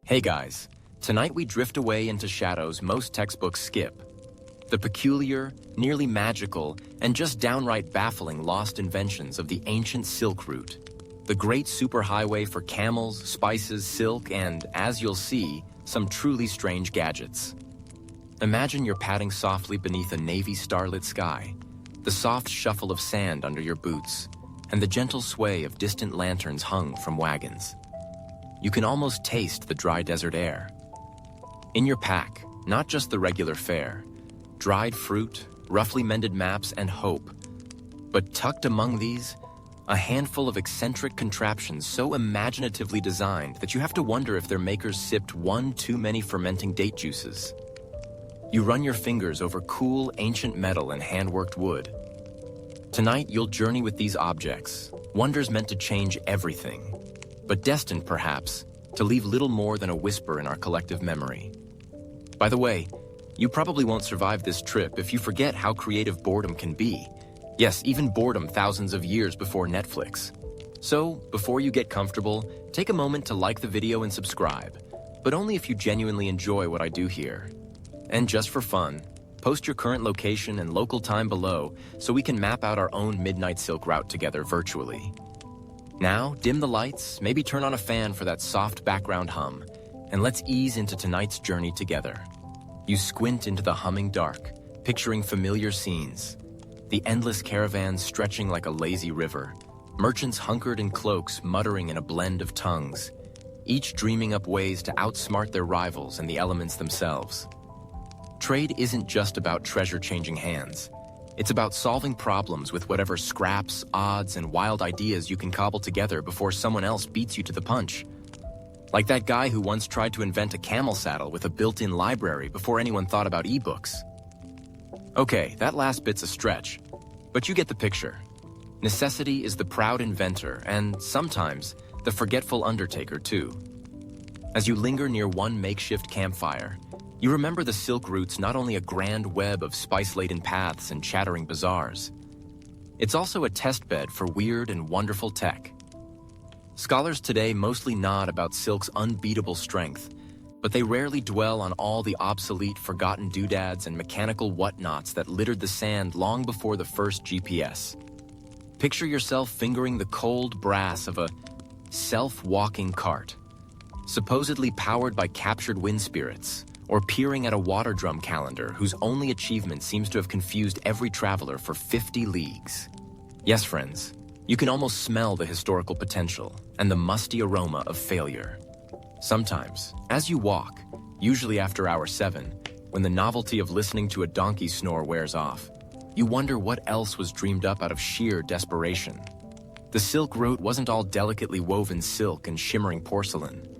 Hey guys, tonight we drift away into shadows most textbooks skip. The peculiar, nearly magical, and just downright baffling lost inventions of the ancient silk route. The great superhighway for camels, spices, silk, and, as you'll see, some truly strange gadgets. Imagine you're padding softly beneath a navy starlit sky, the soft shuffle of sand under your boots, and the gentle sway of distant lanterns hung from wagons. You can almost taste the dry desert air. In your pack, not just the regular fare, dried fruit, roughly mended maps, and hope. But tucked among these, a handful of eccentric contraptions so imaginatively designed that you have to wonder if their makers sipped one too many fermenting date juices. You run your fingers over cool, ancient metal and hand-worked wood. Tonight, you'll journey with these objects, wonders meant to change everything, but destined, perhaps, to leave little more than a whisper in our collective memory. By the way, you probably won't survive this trip if you forget how creative boredom can be. Yes, even boredom thousands of years before Netflix. So, before you get comfortable, take a moment to like the video and subscribe, but only if you genuinely enjoy what I do here. And just for fun, post your current location and local time below so we can map out our own midnight silk route together virtually. Now, dim the lights, maybe turn on a fan for that soft background hum, and let's ease into tonight's journey together. You squint into the humming dark, picturing familiar scenes. The endless caravans stretching like a lazy river, merchants hunkered in cloaks muttering in a blend of tongues, each dreaming up ways to outsmart their rivals and the elements themselves. Trade isn't just about treasure changing hands. It's about solving problems with whatever scraps, odds, and wild ideas you can cobble together before someone else beats you to the punch. Like that guy who once tried to invent a camel saddle with a built-in library before anyone thought about ebooks. Okay, that last bit's a stretch, but you get the picture. Necessity is the proud inventor and, sometimes, the forgetful undertaker too. As you linger near one makeshift campfire, you remember the silk route's not only a grand web of spice-laden paths and chattering bazaars. It's also a testbed for weird and wonderful tech. Scholars today mostly nod about silk's unbeatable strength, but they rarely dwell on all the obsolete, forgotten doodads and mechanical whatnots that littered the sand long before the first GPS. Picture yourself fingering the cold brass of a self-walking cart, supposedly powered by captured wind spirits, or peering at a water drum calendar whose only achievement seems to have confused every traveler for 50 leagues. Yes, friends, you can almost smell the historical potential and the musty aroma of failure. Sometimes, as you walk, usually after hour 7, when the novelty of listening to a donkey snore wears off, you wonder what else was dreamed up out of sheer desperation. The Silk Route wasn't all delicately woven silk and shimmering porcelain.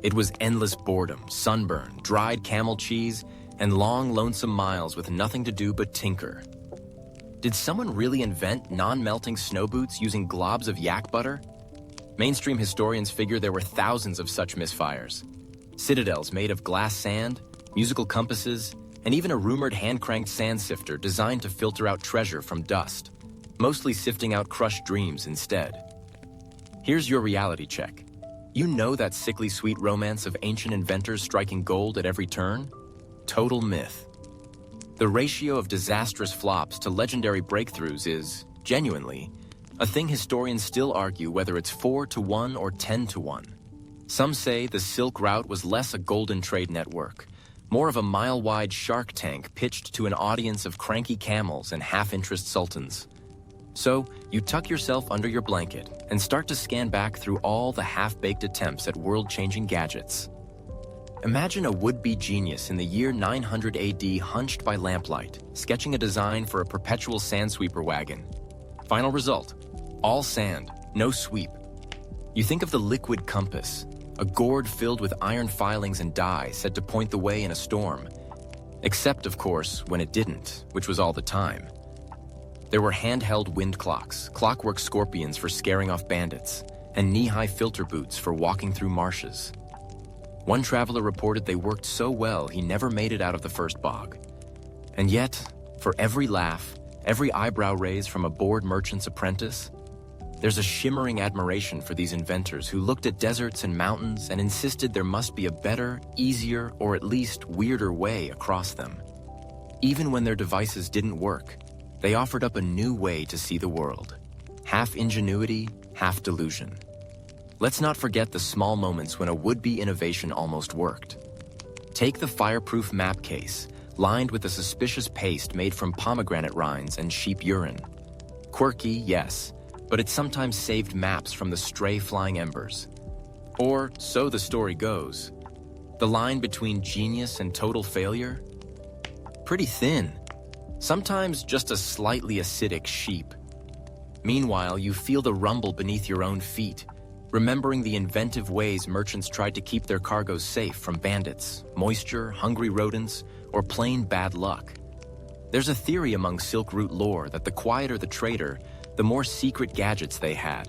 It was endless boredom, sunburn, dried camel cheese, and long, lonesome miles with nothing to do but tinker. Did someone really invent non-melting snow boots using globs of yak butter? Mainstream historians figure there were thousands of such misfires. Citadels made of glass sand, musical compasses, and even a rumored hand-cranked sand sifter designed to filter out treasure from dust, mostly sifting out crushed dreams instead. Here's your reality check. You know that sickly sweet romance of ancient inventors striking gold at every turn? Total myth. The ratio of disastrous flops to legendary breakthroughs is, genuinely, a thing historians still argue whether it's 4-to-1 or 10-to-1. Some say the Silk Route was less a golden trade network, more of a mile-wide shark tank pitched to an audience of cranky camels and half-interest sultans. So, you tuck yourself under your blanket and start to scan back through all the half-baked attempts at world-changing gadgets. Imagine a would-be genius in the year 900 AD hunched by lamplight, sketching a design for a perpetual sandsweeper wagon. Final result: all sand, no sweep. You think of the liquid compass, a gourd filled with iron filings and dye said to point the way in a storm. Except, of course, when it didn't, which was all the time. There were handheld wind clocks, clockwork scorpions for scaring off bandits, and knee-high filter boots for walking through marshes. One traveler reported they worked so well he never made it out of the first bog. And yet, for every laugh, every eyebrow raise from a bored merchant's apprentice, There's a shimmering admiration for these inventors who looked at deserts and mountains and insisted there must be a better, easier, or at least weirder way across them. Even when their devices didn't work, they offered up a new way to see the world. Half ingenuity, half delusion. Let's not forget the small moments when a would-be innovation almost worked. Take the fireproof map case, lined with a suspicious paste made from pomegranate rinds and sheep urine. Quirky, yes, but it sometimes saved maps from the stray flying embers. Or, so the story goes. The line between genius and total failure? Pretty thin. Sometimes just a slightly acidic sheep. Meanwhile, you feel the rumble beneath your own feet, remembering the inventive ways merchants tried to keep their cargoes safe from bandits, moisture, hungry rodents, or plain bad luck. There's a theory among Silk Route lore that the quieter the trader, the more secret gadgets they had.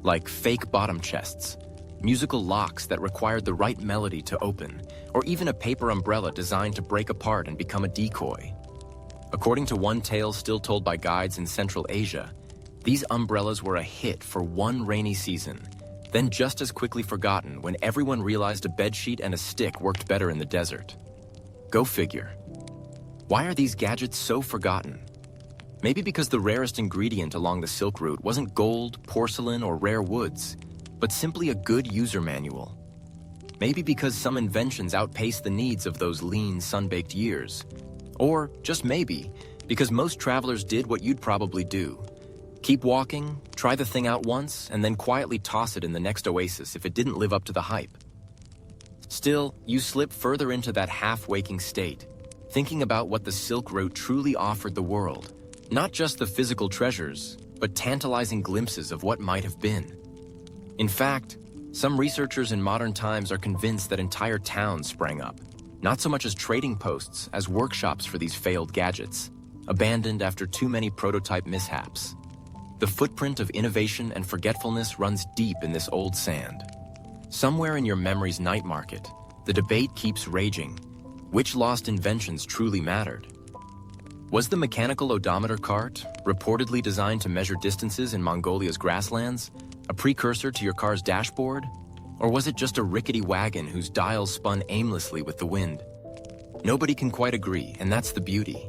Like fake bottom chests, musical locks that required the right melody to open, or even a paper umbrella designed to break apart and become a decoy. According to one tale still told by guides in Central Asia, these umbrellas were a hit for one rainy season, then just as quickly forgotten when everyone realized a bedsheet and a stick worked better in the desert. Go figure. Why are these gadgets so forgotten? Maybe because the rarest ingredient along the Silk Route wasn't gold, porcelain, or rare woods, but simply a good user manual. Maybe because some inventions outpaced the needs of those lean, sun-baked years. Or, just maybe, because most travelers did what you'd probably do. Keep walking, try the thing out once, and then quietly toss it in the next oasis if it didn't live up to the hype. Still, you slip further into that half-waking state, thinking about what the Silk Route truly offered the world. Not just the physical treasures, but tantalizing glimpses of what might have been. In fact, some researchers in modern times are convinced that entire towns sprang up, not so much as trading posts as workshops for these failed gadgets, abandoned after too many prototype mishaps. The footprint of innovation and forgetfulness runs deep in this old sand. Somewhere in your memory's night market, the debate keeps raging. Which lost inventions truly mattered? Was the mechanical odometer cart, reportedly designed to measure distances in Mongolia's grasslands, a precursor to your car's dashboard? Or was it just a rickety wagon whose dials spun aimlessly with the wind? Nobody can quite agree, and that's the beauty.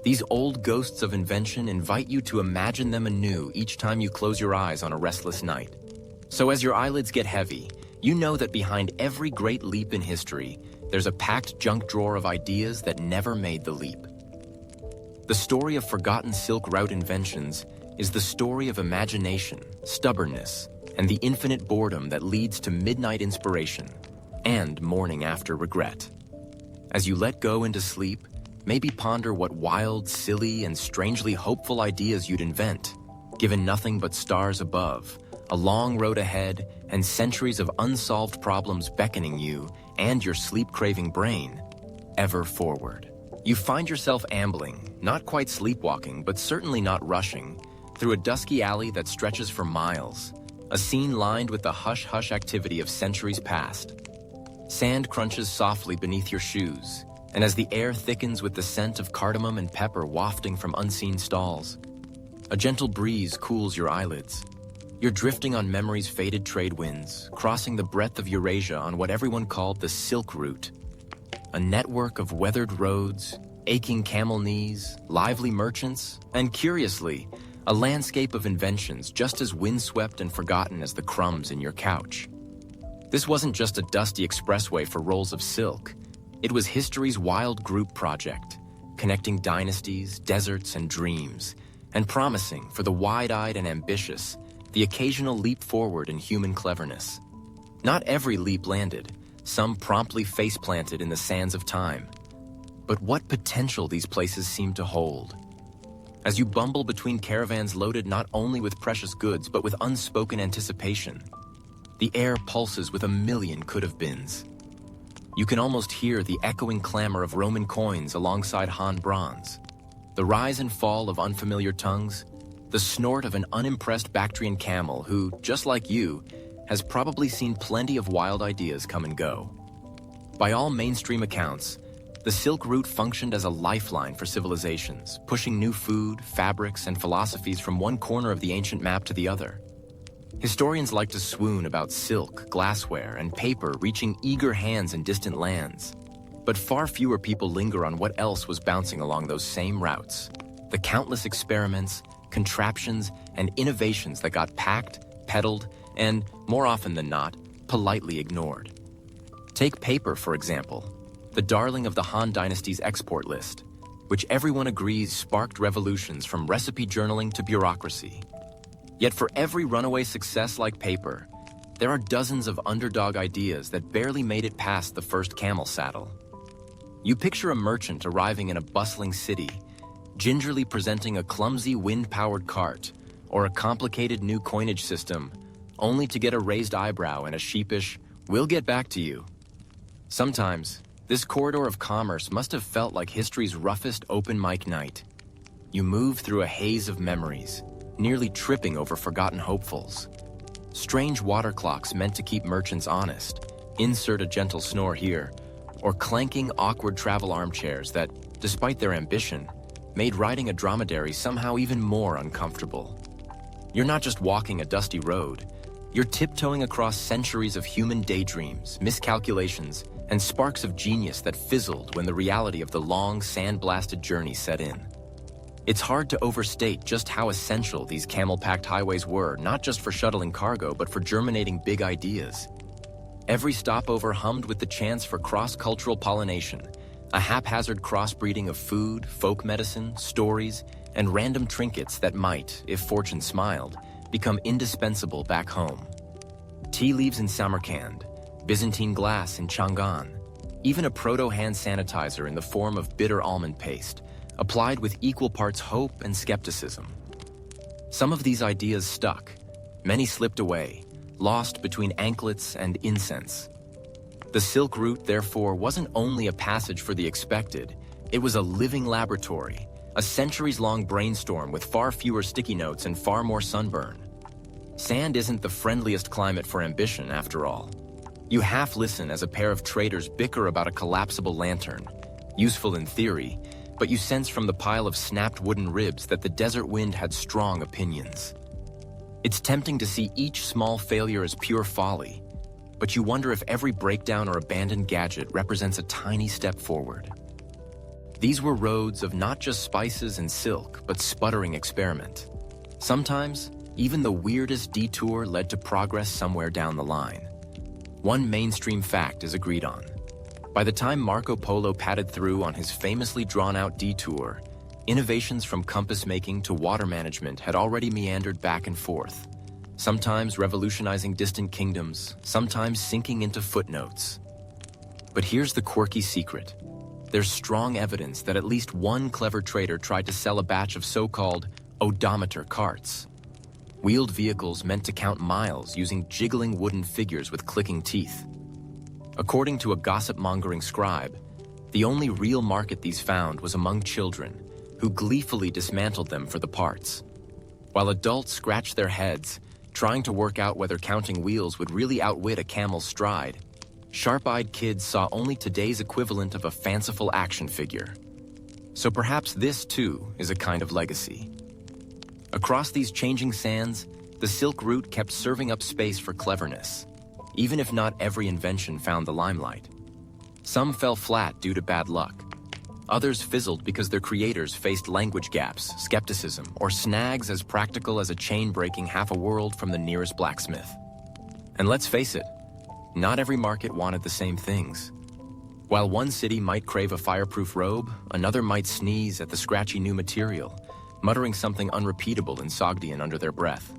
These old ghosts of invention invite you to imagine them anew each time you close your eyes on a restless night. So as your eyelids get heavy, you know that behind every great leap in history, there's a packed junk drawer of ideas that never made the leap. The story of forgotten Silk Route inventions is the story of imagination, stubbornness, and the infinite boredom that leads to midnight inspiration and morning after regret. As you let go into sleep, maybe ponder what wild, silly, and strangely hopeful ideas you'd invent, given nothing but stars above, a long road ahead, and centuries of unsolved problems beckoning you and your sleep-craving brain ever forward. You find yourself ambling, not quite sleepwalking, but certainly not rushing, through a dusky alley that stretches for miles, a scene lined with the hush-hush activity of centuries past. Sand crunches softly beneath your shoes, and as the air thickens with the scent of cardamom and pepper wafting from unseen stalls, a gentle breeze cools your eyelids. You're drifting on memory's faded trade winds, crossing the breadth of Eurasia on what everyone called the Silk Route. A network of weathered roads, aching camel knees, lively merchants, and curiously, a landscape of inventions just as windswept and forgotten as the crumbs in your couch. This wasn't just a dusty expressway for rolls of silk. It was history's wild group project, connecting dynasties, deserts, and dreams, and promising, for the wide-eyed and ambitious, the occasional leap forward in human cleverness. Not every leap landed. Some promptly face-planted in the sands of time. But what potential these places seem to hold. As you bumble between caravans loaded not only with precious goods, but with unspoken anticipation, the air pulses with a million could-have-beens. You can almost hear the echoing clamor of Roman coins alongside Han bronze, the rise and fall of unfamiliar tongues, the snort of an unimpressed Bactrian camel who, just like you, has probably seen plenty of wild ideas come and go. By all mainstream accounts, The Silk Route functioned as a lifeline for civilizations, pushing new food, fabrics, and philosophies from one corner of the ancient map to the other. Historians like to swoon about silk, glassware, and paper reaching eager hands in distant lands. But far fewer people linger on what else was bouncing along those same routes. The countless experiments, contraptions, and innovations that got packed, peddled, and, more often than not, politely ignored. Take paper, for example, the darling of the Han Dynasty's export list, which everyone agrees sparked revolutions from recipe journaling to bureaucracy. Yet for every runaway success like paper, there are dozens of underdog ideas that barely made it past the first camel saddle. You picture a merchant arriving in a bustling city, gingerly presenting a clumsy wind-powered cart or a complicated new coinage system, only to get a raised eyebrow and a sheepish, "We'll get back to you." Sometimes, this corridor of commerce must have felt like history's roughest open mic night. You move through a haze of memories, nearly tripping over forgotten hopefuls. Strange water clocks meant to keep merchants honest, insert a gentle snore here, or clanking, awkward travel armchairs that, despite their ambition, made riding a dromedary somehow even more uncomfortable. You're not just walking a dusty road, you're tiptoeing across centuries of human daydreams, miscalculations, and sparks of genius that fizzled when the reality of the long, sand-blasted journey set in. It's hard to overstate just how essential these camel-packed highways were, not just for shuttling cargo, but for germinating big ideas. Every stopover hummed with the chance for cross-cultural pollination, a haphazard crossbreeding of food, folk medicine, stories, and random trinkets that might, if fortune smiled, become indispensable back home. Tea leaves in Samarkand, Byzantine glass in Chang'an, even a proto-hand sanitizer in the form of bitter almond paste, applied with equal parts hope and skepticism. Some of these ideas stuck, many slipped away, lost between anklets and incense. The Silk Route, therefore, wasn't only a passage for the expected, it was a living laboratory, a centuries-long brainstorm with far fewer sticky notes and far more sunburn. Sand isn't the friendliest climate for ambition, after all. You half listen as a pair of traders bicker about a collapsible lantern, useful in theory, but you sense from the pile of snapped wooden ribs that the desert wind had strong opinions. It's tempting to see each small failure as pure folly, but you wonder if every breakdown or abandoned gadget represents a tiny step forward. These were roads of not just spices and silk, but sputtering experiment. Sometimes, even the weirdest detour led to progress somewhere down the line. One mainstream fact is agreed on. By the time Marco Polo padded through on his famously drawn-out detour, innovations from compass making to water management had already meandered back and forth, sometimes revolutionizing distant kingdoms, sometimes sinking into footnotes. But here's the quirky secret. There's strong evidence that at least one clever trader tried to sell a batch of so-called odometer carts, wheeled vehicles meant to count miles using jiggling wooden figures with clicking teeth. According to a gossip-mongering scribe, the only real market these found was among children, who gleefully dismantled them for the parts. While adults scratched their heads, trying to work out whether counting wheels would really outwit a camel's stride, sharp-eyed kids saw only today's equivalent of a fanciful action figure. So perhaps this, too, is a kind of legacy. Across these changing sands, the Silk Route kept serving up space for cleverness, even if not every invention found the limelight. Some fell flat due to bad luck. Others fizzled because their creators faced language gaps, skepticism, or snags as practical as a chain breaking half a world from the nearest blacksmith. And let's face it, not every market wanted the same things. While one city might crave a fireproof robe, another might sneeze at the scratchy new material, muttering something unrepeatable in Sogdian under their breath.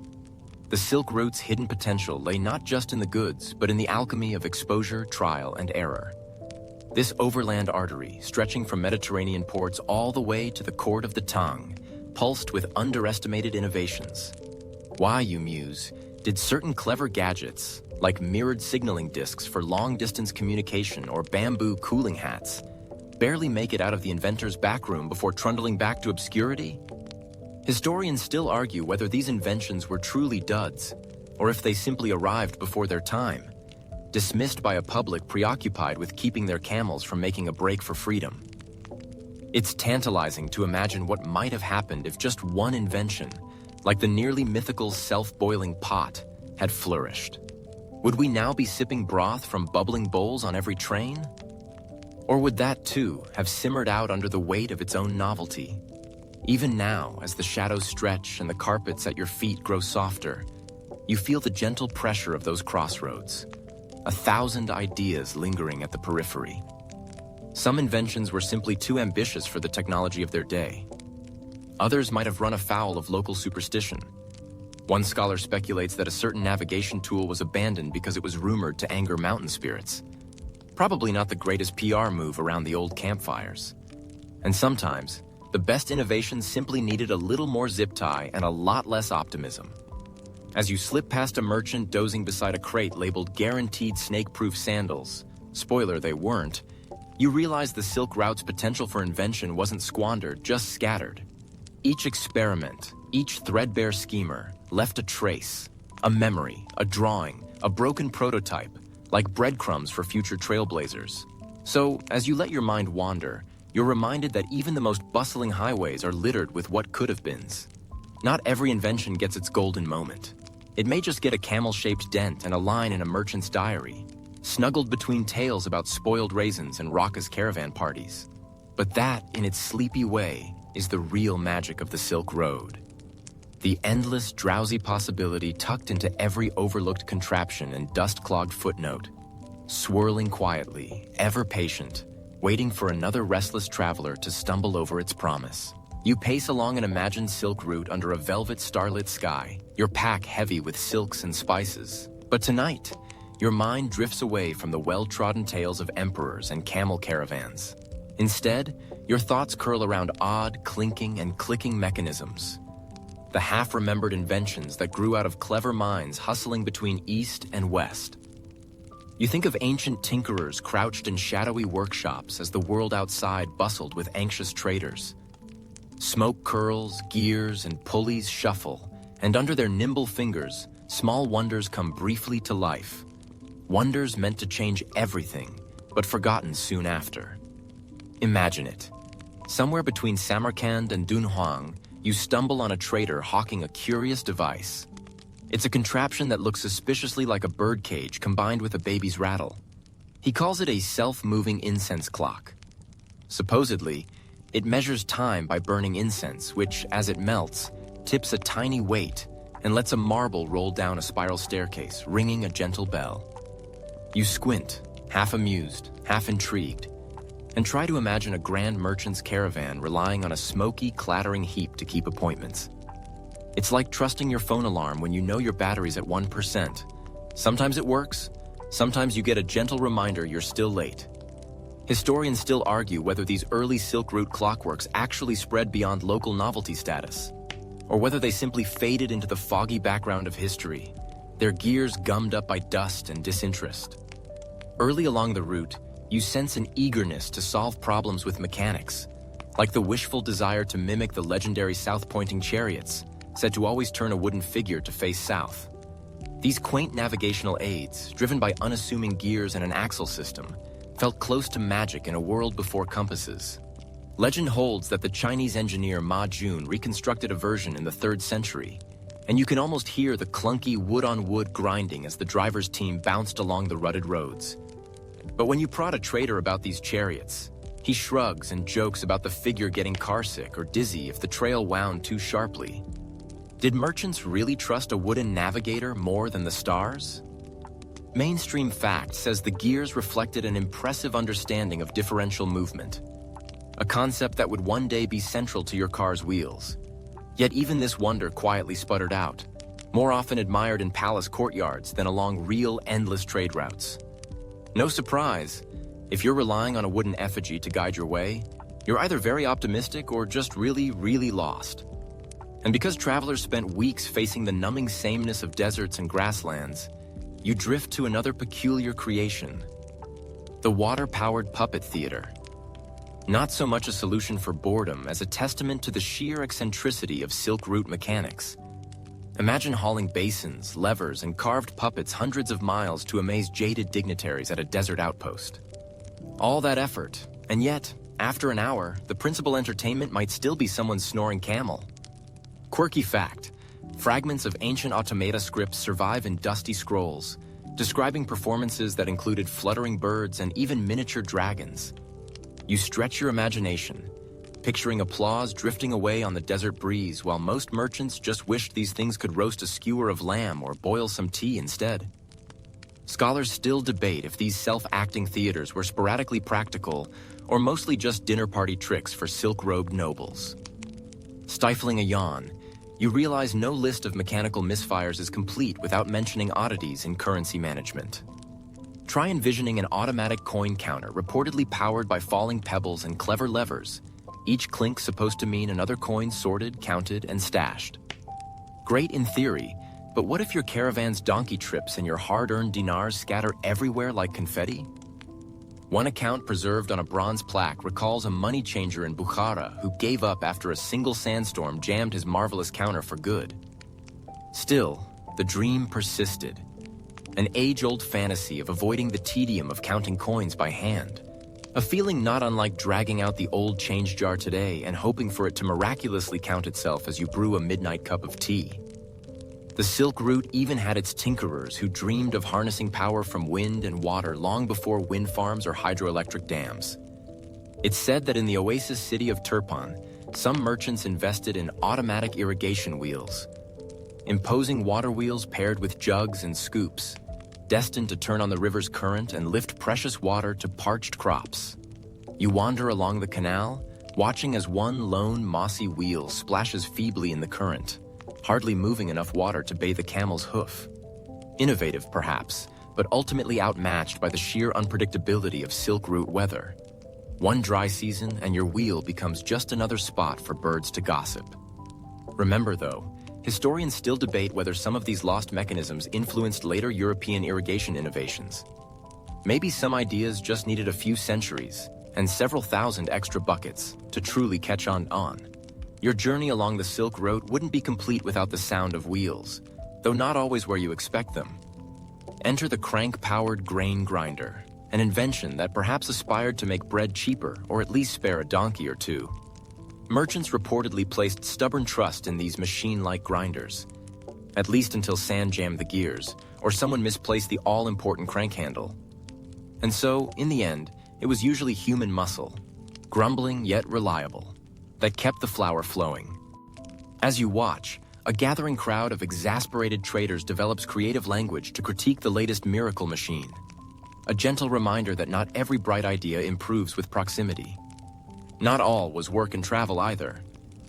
The Silk Route's hidden potential lay not just in the goods, but in the alchemy of exposure, trial, and error. This overland artery, stretching from Mediterranean ports all the way to the court of the tongue, pulsed with underestimated innovations. Why, you muse, did certain clever gadgets, like mirrored signaling discs for long-distance communication or bamboo cooling hats, barely make it out of the inventor's backroom before trundling back to obscurity? Historians still argue whether these inventions were truly duds, or if they simply arrived before their time. dismissed by a public preoccupied with keeping their camels from making a break for freedom. It's tantalizing to imagine what might have happened if just one invention, like the nearly mythical self-boiling pot, had flourished. Would we now be sipping broth from bubbling bowls on every train? Or would that, too, have simmered out under the weight of its own novelty? Even now, as the shadows stretch and the carpets at your feet grow softer, you feel the gentle pressure of those crossroads, 1,000 ideas lingering at the periphery. Some inventions were simply too ambitious for the technology of their day. Others might have run afoul of local superstition. One scholar speculates that a certain navigation tool was abandoned because it was rumored to anger mountain spirits. Probably not the greatest PR move around the old campfires. And sometimes, the best innovations simply needed a little more zip tie and a lot less optimism. As you slip past a merchant dozing beside a crate labeled guaranteed snake-proof sandals, spoiler, they weren't, you realize the Silk Route's potential for invention wasn't squandered, just scattered. Each experiment, each threadbare schemer, left a trace, a memory, a drawing, a broken prototype, like breadcrumbs for future trailblazers. So, as you let your mind wander, you're reminded that even the most bustling highways are littered with what could-have-beens. Not every invention gets its golden moment. It may just get a camel-shaped dent and a line in a merchant's diary, snuggled between tales about spoiled raisins and raucous caravan parties. But that, in its sleepy way, is the real magic of the Silk Road. The endless, drowsy possibility tucked into every overlooked contraption and dust-clogged footnote, swirling quietly, ever patient, waiting for another restless traveler to stumble over its promise. You pace along an imagined silk route under a velvet starlit sky, your pack heavy with silks and spices. But tonight, your mind drifts away from the well-trodden tales of emperors and camel caravans. Instead, your thoughts curl around odd, clinking and clicking mechanisms. The half-remembered inventions that grew out of clever minds hustling between east and west. You think of ancient tinkerers crouched in shadowy workshops as the world outside bustled with anxious traders. Smoke curls, gears, and pulleys shuffle, and under their nimble fingers, small wonders come briefly to life. Wonders meant to change everything, but forgotten soon after. Imagine it. Somewhere between Samarkand and Dunhuang, you stumble on a trader hawking a curious device. It's a contraption that looks suspiciously like a birdcage combined with a baby's rattle. He calls it a self-moving incense clock. Supposedly, it measures time by burning incense, which, as it melts, tips a tiny weight and lets a marble roll down a spiral staircase, ringing a gentle bell. You squint, half amused, half intrigued, and try to imagine a grand merchant's caravan relying on a smoky, clattering heap to keep appointments. It's like trusting your phone alarm when you know your battery's at 1%. Sometimes it works, sometimes you get a gentle reminder you're still late. Historians still argue whether these early Silk Route clockworks actually spread beyond local novelty status, or whether they simply faded into the foggy background of history, their gears gummed up by dust and disinterest. Early along the route, you sense an eagerness to solve problems with mechanics, like the wishful desire to mimic the legendary south-pointing chariots, said to always turn a wooden figure to face south. These quaint navigational aids, driven by unassuming gears and an axle system, felt close to magic in a world before compasses. Legend holds that the Chinese engineer Ma Jun reconstructed a version in the 3rd century, and you can almost hear the clunky wood-on-wood grinding as the driver's team bounced along the rutted roads. But when you prod a trader about these chariots, he shrugs and jokes about the figure getting carsick or dizzy if the trail wound too sharply. Did merchants really trust a wooden navigator more than the stars? Mainstream fact says the gears reflected an impressive understanding of differential movement, a concept that would one day be central to your car's wheels. Yet even this wonder quietly sputtered out, more often admired in palace courtyards than along real, endless trade routes. No surprise, if you're relying on a wooden effigy to guide your way, you're either very optimistic or just really, really lost. And because travelers spent weeks facing the numbing sameness of deserts and grasslands, you drift to another peculiar creation, the water-powered puppet theater. Not so much a solution for boredom as a testament to the sheer eccentricity of Silk Route mechanics. Imagine hauling basins, levers, and carved puppets hundreds of miles to amaze jaded dignitaries at a desert outpost. All that effort, and yet, after an hour, the principal entertainment might still be someone's snoring camel. Quirky fact: fragments of ancient automata scripts survive in dusty scrolls, describing performances that included fluttering birds and even miniature dragons. You stretch your imagination, picturing applause drifting away on the desert breeze while most merchants just wished these things could roast a skewer of lamb or boil some tea instead. Scholars still debate if these self-acting theaters were sporadically practical or mostly just dinner party tricks for silk-robed nobles. Stifling a yawn, you realize no list of mechanical misfires is complete without mentioning oddities in currency management. Try envisioning an automatic coin counter reportedly powered by falling pebbles and clever levers, each clink supposed to mean another coin sorted, counted, and stashed. Great in theory, but what if your caravan's donkey trips and your hard-earned dinars scatter everywhere like confetti? One account preserved on a bronze plaque recalls a money changer in Bukhara who gave up after a single sandstorm jammed his marvelous counter for good. Still, the dream persisted. An age-old fantasy of avoiding the tedium of counting coins by hand. A feeling not unlike dragging out the old change jar today and hoping for it to miraculously count itself as you brew a midnight cup of tea. The Silk Route even had its tinkerers who dreamed of harnessing power from wind and water long before wind farms or hydroelectric dams. It's said that in the oasis city of Turpan, some merchants invested in automatic irrigation wheels. Imposing water wheels paired with jugs and scoops, destined to turn on the river's current and lift precious water to parched crops. You wander along the canal, watching as one lone mossy wheel splashes feebly in the current, hardly moving enough water to bathe a camel's hoof. Innovative, perhaps, but ultimately outmatched by the sheer unpredictability of Silk Route weather. One dry season and your wheel becomes just another spot for birds to gossip. Remember, though, historians still debate whether some of these lost mechanisms influenced later European irrigation innovations. Maybe some ideas just needed a few centuries and several thousand extra buckets to truly catch on. Your journey along the Silk Road wouldn't be complete without the sound of wheels, though not always where you expect them. Enter the crank-powered grain grinder, an invention that perhaps aspired to make bread cheaper or at least spare a donkey or two. Merchants reportedly placed stubborn trust in these machine-like grinders, at least until sand jammed the gears, or someone misplaced the all-important crank handle. And so, in the end, it was usually human muscle, grumbling yet reliable, that kept the flour flowing. As you watch, a gathering crowd of exasperated traders develops creative language to critique the latest miracle machine. A gentle reminder that not every bright idea improves with proximity. Not all was work and travel either.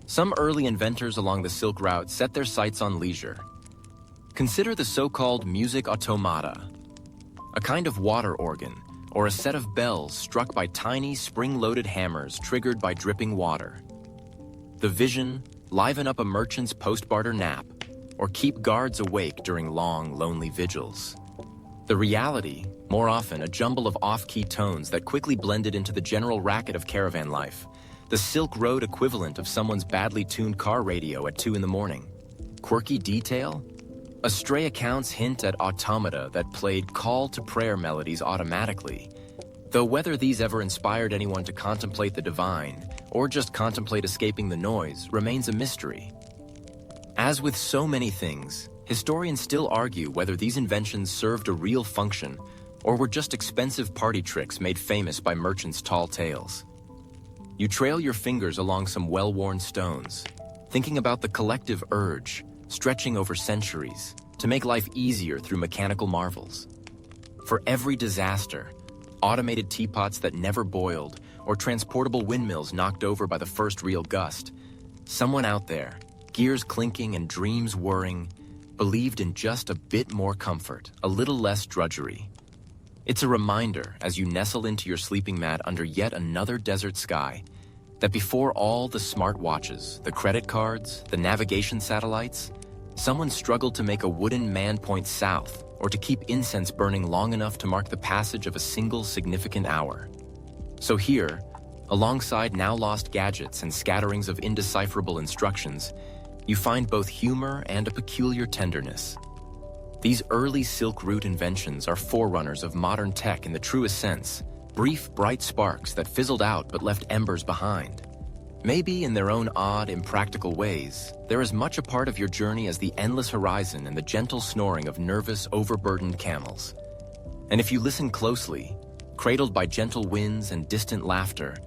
Some early inventors along the Silk Route set their sights on leisure. Consider the so-called music automata, a kind of water organ or a set of bells struck by tiny spring-loaded hammers triggered by dripping water. The vision: liven up a merchant's post-barter nap or keep guards awake during long, lonely vigils. The reality: more often a jumble of off-key tones that quickly blended into the general racket of caravan life, the Silk Road equivalent of someone's badly tuned car radio at 2 in the morning. Quirky detail? Stray accounts hint at automata that played call-to-prayer melodies automatically, though whether these ever inspired anyone to contemplate the divine or just contemplate escaping the noise remains a mystery. As with so many things, historians still argue whether these inventions served a real function or were just expensive party tricks made famous by merchants' tall tales. You trail your fingers along some well-worn stones, thinking about the collective urge, stretching over centuries, to make life easier through mechanical marvels. For every disaster, automated teapots that never boiled, or transportable windmills knocked over by the first real gust, someone out there, gears clinking and dreams whirring, believed in just a bit more comfort, a little less drudgery. It's a reminder, as you nestle into your sleeping mat under yet another desert sky, that before all the smart watches, the credit cards, the navigation satellites, someone struggled to make a wooden man point south or to keep incense burning long enough to mark the passage of a single significant hour. So here, alongside now lost gadgets and scatterings of indecipherable instructions, you find both humor and a peculiar tenderness. These early Silk Route inventions are forerunners of modern tech in the truest sense, brief, bright sparks that fizzled out but left embers behind. Maybe in their own odd, impractical ways, they're as much a part of your journey as the endless horizon and the gentle snoring of nervous, overburdened camels. And if you listen closely, cradled by gentle winds and distant laughter,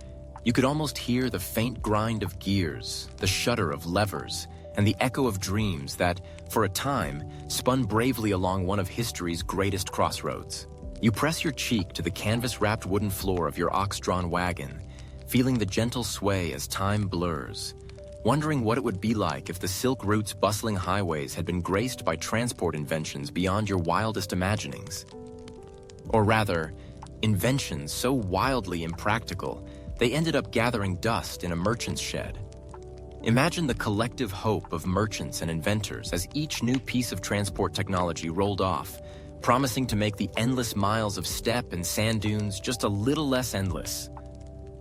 you could almost hear the faint grind of gears, the shudder of levers, and the echo of dreams that, for a time, spun bravely along one of history's greatest crossroads. You press your cheek to the canvas-wrapped wooden floor of your ox-drawn wagon, feeling the gentle sway as time blurs, wondering what it would be like if the Silk Route's bustling highways had been graced by transport inventions beyond your wildest imaginings. Or rather, inventions so wildly impractical, they ended up gathering dust in a merchant's shed. Imagine the collective hope of merchants and inventors as each new piece of transport technology rolled off, promising to make the endless miles of steppe and sand dunes just a little less endless.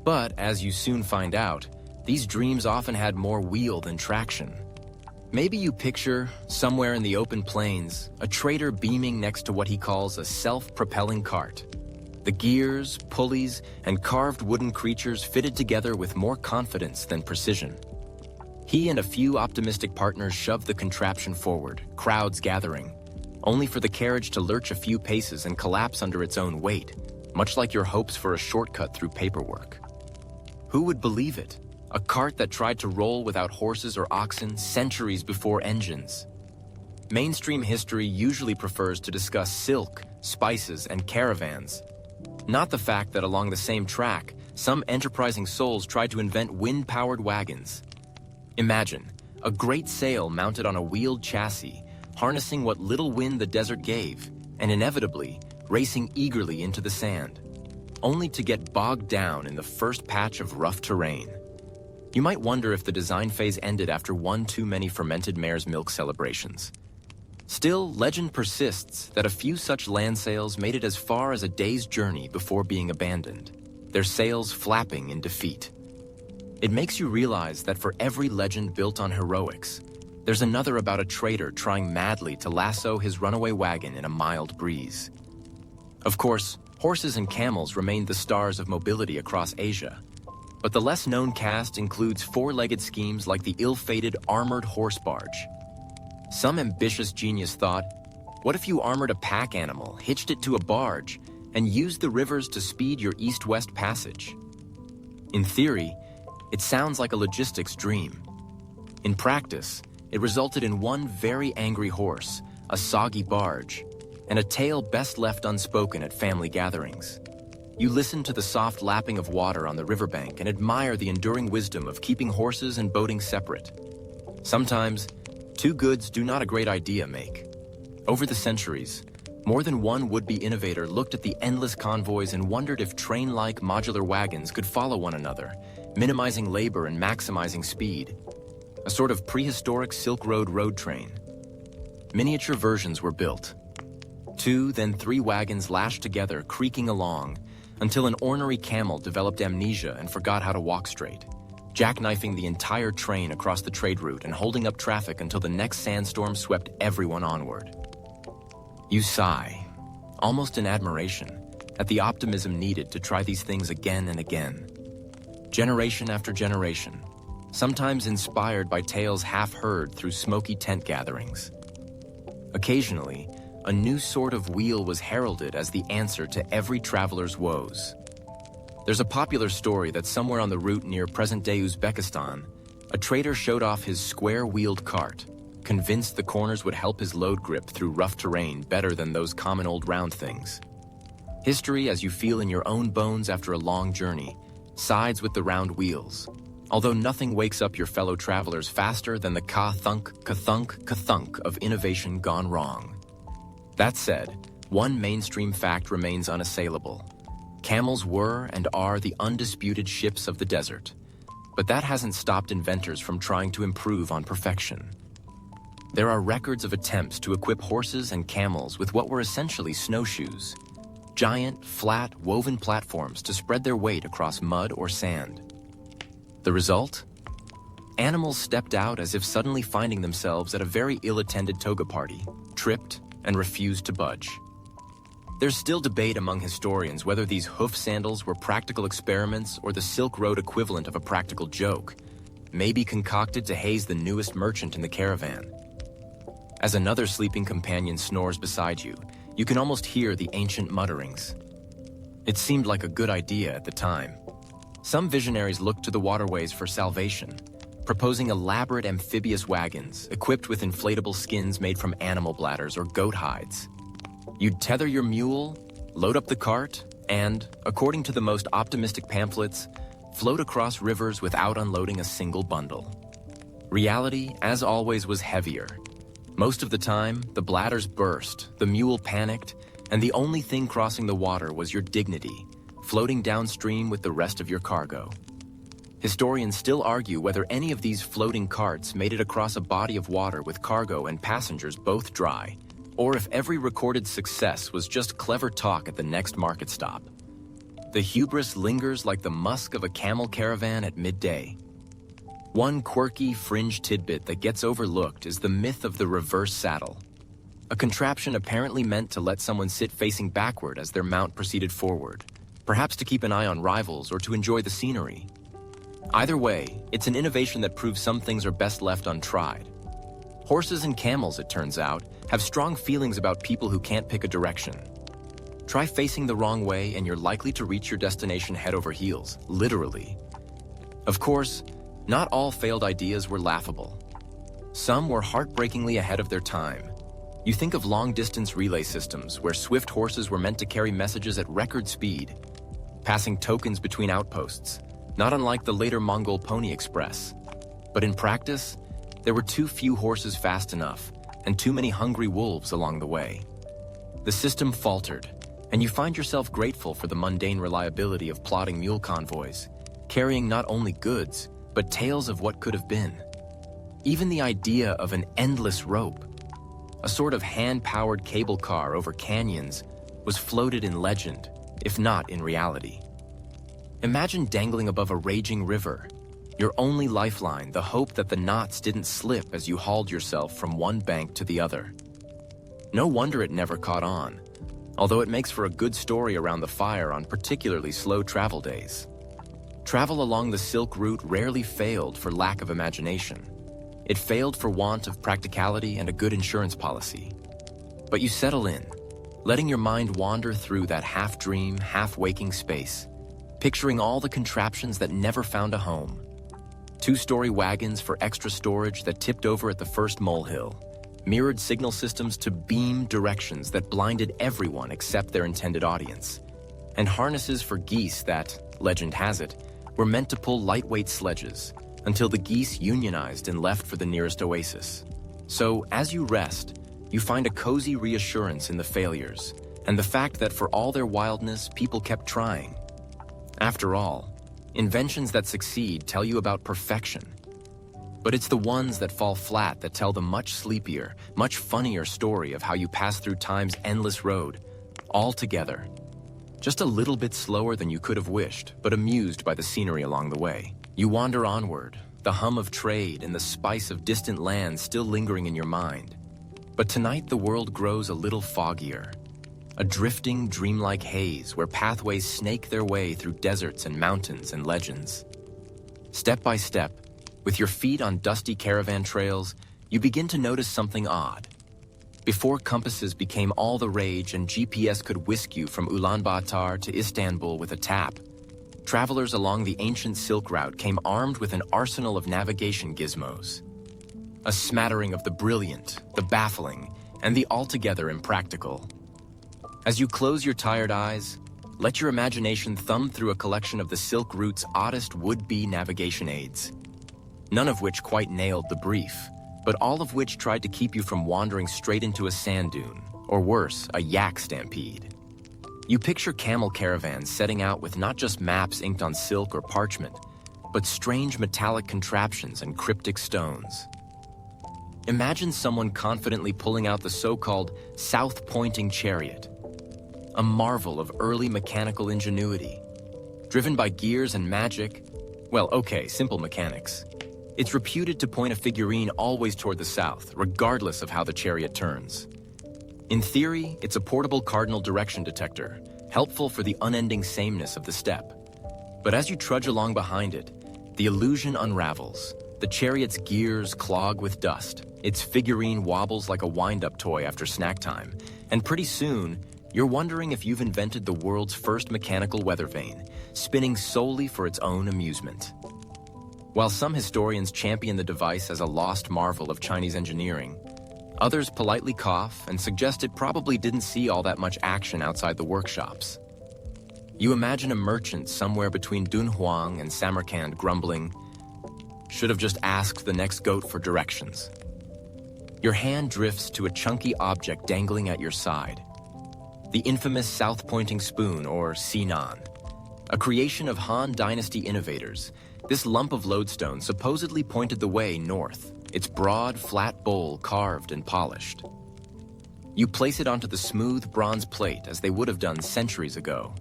But, as you soon find out, these dreams often had more wheel than traction. Maybe you picture, somewhere in the open plains, a trader beaming next to what he calls a self-propelling cart. The gears, pulleys, and carved wooden creatures fitted together with more confidence than precision. He and a few optimistic partners shoved the contraption forward, crowds gathering, only for the carriage to lurch a few paces and collapse under its own weight, much like your hopes for a shortcut through paperwork. Who would believe it? A cart that tried to roll without horses or oxen centuries before engines. Mainstream history usually prefers to discuss silk, spices, and caravans, not the fact that along the same track, some enterprising souls tried to invent wind-powered wagons. Imagine, a great sail mounted on a wheeled chassis, harnessing what little wind the desert gave, and inevitably, racing eagerly into the sand, only to get bogged down in the first patch of rough terrain. You might wonder if the design phase ended after one too many fermented mare's milk celebrations. Still, legend persists that a few such land sails made it as far as a day's journey before being abandoned, their sails flapping in defeat. It makes you realize that for every legend built on heroics, there's another about a trader trying madly to lasso his runaway wagon in a mild breeze. Of course, horses and camels remained the stars of mobility across Asia, but the less-known cast includes four-legged schemes like the ill-fated armored horse barge. Some ambitious genius thought, what if you armored a pack animal, hitched it to a barge, and used the rivers to speed your east-west passage? In theory, it sounds like a logistics dream. In practice, it resulted in one very angry horse, a soggy barge, and a tale best left unspoken at family gatherings. You listen to the soft lapping of water on the riverbank and admire the enduring wisdom of keeping horses and boating separate. Sometimes, two goods do not a great idea make. Over the centuries, more than one would-be innovator looked at the endless convoys and wondered if train-like modular wagons could follow one another, minimizing labor and maximizing speed. A sort of prehistoric Silk Road road train. Miniature versions were built. 2, then 3 wagons lashed together, creaking along, until an ornery camel developed amnesia and forgot how to walk straight, jackknifing the entire train across the trade route and holding up traffic until the next sandstorm swept everyone onward. You sigh, almost in admiration, at the optimism needed to try these things again and again. Generation after generation, sometimes inspired by tales half-heard through smoky tent gatherings. Occasionally, a new sort of wheel was heralded as the answer to every traveler's woes. There's a popular story that somewhere on the route near present-day Uzbekistan, a trader showed off his square-wheeled cart, convinced the corners would help his load grip through rough terrain better than those common old round things. History, as you feel in your own bones after a long journey, sides with the round wheels, although nothing wakes up your fellow travelers faster than the ka-thunk, ka-thunk, ka-thunk of innovation gone wrong. That said, one mainstream fact remains unassailable. Camels were and are the undisputed ships of the desert. But that hasn't stopped inventors from trying to improve on perfection. There are records of attempts to equip horses and camels with what were essentially snowshoes. Giant, flat, woven platforms to spread their weight across mud or sand. The result? Animals stepped out as if suddenly finding themselves at a very ill-attended toga party, tripped, and refused to budge. There's still debate among historians whether these hoof sandals were practical experiments or the Silk Road equivalent of a practical joke, maybe concocted to haze the newest merchant in the caravan. As another sleeping companion snores beside you, you can almost hear the ancient mutterings. It seemed like a good idea at the time. Some visionaries looked to the waterways for salvation, proposing elaborate amphibious wagons equipped with inflatable skins made from animal bladders or goat hides. You'd tether your mule, load up the cart, and, according to the most optimistic pamphlets, float across rivers without unloading a single bundle. Reality, as always, was heavier. Most of the time, the bladders burst, the mule panicked, and the only thing crossing the water was your dignity, floating downstream with the rest of your cargo. Historians still argue whether any of these floating carts made it across a body of water with cargo and passengers both dry, or if every recorded success was just clever talk at the next market stop. The hubris lingers like the musk of a camel caravan at midday. One quirky, fringe tidbit that gets overlooked is the myth of the reverse saddle, a contraption apparently meant to let someone sit facing backward as their mount proceeded forward, perhaps to keep an eye on rivals or to enjoy the scenery. Either way, it's an innovation that proves some things are best left untried. Horses and camels, it turns out, have strong feelings about people who can't pick a direction. Try facing the wrong way and you're likely to reach your destination head over heels, literally. Of course, not all failed ideas were laughable. Some were heartbreakingly ahead of their time. You think of long-distance relay systems where swift horses were meant to carry messages at record speed, passing tokens between outposts, not unlike the later Mongol Pony Express. But in practice, there were too few horses fast enough and too many hungry wolves along the way. The system faltered, and you find yourself grateful for the mundane reliability of plodding mule convoys, carrying not only goods, but tales of what could have been. Even the idea of an endless rope, a sort of hand-powered cable car over canyons, was floated in legend, if not in reality. Imagine dangling above a raging river, your only lifeline, the hope that the knots didn't slip as you hauled yourself from one bank to the other. No wonder it never caught on, although it makes for a good story around the fire on particularly slow travel days. Travel along the Silk Route rarely failed for lack of imagination. It failed for want of practicality and a good insurance policy. But you settle in, letting your mind wander through that half-dream, half-waking space, picturing all the contraptions that never found a home. Two-story wagons for extra storage that tipped over at the first molehill, mirrored signal systems to beam directions that blinded everyone except their intended audience, and harnesses for geese that, legend has it, were meant to pull lightweight sledges until the geese unionized and left for the nearest oasis. So, as you rest, you find a cozy reassurance in the failures and the fact that for all their wildness, people kept trying. After all, inventions that succeed tell you about perfection. But it's the ones that fall flat that tell the much sleepier, much funnier story of how you pass through time's endless road, all together. Just a little bit slower than you could have wished, but amused by the scenery along the way. You wander onward, the hum of trade and the spice of distant lands still lingering in your mind. But tonight the world grows a little foggier. A drifting, dreamlike haze where pathways snake their way through deserts and mountains and legends. Step by step, with your feet on dusty caravan trails, you begin to notice something odd. Before compasses became all the rage and GPS could whisk you from Ulaanbaatar to Istanbul with a tap, travelers along the ancient Silk Route came armed with an arsenal of navigation gizmos. A smattering of the brilliant, the baffling, and the altogether impractical. As you close your tired eyes, let your imagination thumb through a collection of the Silk Route's oddest would-be navigation aids, none of which quite nailed the brief, but all of which tried to keep you from wandering straight into a sand dune, or worse, a yak stampede. You picture camel caravans setting out with not just maps inked on silk or parchment, but strange metallic contraptions and cryptic stones. Imagine someone confidently pulling out the so-called south-pointing chariot, a marvel of early mechanical ingenuity, driven by gears and magic, well, okay, simple mechanics. It's reputed to point a figurine always toward the south, regardless of how the chariot turns. In theory, it's a portable cardinal direction detector, helpful for the unending sameness of the step. But as you trudge along behind it, the illusion unravels. The chariot's gears clog with dust, its figurine wobbles like a wind-up toy after snack time, and pretty soon, you're wondering if you've invented the world's first mechanical weather vane, spinning solely for its own amusement. While some historians champion the device as a lost marvel of Chinese engineering, others politely cough and suggest it probably didn't see all that much action outside the workshops. You imagine a merchant somewhere between Dunhuang and Samarkand grumbling, "Should have just asked the next goat for directions." Your hand drifts to a chunky object dangling at your side. The infamous south-pointing spoon, or Sinan. A creation of Han Dynasty innovators, this lump of lodestone supposedly pointed the way north, its broad, flat bowl carved and polished. You place it onto the smooth bronze plate as they would have done centuries ago.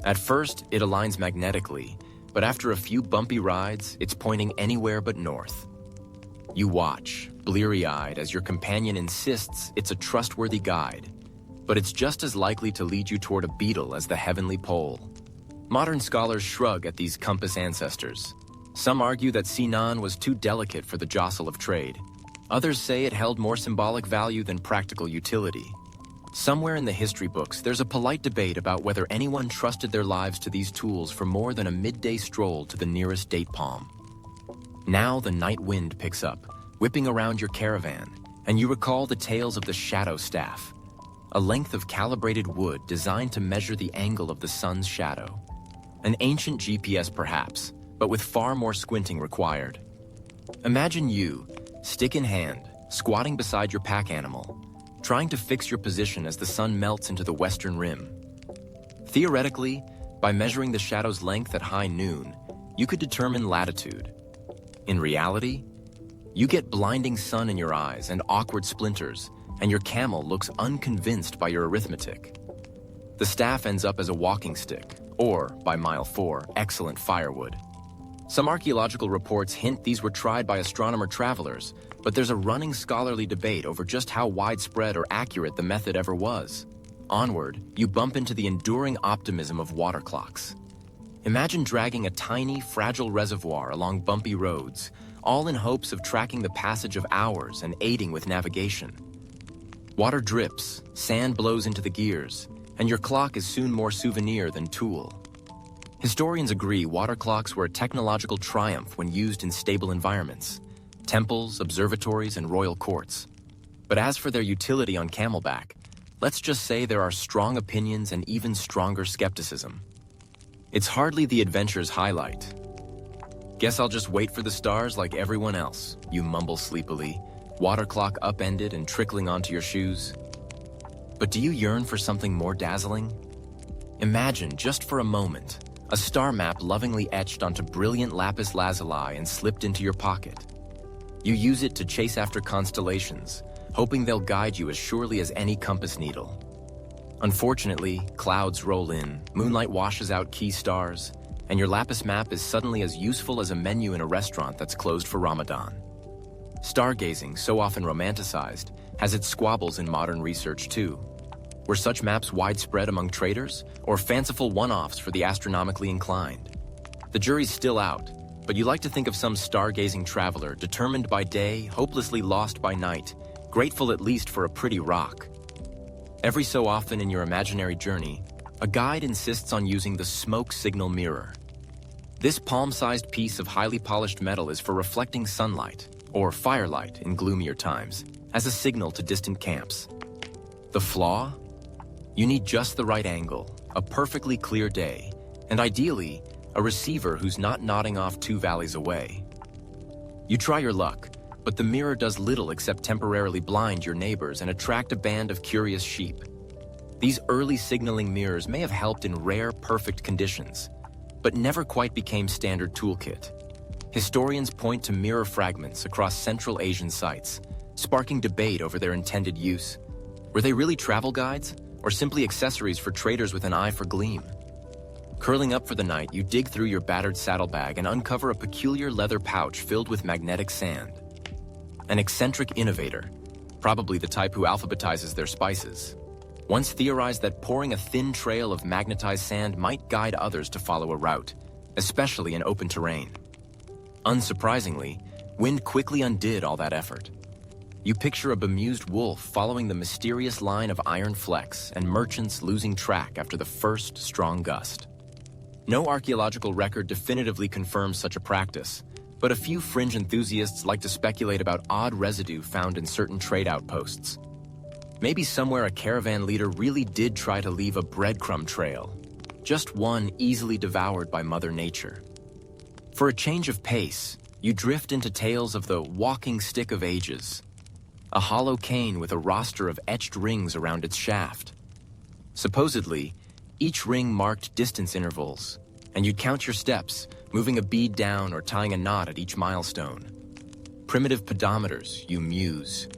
At first, it aligns magnetically, but after a few bumpy rides, it's pointing anywhere but north. You watch, bleary-eyed, as your companion insists it's a trustworthy guide, but it's just as likely to lead you toward a beetle as the heavenly pole. Modern scholars shrug at these compass ancestors. Some argue that Sinan was too delicate for the jostle of trade. Others say it held more symbolic value than practical utility. Somewhere in the history books, there's a polite debate about whether anyone trusted their lives to these tools for more than a midday stroll to the nearest date palm. Now the night wind picks up, whipping around your caravan, and you recall the tales of the shadow staff, a length of calibrated wood designed to measure the angle of the sun's shadow. An ancient GPS perhaps, but with far more squinting required. Imagine you, stick in hand, squatting beside your pack animal, trying to fix your position as the sun melts into the western rim. Theoretically, by measuring the shadow's length at high noon, you could determine latitude. In reality, you get blinding sun in your eyes and awkward splinters, and your camel looks unconvinced by your arithmetic. The staff ends up as a walking stick, or, by mile 4, excellent firewood. Some archaeological reports hint these were tried by astronomer travelers, but there's a running scholarly debate over just how widespread or accurate the method ever was. Onward, you bump into the enduring optimism of water clocks. Imagine dragging a tiny, fragile reservoir along bumpy roads, all in hopes of tracking the passage of hours and aiding with navigation. Water drips, sand blows into the gears, and your clock is soon more souvenir than tool. Historians agree water clocks were a technological triumph when used in stable environments, temples, observatories, and royal courts. But as for their utility on camelback, let's just say there are strong opinions and even stronger skepticism. It's hardly the adventure's highlight. "Guess I'll just wait for the stars like everyone else," you mumble sleepily, water clock upended and trickling onto your shoes. But do you yearn for something more dazzling? Imagine, just for a moment, a star map lovingly etched onto brilliant lapis lazuli and slipped into your pocket. You use it to chase after constellations, hoping they'll guide you as surely as any compass needle. Unfortunately, clouds roll in, moonlight washes out key stars, and your lapis map is suddenly as useful as a menu in a restaurant that's closed for Ramadan. Stargazing, so often romanticized, has its squabbles in modern research too. Were such maps widespread among traders, or fanciful one-offs for the astronomically inclined? The jury's still out, but you like to think of some stargazing traveler determined by day, hopelessly lost by night, grateful at least for a pretty rock. Every so often in your imaginary journey, a guide insists on using the smoke signal mirror. This palm-sized piece of highly polished metal is for reflecting sunlight, or firelight in gloomier times, as a signal to distant camps. The flaw? You need just the right angle, a perfectly clear day, and ideally, a receiver who's not nodding off 2 valleys away. You try your luck, but the mirror does little except temporarily blind your neighbors and attract a band of curious sheep. These early signaling mirrors may have helped in rare, perfect conditions, but never quite became standard toolkit. Historians point to mirror fragments across Central Asian sites, sparking debate over their intended use. Were they really travel guides, or simply accessories for traders with an eye for gleam? Curling up for the night, you dig through your battered saddlebag and uncover a peculiar leather pouch filled with magnetic sand. An eccentric innovator, probably the type who alphabetizes their spices, once theorized that pouring a thin trail of magnetized sand might guide others to follow a route, especially in open terrain. Unsurprisingly, wind quickly undid all that effort. You picture a bemused wolf following the mysterious line of iron flecks and merchants losing track after the first strong gust. No archaeological record definitively confirms such a practice, but a few fringe enthusiasts like to speculate about odd residue found in certain trade outposts. Maybe somewhere a caravan leader really did try to leave a breadcrumb trail, just one easily devoured by Mother Nature. For a change of pace, you drift into tales of the walking stick of ages, a hollow cane with a roster of etched rings around its shaft. Supposedly, each ring marked distance intervals, and you'd count your steps, moving a bead down or tying a knot at each milestone. Primitive pedometers, you muse.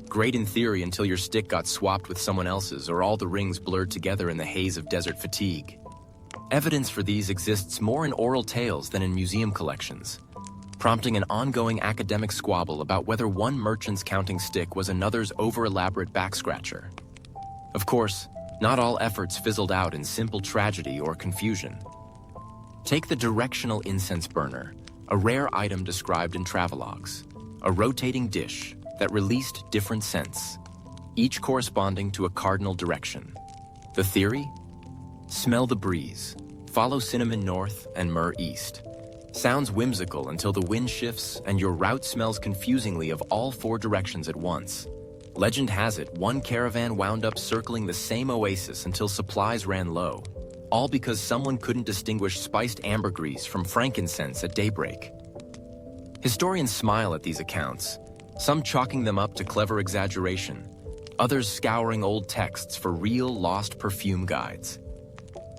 Great in theory until your stick got swapped with someone else's or all the rings blurred together in the haze of desert fatigue. Evidence for these exists more in oral tales than in museum collections, prompting an ongoing academic squabble about whether one merchant's counting stick was another's over-elaborate backscratcher. Of course, not all efforts fizzled out in simple tragedy or confusion. Take the directional incense burner, a rare item described in travelogues, a rotating dish that released different scents, each corresponding to a cardinal direction. The theory? Smell the breeze, follow cinnamon north and myrrh east. Sounds whimsical until the wind shifts and your route smells confusingly of all four directions at once. Legend has it, one caravan wound up circling the same oasis until supplies ran low, all because someone couldn't distinguish spiced ambergris from frankincense at daybreak. Historians smile at these accounts, some chalking them up to clever exaggeration, others scouring old texts for real lost perfume guides.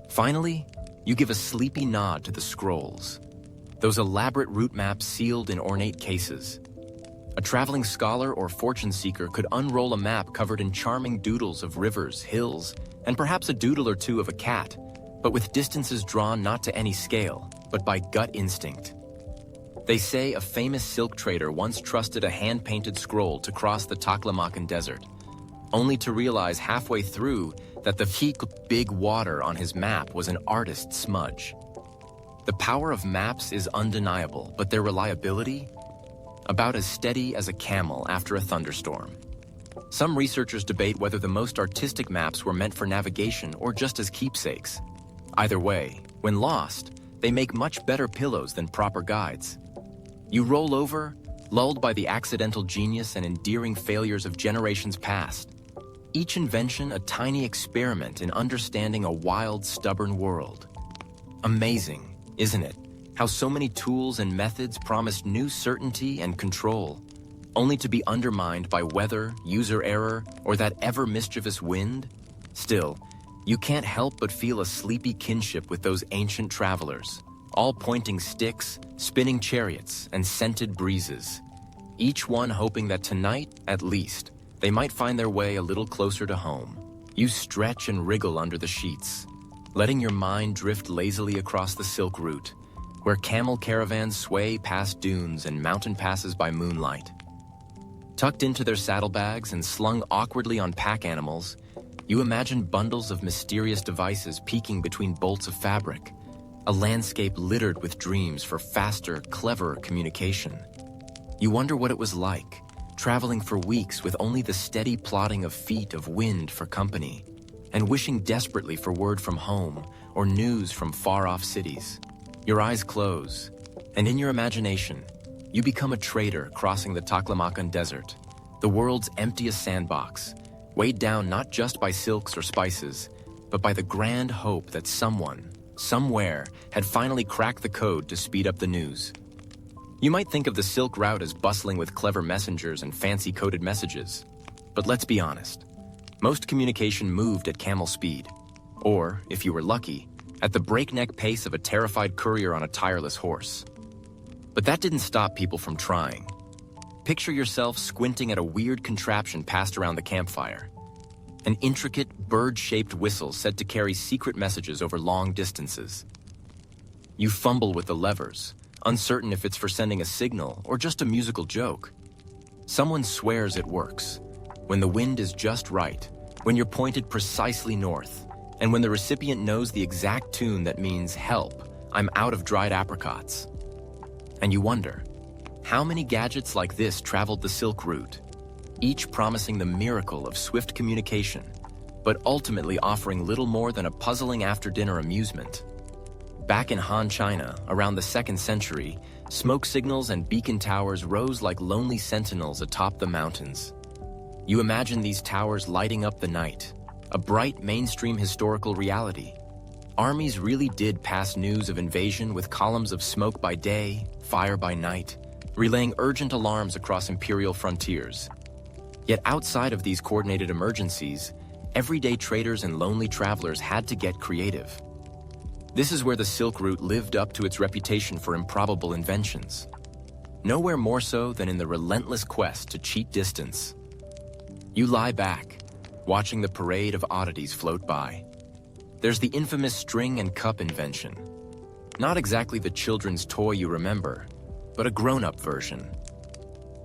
Finally, you give a sleepy nod to the scrolls, those elaborate route maps sealed in ornate cases. A traveling scholar or fortune seeker could unroll a map covered in charming doodles of rivers, hills, and perhaps a doodle or two of a cat, but with distances drawn not to any scale, but by gut instinct. They say a famous silk trader once trusted a hand-painted scroll to cross the Taklamakan Desert, only to realize halfway through that the big water on his map was an artist's smudge. The power of maps is undeniable, but their reliability? About as steady as a camel after a thunderstorm. Some researchers debate whether the most artistic maps were meant for navigation or just as keepsakes. Either way, when lost, they make much better pillows than proper guides. You roll over, lulled by the accidental genius and endearing failures of generations past. Each invention a tiny experiment in understanding a wild, stubborn world. Amazing, isn't it? How so many tools and methods promised new certainty and control, only to be undermined by weather, user error, or that ever-mischievous wind? Still, you can't help but feel a sleepy kinship with those ancient travelers, all pointing sticks, spinning chariots, and scented breezes, each one hoping that tonight, at least, they might find their way a little closer to home. You stretch and wriggle under the sheets, letting your mind drift lazily across the silk route, where camel caravans sway past dunes and mountain passes by moonlight. Tucked into their saddlebags and slung awkwardly on pack animals, you imagine bundles of mysterious devices peeking between bolts of fabric, a landscape littered with dreams for faster, cleverer communication. You wonder what it was like, traveling for weeks with only the steady plodding of feet of wind for company, and wishing desperately for word from home or news from far-off cities. Your eyes close, and in your imagination, you become a trader crossing the Taklamakan Desert, the world's emptiest sandbox, weighed down not just by silks or spices, but by the grand hope that someone, somewhere, had finally cracked the code to speed up the news. You might think of the Silk Route as bustling with clever messengers and fancy-coded messages, but let's be honest. Most communication moved at camel speed, or, if you were lucky, at the breakneck pace of a terrified courier on a tireless horse. But that didn't stop people from trying. Picture yourself squinting at a weird contraption passed around the campfire. An intricate, bird-shaped whistle said to carry secret messages over long distances. You fumble with the levers, uncertain if it's for sending a signal or just a musical joke. Someone swears it works, when the wind is just right, when you're pointed precisely north, and when the recipient knows the exact tune that means, "Help, I'm out of dried apricots." And you wonder, how many gadgets like this traveled the Silk Route, each promising the miracle of swift communication, but ultimately offering little more than a puzzling after-dinner amusement. Back in Han China, around the 2nd century, smoke signals and beacon towers rose like lonely sentinels atop the mountains. You imagine these towers lighting up the night, a bright mainstream historical reality. Armies really did pass news of invasion with columns of smoke by day, fire by night, relaying urgent alarms across imperial frontiers. Yet outside of these coordinated emergencies, everyday traders and lonely travelers had to get creative. This is where the Silk Route lived up to its reputation for improbable inventions. Nowhere more so than in the relentless quest to cheat distance. You lie back, watching the parade of oddities float by. There's the infamous string and cup invention. Not exactly the children's toy you remember, but a grown-up version.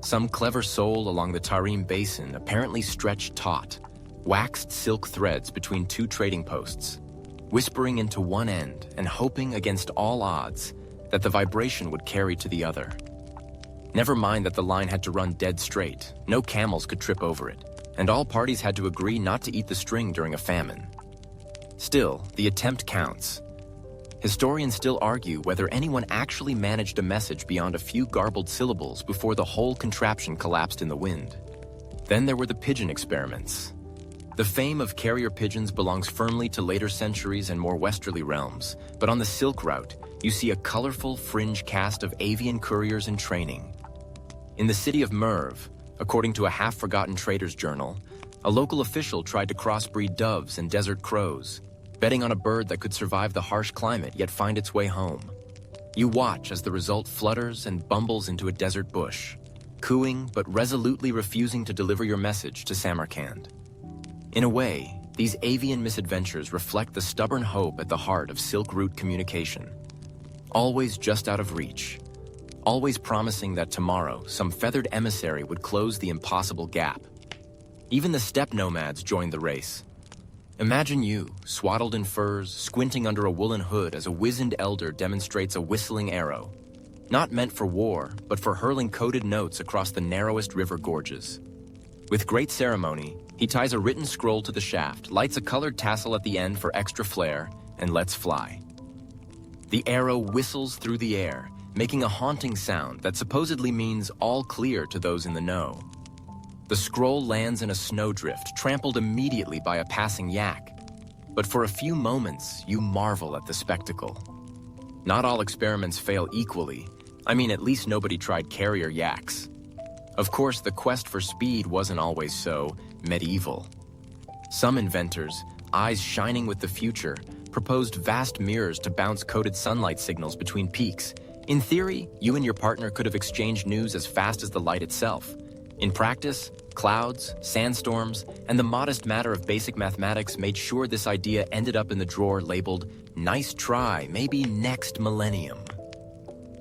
Some clever soul along the Tarim Basin apparently stretched taut, waxed silk threads between two trading posts, whispering into one end and hoping against all odds that the vibration would carry to the other. Never mind that the line had to run dead straight, no camels could trip over it, and all parties had to agree not to eat the string during a famine. Still, the attempt counts. Historians still argue whether anyone actually managed a message beyond a few garbled syllables before the whole contraption collapsed in the wind. Then there were the pigeon experiments. The fame of carrier pigeons belongs firmly to later centuries and more westerly realms, but on the Silk Route, you see a colorful fringe cast of avian couriers in training. In the city of Merv, according to a half-forgotten trader's journal, a local official tried to crossbreed doves and desert crows, betting on a bird that could survive the harsh climate yet find its way home. You watch as the result flutters and bumbles into a desert bush, cooing but resolutely refusing to deliver your message to Samarkand. In a way, these avian misadventures reflect the stubborn hope at the heart of Silk Route communication. Always just out of reach, always promising that tomorrow some feathered emissary would close the impossible gap. Even the steppe nomads joined the race. Imagine you, swaddled in furs, squinting under a woolen hood as a wizened elder demonstrates a whistling arrow. Not meant for war, but for hurling coded notes across the narrowest river gorges. With great ceremony, he ties a written scroll to the shaft, lights a colored tassel at the end for extra flair, and lets fly. The arrow whistles through the air, making a haunting sound that supposedly means all clear to those in the know. The scroll lands in a snowdrift, trampled immediately by a passing yak. But for a few moments, you marvel at the spectacle. Not all experiments fail equally. I mean, at least nobody tried carrier yaks. Of course, the quest for speed wasn't always so medieval. Some inventors, eyes shining with the future, proposed vast mirrors to bounce coded sunlight signals between peaks. In theory, you and your partner could have exchanged news as fast as the light itself. In practice, clouds, sandstorms, and the modest matter of basic mathematics made sure this idea ended up in the drawer labeled, "Nice try, maybe next millennium."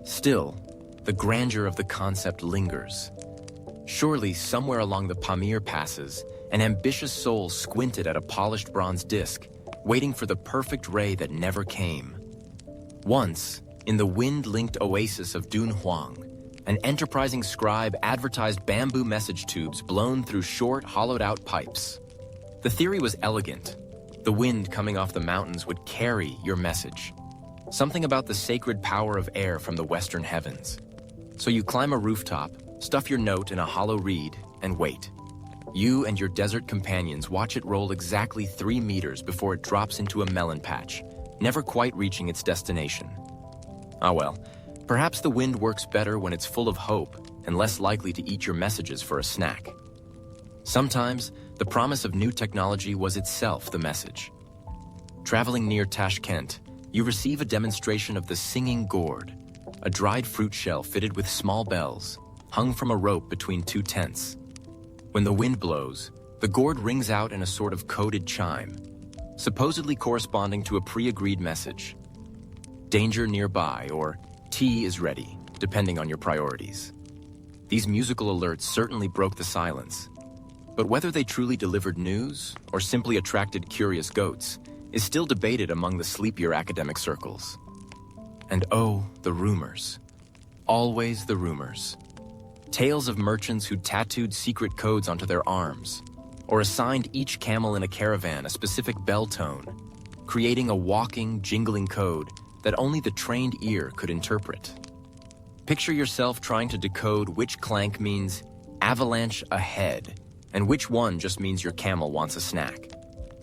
Still, the grandeur of the concept lingers. Surely, somewhere along the Pamir passes, an ambitious soul squinted at a polished bronze disc, waiting for the perfect ray that never came. Once, in the wind-linked oasis of Dunhuang, an enterprising scribe advertised bamboo message tubes blown through short, hollowed-out pipes. The theory was elegant. The wind coming off the mountains would carry your message. Something about the sacred power of air from the western heavens. So you climb a rooftop, stuff your note in a hollow reed, and wait. You and your desert companions watch it roll exactly 3 meters before it drops into a melon patch, never quite reaching its destination. Ah well, perhaps the wind works better when it's full of hope and less likely to eat your messages for a snack. Sometimes, the promise of new technology was itself the message. Traveling near Tashkent, you receive a demonstration of the singing gourd, a dried fruit shell fitted with small bells, hung from a rope between 2 tents. When the wind blows, the gourd rings out in a sort of coded chime, supposedly corresponding to a pre-agreed message. danger nearby, or tea is ready, depending on your priorities. These musical alerts certainly broke the silence. But whether they truly delivered news or simply attracted curious goats is still debated among the sleepier academic circles. And oh, the rumors. Always the rumors. Tales of merchants who tattooed secret codes onto their arms, or assigned each camel in a caravan a specific bell tone, creating a walking, jingling code that only the trained ear could interpret. Picture yourself trying to decode which clank means avalanche ahead, and which one just means your camel wants a snack.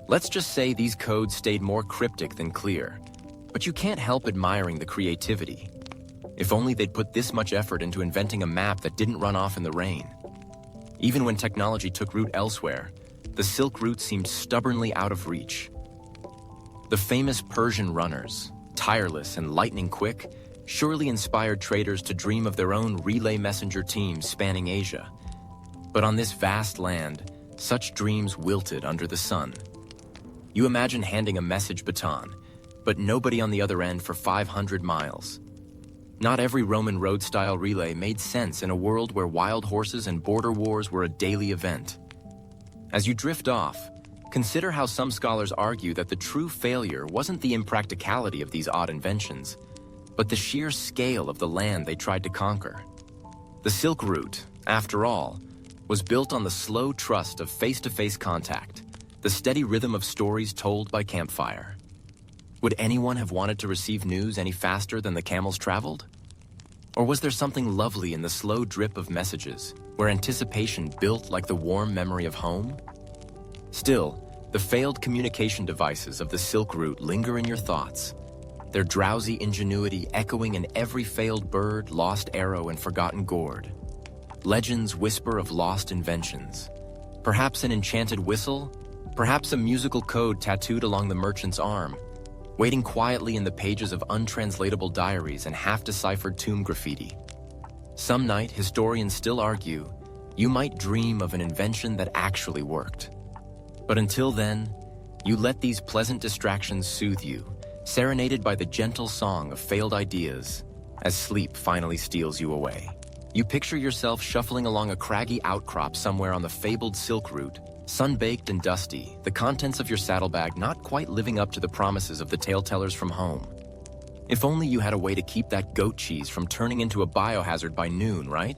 Let's just say these codes stayed more cryptic than clear, but you can't help admiring the creativity. If only they'd put this much effort into inventing a map that didn't run off in the rain. Even when technology took root elsewhere, the Silk Route seemed stubbornly out of reach. The famous Persian runners, tireless and lightning quick, surely inspired traders to dream of their own relay messenger teams spanning Asia. But on this vast land, such dreams wilted under the sun. You imagine handing a message baton, but nobody on the other end for 500 miles. Not every Roman road-style relay made sense in a world where wild horses and border wars were a daily event. As you drift off, consider how some scholars argue that the true failure wasn't the impracticality of these odd inventions, but the sheer scale of the land they tried to conquer. The Silk Route, after all, was built on the slow trust of face-to-face contact, the steady rhythm of stories told by campfire. Would anyone have wanted to receive news any faster than the camels traveled? Or was there something lovely in the slow drip of messages, where anticipation built like the warm memory of home? Still, the failed communication devices of the Silk Route linger in your thoughts, their drowsy ingenuity echoing in every failed bird, lost arrow, and forgotten gourd. Legends whisper of lost inventions. Perhaps an enchanted whistle, perhaps a musical code tattooed along the merchant's arm, waiting quietly in the pages of untranslatable diaries and half-deciphered tomb graffiti. Some night, historians still argue, you might dream of an invention that actually worked. But until then, you let these pleasant distractions soothe you, serenaded by the gentle song of failed ideas, as sleep finally steals you away. You picture yourself shuffling along a craggy outcrop somewhere on the fabled Silk Route, sun-baked and dusty, the contents of your saddlebag not quite living up to the promises of the tale-tellers from home. If only you had a way to keep that goat cheese from turning into a biohazard by noon, right?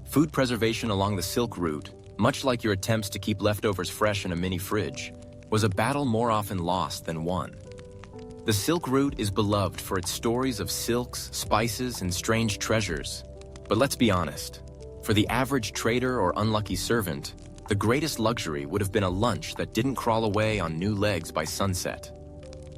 Food preservation along the Silk Route, much like your attempts to keep leftovers fresh in a mini fridge, was a battle more often lost than won. The Silk Route is beloved for its stories of silks, spices, and strange treasures. But let's be honest, for the average trader or unlucky servant, the greatest luxury would have been a lunch that didn't crawl away on new legs by sunset.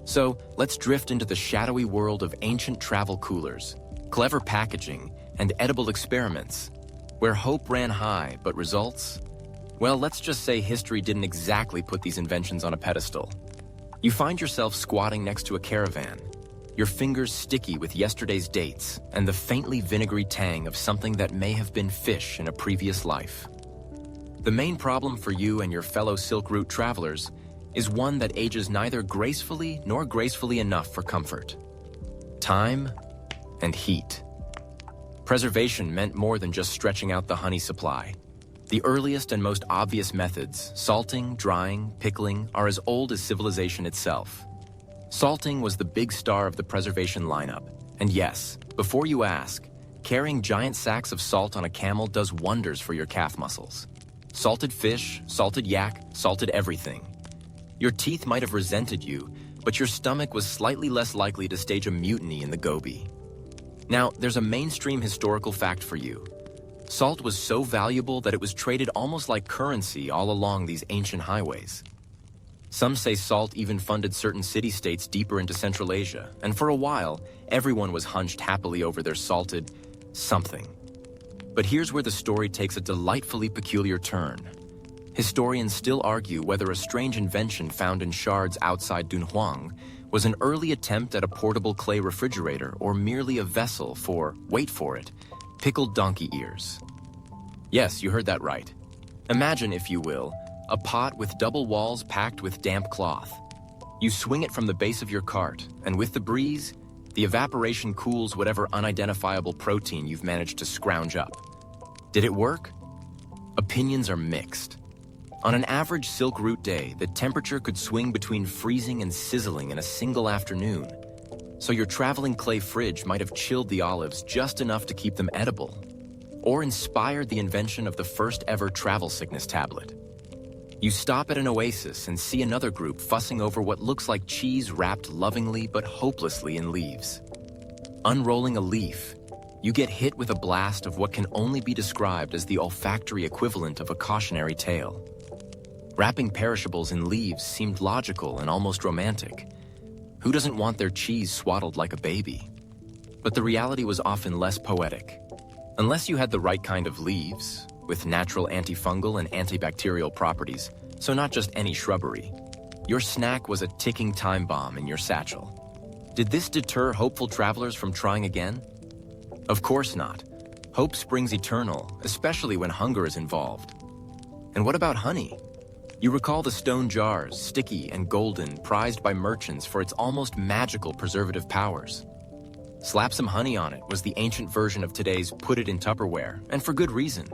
So let's drift into the shadowy world of ancient travel coolers, clever packaging, and edible experiments, where hope ran high, but results? Well, let's just say history didn't exactly put these inventions on a pedestal. You find yourself squatting next to a caravan, your fingers sticky with yesterday's dates and the faintly vinegary tang of something that may have been fish in a previous life. The main problem for you and your fellow Silk Route travelers is one that ages neither gracefully nor gracefully enough for comfort. Time and heat. Preservation meant more than just stretching out the honey supply. The earliest and most obvious methods, salting, drying, pickling, are as old as civilization itself. Salting was the big star of the preservation lineup. And yes, before you ask, carrying giant sacks of salt on a camel does wonders for your calf muscles. Salted fish, salted yak, salted everything. Your teeth might have resented you, but your stomach was slightly less likely to stage a mutiny in the Gobi. Now, there's a mainstream historical fact for you. Salt was so valuable that it was traded almost like currency all along these ancient highways. Some say salt even funded certain city-states deeper into Central Asia, and for a while, everyone was hunched happily over their salted something. But here's where the story takes a delightfully peculiar turn. Historians still argue whether a strange invention found in shards outside Dunhuang was an early attempt at a portable clay refrigerator or merely a vessel for, wait for it, pickled donkey ears. Yes, you heard that right. Imagine, if you will, a pot with double walls packed with damp cloth. You swing it from the base of your cart, and with the breeze, The evaporation cools whatever unidentifiable protein you've managed to scrounge up. Did it work? Opinions are mixed. On an average silk root day, the temperature could swing between freezing and sizzling in a single afternoon. So your traveling clay fridge might have chilled the olives just enough to keep them edible, or inspired the invention of the first ever travel sickness tablet. You stop at an oasis and see another group fussing over what looks like cheese wrapped lovingly but hopelessly in leaves. Unrolling a leaf, you get hit with a blast of what can only be described as the olfactory equivalent of a cautionary tale. Wrapping perishables in leaves seemed logical and almost romantic. Who doesn't want their cheese swaddled like a baby? But the reality was often less poetic. Unless you had the right kind of leaves, with natural antifungal and antibacterial properties, so not just any shrubbery, your snack was a ticking time bomb in your satchel. Did this deter hopeful travelers from trying again? Of course not. Hope springs eternal, especially when hunger is involved. And what about honey? You recall the stone jars, sticky and golden, prized by merchants for its almost magical preservative powers. Slap some honey on it was the ancient version of today's put it in Tupperware, and for good reason.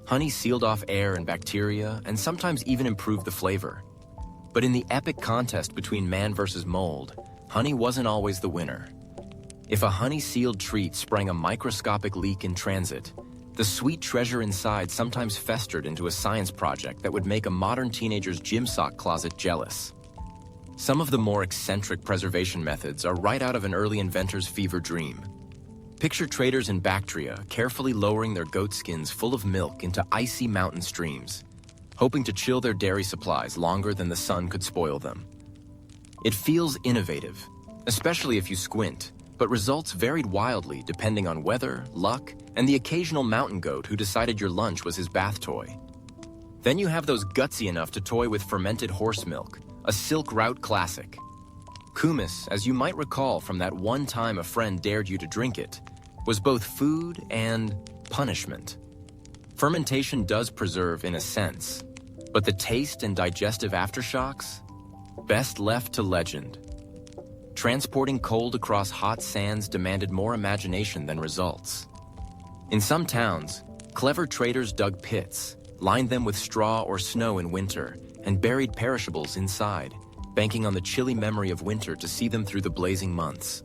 Honey sealed off air and bacteria, and sometimes even improved the flavor. But in the epic contest between man versus mold, honey wasn't always the winner. If a honey-sealed treat sprang a microscopic leak in transit, the sweet treasure inside sometimes festered into a science project that would make a modern teenager's gym sock closet jealous. Some of the more eccentric preservation methods are right out of an early inventor's fever dream. Picture traders in Bactria carefully lowering their goat skins full of milk into icy mountain streams, hoping to chill their dairy supplies longer than the sun could spoil them. It feels innovative, especially if you squint, but results varied wildly depending on weather, luck, and the occasional mountain goat who decided your lunch was his bath toy. Then you have those gutsy enough to toy with fermented horse milk, a silk route classic. Kumis, as you might recall from that one time a friend dared you to drink it, was both food and punishment. Fermentation does preserve in a sense, but the taste and digestive aftershocks? Best left to legend. Transporting cold across hot sands demanded more imagination than results. In some towns, clever traders dug pits, lined them with straw or snow in winter, and buried perishables inside, banking on the chilly memory of winter to see them through the blazing months.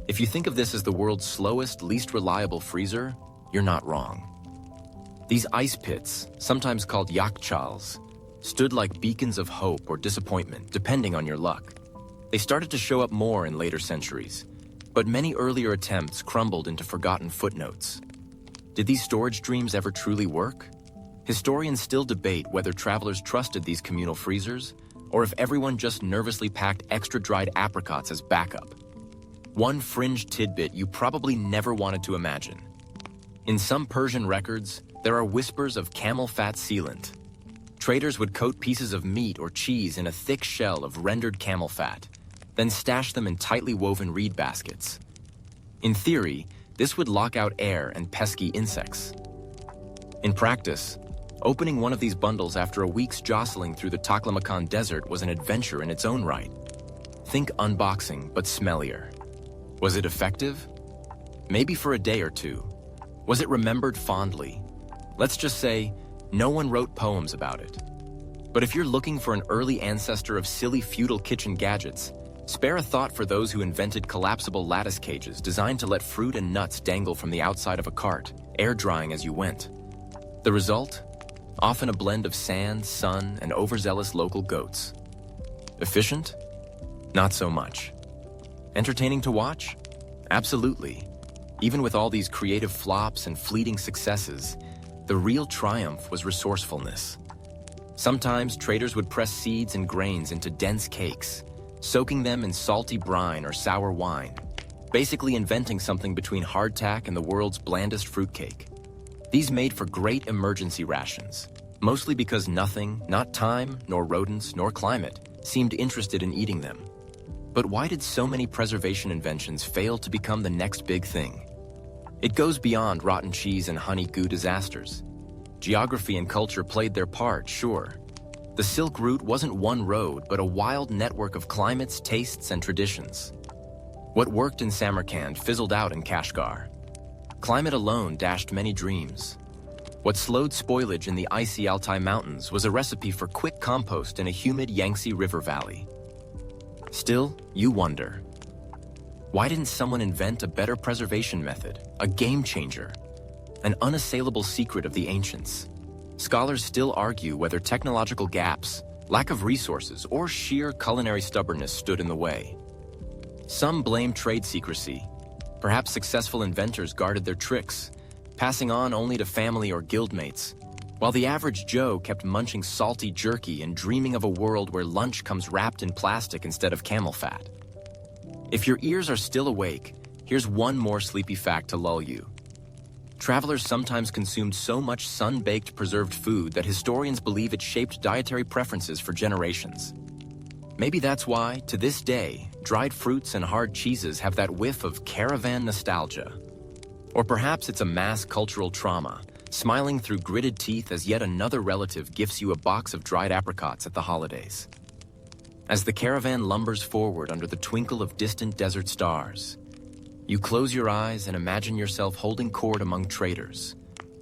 If you think of this as the world's slowest, least reliable freezer, you're not wrong. These ice pits, sometimes called yakchals, stood like beacons of hope or disappointment, depending on your luck. They started to show up more in later centuries, but many earlier attempts crumbled into forgotten footnotes. Did these storage dreams ever truly work? Historians still debate whether travelers trusted these communal freezers, or if everyone just nervously packed extra dried apricots as backup. One fringe tidbit you probably never wanted to imagine. In some Persian records, there are whispers of camel fat sealant. Traders would coat pieces of meat or cheese in a thick shell of rendered camel fat, then stash them in tightly woven reed baskets. In theory, this would lock out air and pesky insects. In practice, opening one of these bundles after a week's jostling through the Taklamakan desert was an adventure in its own right. Think unboxing, but smellier. Was it effective? Maybe for a day or two. Was it remembered fondly? Let's just say, no one wrote poems about it. But if you're looking for an early ancestor of silly feudal kitchen gadgets, spare a thought for those who invented collapsible lattice cages designed to let fruit and nuts dangle from the outside of a cart, air drying as you went. The result? Often a blend of sand, sun, and overzealous local goats. Efficient? Not so much. Entertaining to watch? Absolutely. Even with all these creative flops and fleeting successes, the real triumph was resourcefulness. Sometimes traders would press seeds and grains into dense cakes, soaking them in salty brine or sour wine, basically inventing something between hardtack and the world's blandest fruitcake. These made for great emergency rations, mostly because nothing, not time, nor rodents, nor climate, seemed interested in eating them. But why did so many preservation inventions fail to become the next big thing? It goes beyond rotten cheese and honey goo disasters. Geography and culture played their part, sure. The Silk Route wasn't one road, but a wild network of climates, tastes, and traditions. What worked in Samarkand fizzled out in Kashgar. Climate alone dashed many dreams. What slowed spoilage in the icy Altai Mountains was a recipe for quick compost in a humid Yangtze River valley. Still, you wonder, why didn't someone invent a better preservation method, a game changer, an unassailable secret of the ancients? Scholars still argue whether technological gaps, lack of resources, or sheer culinary stubbornness stood in the way. Some blame trade secrecy. Perhaps successful inventors guarded their tricks, passing on only to family or guildmates, while the average Joe kept munching salty jerky and dreaming of a world where lunch comes wrapped in plastic instead of camel fat. If your ears are still awake, here's one more sleepy fact to lull you. Travelers sometimes consumed so much sun-baked preserved food that historians believe it shaped dietary preferences for generations. Maybe that's why, to this day, dried fruits and hard cheeses have that whiff of caravan nostalgia. Or perhaps it's a mass cultural trauma, smiling through gritted teeth as yet another relative gifts you a box of dried apricots at the holidays. As the caravan lumbers forward under the twinkle of distant desert stars, you close your eyes and imagine yourself holding court among traders,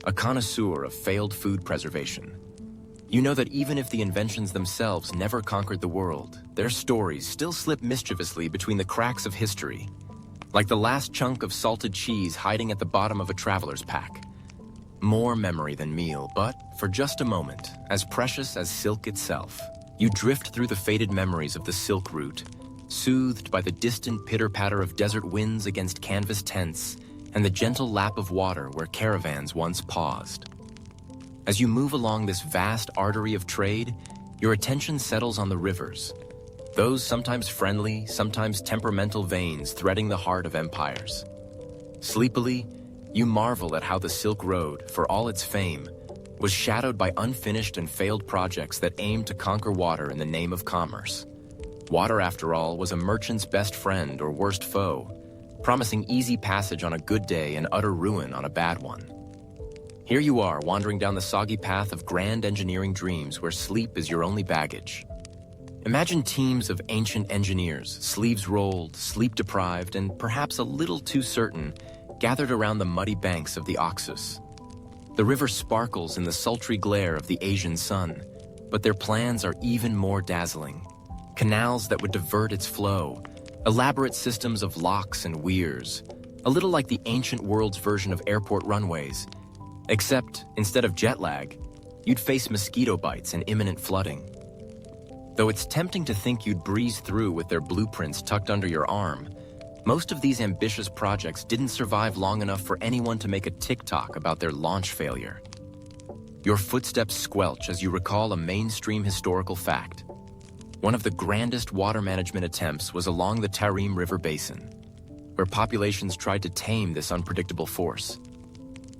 a connoisseur of failed food preservation. You know that even if the inventions themselves never conquered the world, their stories still slip mischievously between the cracks of history, like the last chunk of salted cheese hiding at the bottom of a traveler's pack. More memory than meal, but for just a moment, as precious as silk itself. You drift through the faded memories of the silk route, soothed by the distant pitter-patter of desert winds against canvas tents and the gentle lap of water where caravans once paused. As you move along this vast artery of trade, your attention settles on the rivers, those sometimes friendly, sometimes temperamental veins threading the heart of empires. Sleepily, you marvel at how the Silk Road, for all its fame, was shadowed by unfinished and failed projects that aimed to conquer water in the name of commerce. Water, after all, was a merchant's best friend or worst foe, promising easy passage on a good day and utter ruin on a bad one. Here you are, wandering down the soggy path of grand engineering dreams where sleep is your only baggage. Imagine teams of ancient engineers, sleeves rolled, sleep-deprived, and perhaps a little too certain, gathered around the muddy banks of the Oxus. The river sparkles in the sultry glare of the Asian sun, but their plans are even more dazzling. Canals that would divert its flow, elaborate systems of locks and weirs, a little like the ancient world's version of airport runways. Except, instead of jet lag, you'd face mosquito bites and imminent flooding. Though it's tempting to think you'd breeze through with their blueprints tucked under your arm, most of these ambitious projects didn't survive long enough for anyone to make a TikTok about their launch failure. Your footsteps squelch as you recall a mainstream historical fact. One of the grandest water management attempts was along the Tarim River basin, where populations tried to tame this unpredictable force.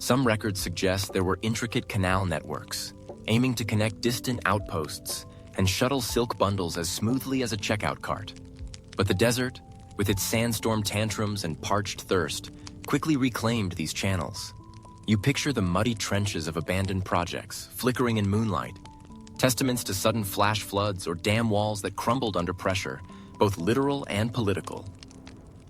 Some records suggest there were intricate canal networks, aiming to connect distant outposts and shuttle silk bundles as smoothly as a checkout cart. But the desert, with its sandstorm tantrums and parched thirst, quickly reclaimed these channels. You picture the muddy trenches of abandoned projects, flickering in moonlight, testaments to sudden flash floods or dam walls that crumbled under pressure, both literal and political.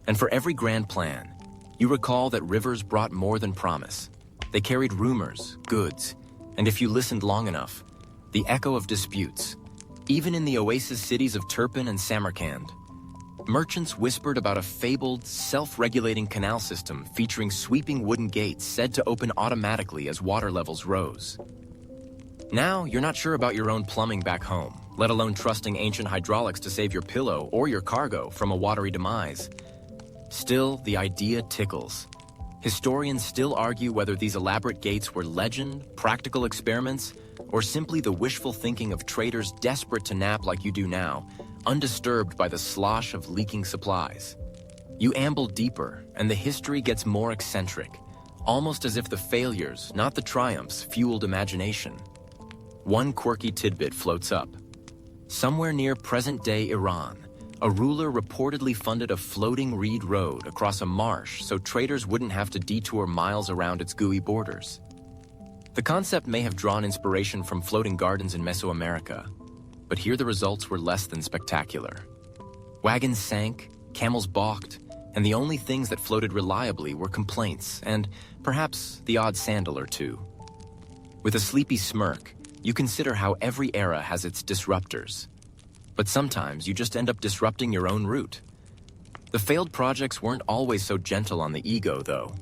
And for every grand plan, you recall that rivers brought more than promise. They carried rumors, goods, and if you listened long enough, the echo of disputes. Even in the oasis cities of Turpan and Samarkand, merchants whispered about a fabled, self-regulating canal system featuring sweeping wooden gates said to open automatically as water levels rose. Now, you're not sure about your own plumbing back home, let alone trusting ancient hydraulics to save your pillow or your cargo from a watery demise. Still, the idea tickles. Historians still argue whether these elaborate gates were legend, practical experiments, or simply the wishful thinking of traders desperate to nap like you do now, undisturbed by the slosh of leaking supplies. You amble deeper, and the history gets more eccentric, almost as if the failures, not the triumphs, fueled imagination. One quirky tidbit floats up. Somewhere near present-day Iran, a ruler reportedly funded a floating reed road across a marsh so traders wouldn't have to detour miles around its gooey borders. The concept may have drawn inspiration from floating gardens in Mesoamerica, but here the results were less than spectacular. Wagons sank, camels balked, and the only things that floated reliably were complaints and, perhaps, the odd sandal or two. With a sleepy smirk, you consider how every era has its disruptors. But sometimes you just end up disrupting your own route. The failed projects weren't always so gentle on the ego, though.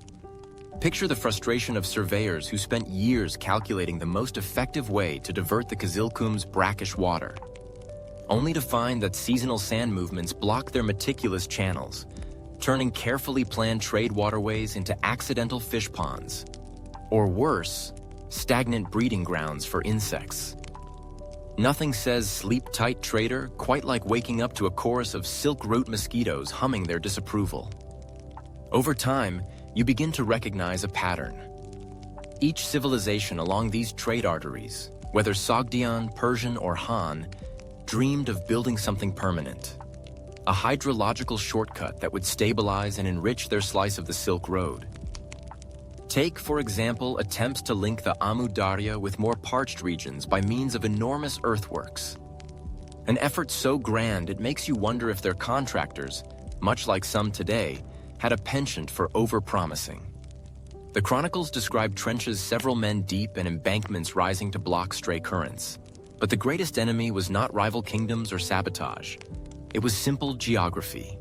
Picture the frustration of surveyors who spent years calculating the most effective way to divert the Kızılkum's brackish water, only to find that seasonal sand movements block their meticulous channels, turning carefully planned trade waterways into accidental fish ponds, or worse, stagnant breeding grounds for insects. Nothing says sleep tight, trader, quite like waking up to a chorus of silk root mosquitoes humming their disapproval. Over time, you begin to recognize a pattern. Each civilization along these trade arteries, whether Sogdian, Persian, or Han, dreamed of building something permanent. A hydrological shortcut that would stabilize and enrich their slice of the Silk Road. Take, for example, attempts to link the Amu Darya with more parched regions by means of enormous earthworks. An effort so grand it makes you wonder if their contractors, much like some today, had a penchant for over-promising. The chronicles describe trenches several men deep and embankments rising to block stray currents. But the greatest enemy was not rival kingdoms or sabotage. It was simple geography.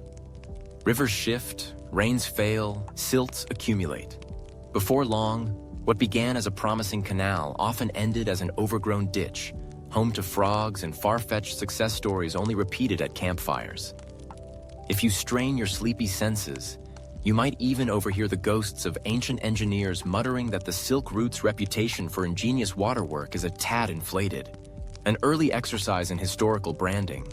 Rivers shift, rains fail, silts accumulate. Before long, what began as a promising canal often ended as an overgrown ditch, home to frogs and far-fetched success stories only repeated at campfires. If you strain your sleepy senses, you might even overhear the ghosts of ancient engineers muttering that the Silk Route's reputation for ingenious waterwork is a tad inflated, an early exercise in historical branding.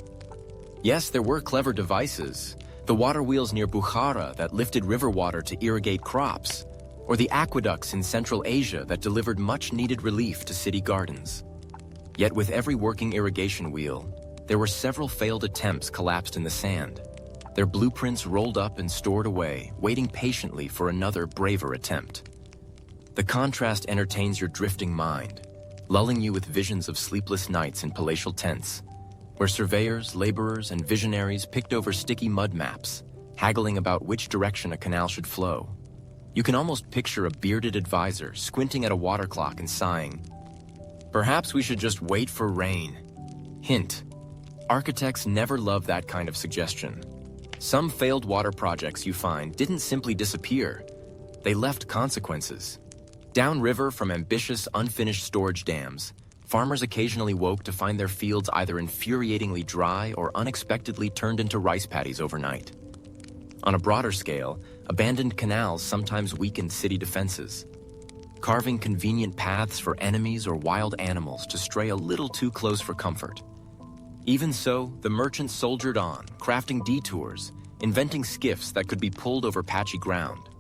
Yes, there were clever devices, the water wheels near Bukhara that lifted river water to irrigate crops, or the aqueducts in Central Asia that delivered much-needed relief to city gardens. Yet with every working irrigation wheel, there were several failed attempts collapsed in the sand, their blueprints rolled up and stored away, waiting patiently for another braver attempt. The contrast entertains your drifting mind, lulling you with visions of sleepless nights in palatial tents, where surveyors, laborers, and visionaries picked over sticky mud maps, haggling about which direction a canal should flow. You can almost picture a bearded advisor squinting at a water clock and sighing, "Perhaps we should just wait for rain." Hint: architects never love that kind of suggestion. Some failed water projects you find didn't simply disappear. They left consequences. Downriver from ambitious, unfinished storage dams, farmers occasionally woke to find their fields either infuriatingly dry or unexpectedly turned into rice paddies overnight. On a broader scale, abandoned canals sometimes weakened city defenses, carving convenient paths for enemies or wild animals to stray a little too close for comfort. Even so, the merchants soldiered on, crafting detours, inventing skiffs that could be pulled over patchy ground.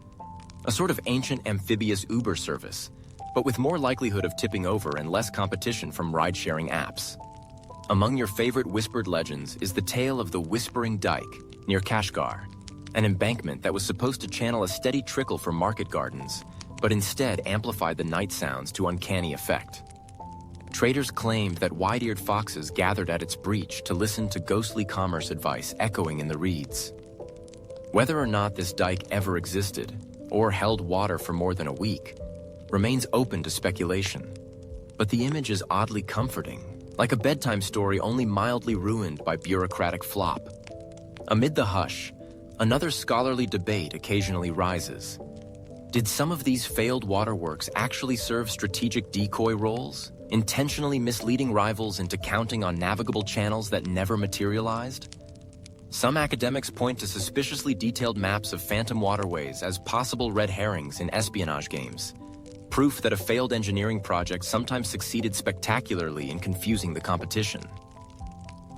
A sort of ancient amphibious Uber service, but with more likelihood of tipping over and less competition from ride-sharing apps. Among your favorite whispered legends is the tale of the Whispering Dike near Kashgar, an embankment that was supposed to channel a steady trickle from market gardens, but instead amplified the night sounds to uncanny effect. Traders claimed that wide-eared foxes gathered at its breach to listen to ghostly commerce advice echoing in the reeds. Whether or not this dike ever existed, or held water for more than a week, remains open to speculation. But the image is oddly comforting, like a bedtime story only mildly ruined by bureaucratic flop. Amid the hush, another scholarly debate occasionally rises. Did some of these failed waterworks actually serve strategic decoy roles, intentionally misleading rivals into counting on navigable channels that never materialized? Some academics point to suspiciously detailed maps of phantom waterways as possible red herrings in espionage games, proof that a failed engineering project sometimes succeeded spectacularly in confusing the competition.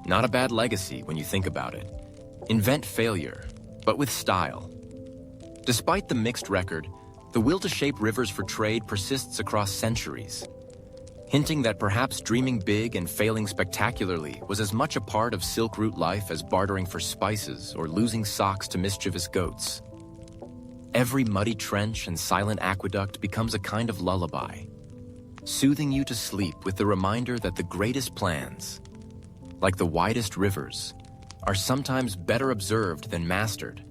Not a bad legacy when you think about it. Invent failure, but with style. Despite the mixed record, the will to shape rivers for trade persists across centuries, hinting that perhaps dreaming big and failing spectacularly was as much a part of Silk Route life as bartering for spices or losing socks to mischievous goats. Every muddy trench and silent aqueduct becomes a kind of lullaby, soothing you to sleep with the reminder that the greatest plans, like the widest rivers, are sometimes better observed than mastered.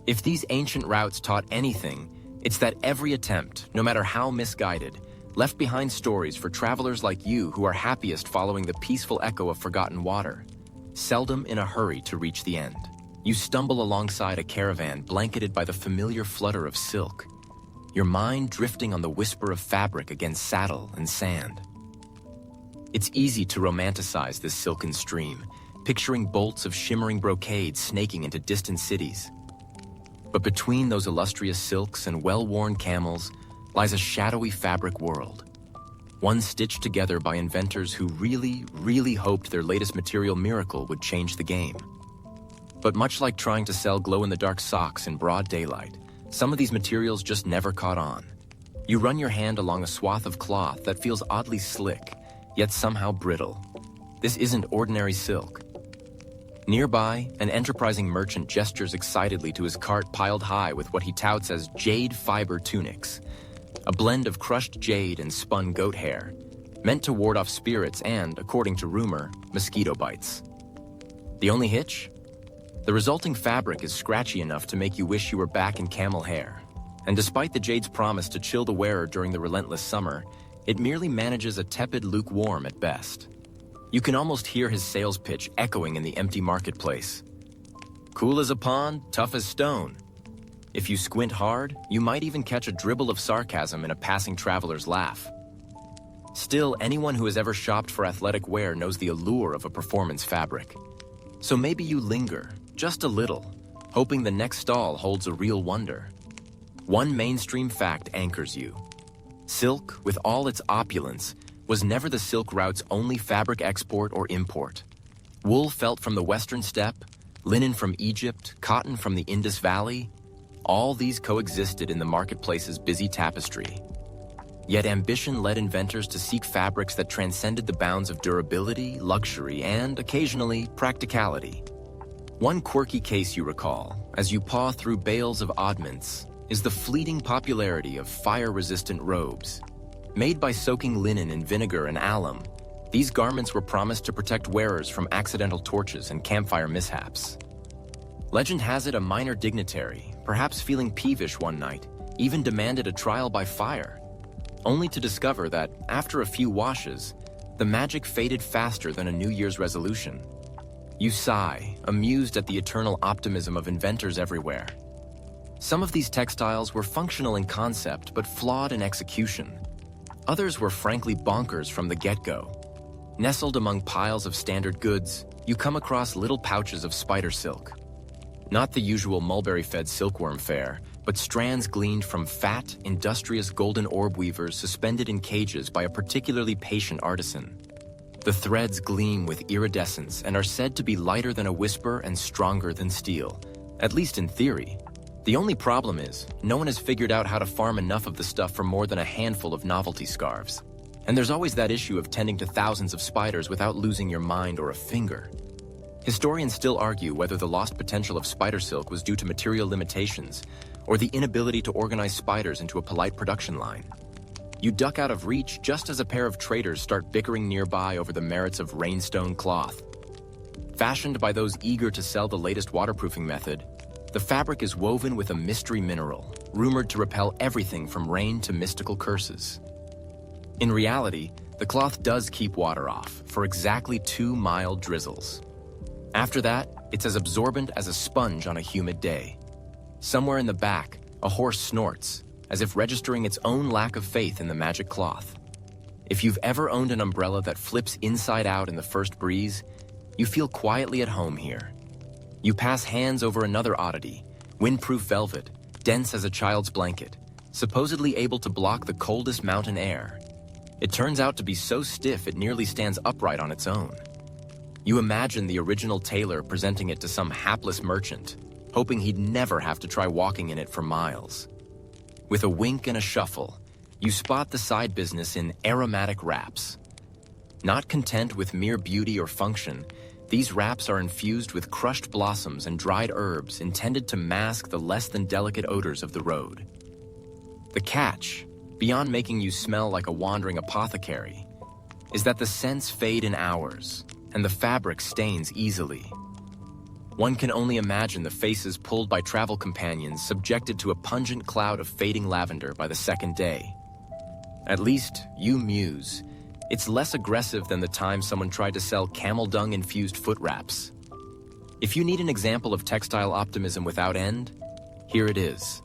If these ancient routes taught anything, it's that every attempt, no matter how misguided, left behind stories for travelers like you who are happiest following the peaceful echo of forgotten water, seldom in a hurry to reach the end. You stumble alongside a caravan blanketed by the familiar flutter of silk, your mind drifting on the whisper of fabric against saddle and sand. It's easy to romanticize this silken stream, picturing bolts of shimmering brocade snaking into distant cities. But between those illustrious silks and well-worn camels lies a shadowy fabric world, one stitched together by inventors who really hoped their latest material miracle would change the game. But much like trying to sell glow-in-the-dark socks in broad daylight, some of these materials just never caught on. You run your hand along a swath of cloth that feels oddly slick, yet somehow brittle. This isn't ordinary silk. Nearby, an enterprising merchant gestures excitedly to his cart piled high with what he touts as jade fiber tunics, a blend of crushed jade and spun goat hair, meant to ward off spirits and, according to rumor, mosquito bites. The only hitch? The resulting fabric is scratchy enough to make you wish you were back in camel hair. And despite the jade's promise to chill the wearer during the relentless summer, it merely manages a tepid lukewarm at best. You can almost hear his sales pitch echoing in the empty marketplace. Cool as a pond, tough as stone. If you squint hard, you might even catch a dribble of sarcasm in a passing traveler's laugh. Still, anyone who has ever shopped for athletic wear knows the allure of a performance fabric. So maybe you linger, just a little, hoping the next stall holds a real wonder. One mainstream fact anchors you. Silk, with all its opulence, was never the Silk Route's only fabric export or import. Wool felt from the western steppe, linen from Egypt, cotton from the Indus Valley, all these coexisted in the marketplace's busy tapestry. Yet ambition led inventors to seek fabrics that transcended the bounds of durability, luxury, and, occasionally, practicality. One quirky case you recall, as you paw through bales of oddments, is the fleeting popularity of fire-resistant robes. Made by soaking linen in vinegar and alum, these garments were promised to protect wearers from accidental torches and campfire mishaps. Legend has it a minor dignitary, perhaps feeling peevish one night, even demanded a trial by fire, only to discover that, after a few washes, the magic faded faster than a New Year's resolution. You sigh, amused at the eternal optimism of inventors everywhere. Some of these textiles were functional in concept but flawed in execution. Others were frankly bonkers from the get-go. Nestled among piles of standard goods, you come across little pouches of spider silk. Not the usual mulberry-fed silkworm fare, but strands gleaned from fat, industrious golden orb weavers suspended in cages by a particularly patient artisan. The threads gleam with iridescence and are said to be lighter than a whisper and stronger than steel, at least in theory. The only problem is, no one has figured out how to farm enough of the stuff for more than a handful of novelty scarves. And there's always that issue of tending to thousands of spiders without losing your mind or a finger. Historians still argue whether the lost potential of spider silk was due to material limitations or the inability to organize spiders into a polite production line. You duck out of reach just as a pair of traders start bickering nearby over the merits of rainstone cloth. Fashioned by those eager to sell the latest waterproofing method, the fabric is woven with a mystery mineral, rumored to repel everything from rain to mystical curses. In reality, the cloth does keep water off for exactly 2 mild drizzles. After that, it's as absorbent as a sponge on a humid day. Somewhere in the back, a horse snorts, as if registering its own lack of faith in the magic cloth. If you've ever owned an umbrella that flips inside out in the first breeze, you feel quietly at home here. You pass hands over another oddity, windproof velvet, dense as a child's blanket, supposedly able to block the coldest mountain air. It turns out to be so stiff it nearly stands upright on its own. You imagine the original tailor presenting it to some hapless merchant, hoping he'd never have to try walking in it for miles. With a wink and a shuffle, you spot the side business in aromatic wraps. Not content with mere beauty or function, these wraps are infused with crushed blossoms and dried herbs intended to mask the less than delicate odors of the road. The catch, beyond making you smell like a wandering apothecary, is that the scents fade in hours, and the fabric stains easily. One can only imagine the faces pulled by travel companions subjected to a pungent cloud of fading lavender by the second day. At least, you muse. It's less aggressive than the time someone tried to sell camel dung-infused foot wraps. If you need an example of textile optimism without end, here it is.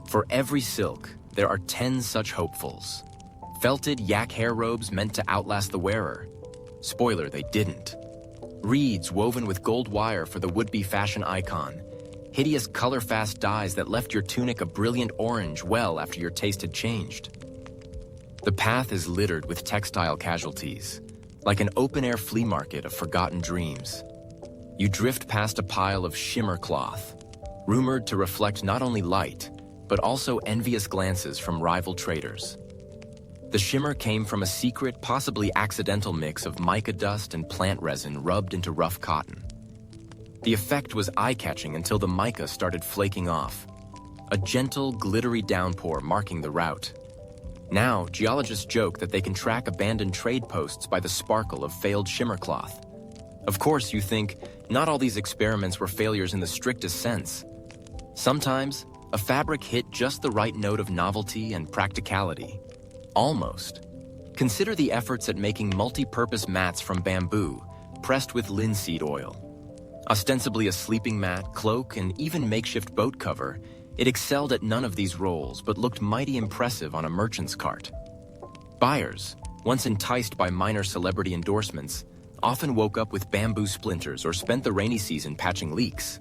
For every silk, there are 10 such hopefuls. Felted yak hair robes meant to outlast the wearer. Spoiler, they didn't. Reeds woven with gold wire for the would-be fashion icon. Hideous color-fast dyes that left your tunic a brilliant orange well after your taste had changed. The path is littered with textile casualties, like an open-air flea market of forgotten dreams. You drift past a pile of shimmer cloth, rumored to reflect not only light, but also envious glances from rival traders. The shimmer came from a secret, possibly accidental mix of mica dust and plant resin rubbed into rough cotton. The effect was eye-catching until the mica started flaking off, a gentle, glittery downpour marking the route. Now, geologists joke that they can track abandoned trade posts by the sparkle of failed shimmer cloth. Of course, you think, not all these experiments were failures in the strictest sense. Sometimes, a fabric hit just the right note of novelty and practicality. Almost. Consider the efforts at making multi-purpose mats from bamboo, pressed with linseed oil. Ostensibly a sleeping mat, cloak, and even makeshift boat cover, it excelled at none of these roles but looked mighty impressive on a merchant's cart. Buyers, once enticed by minor celebrity endorsements, often woke up with bamboo splinters or spent the rainy season patching leaks.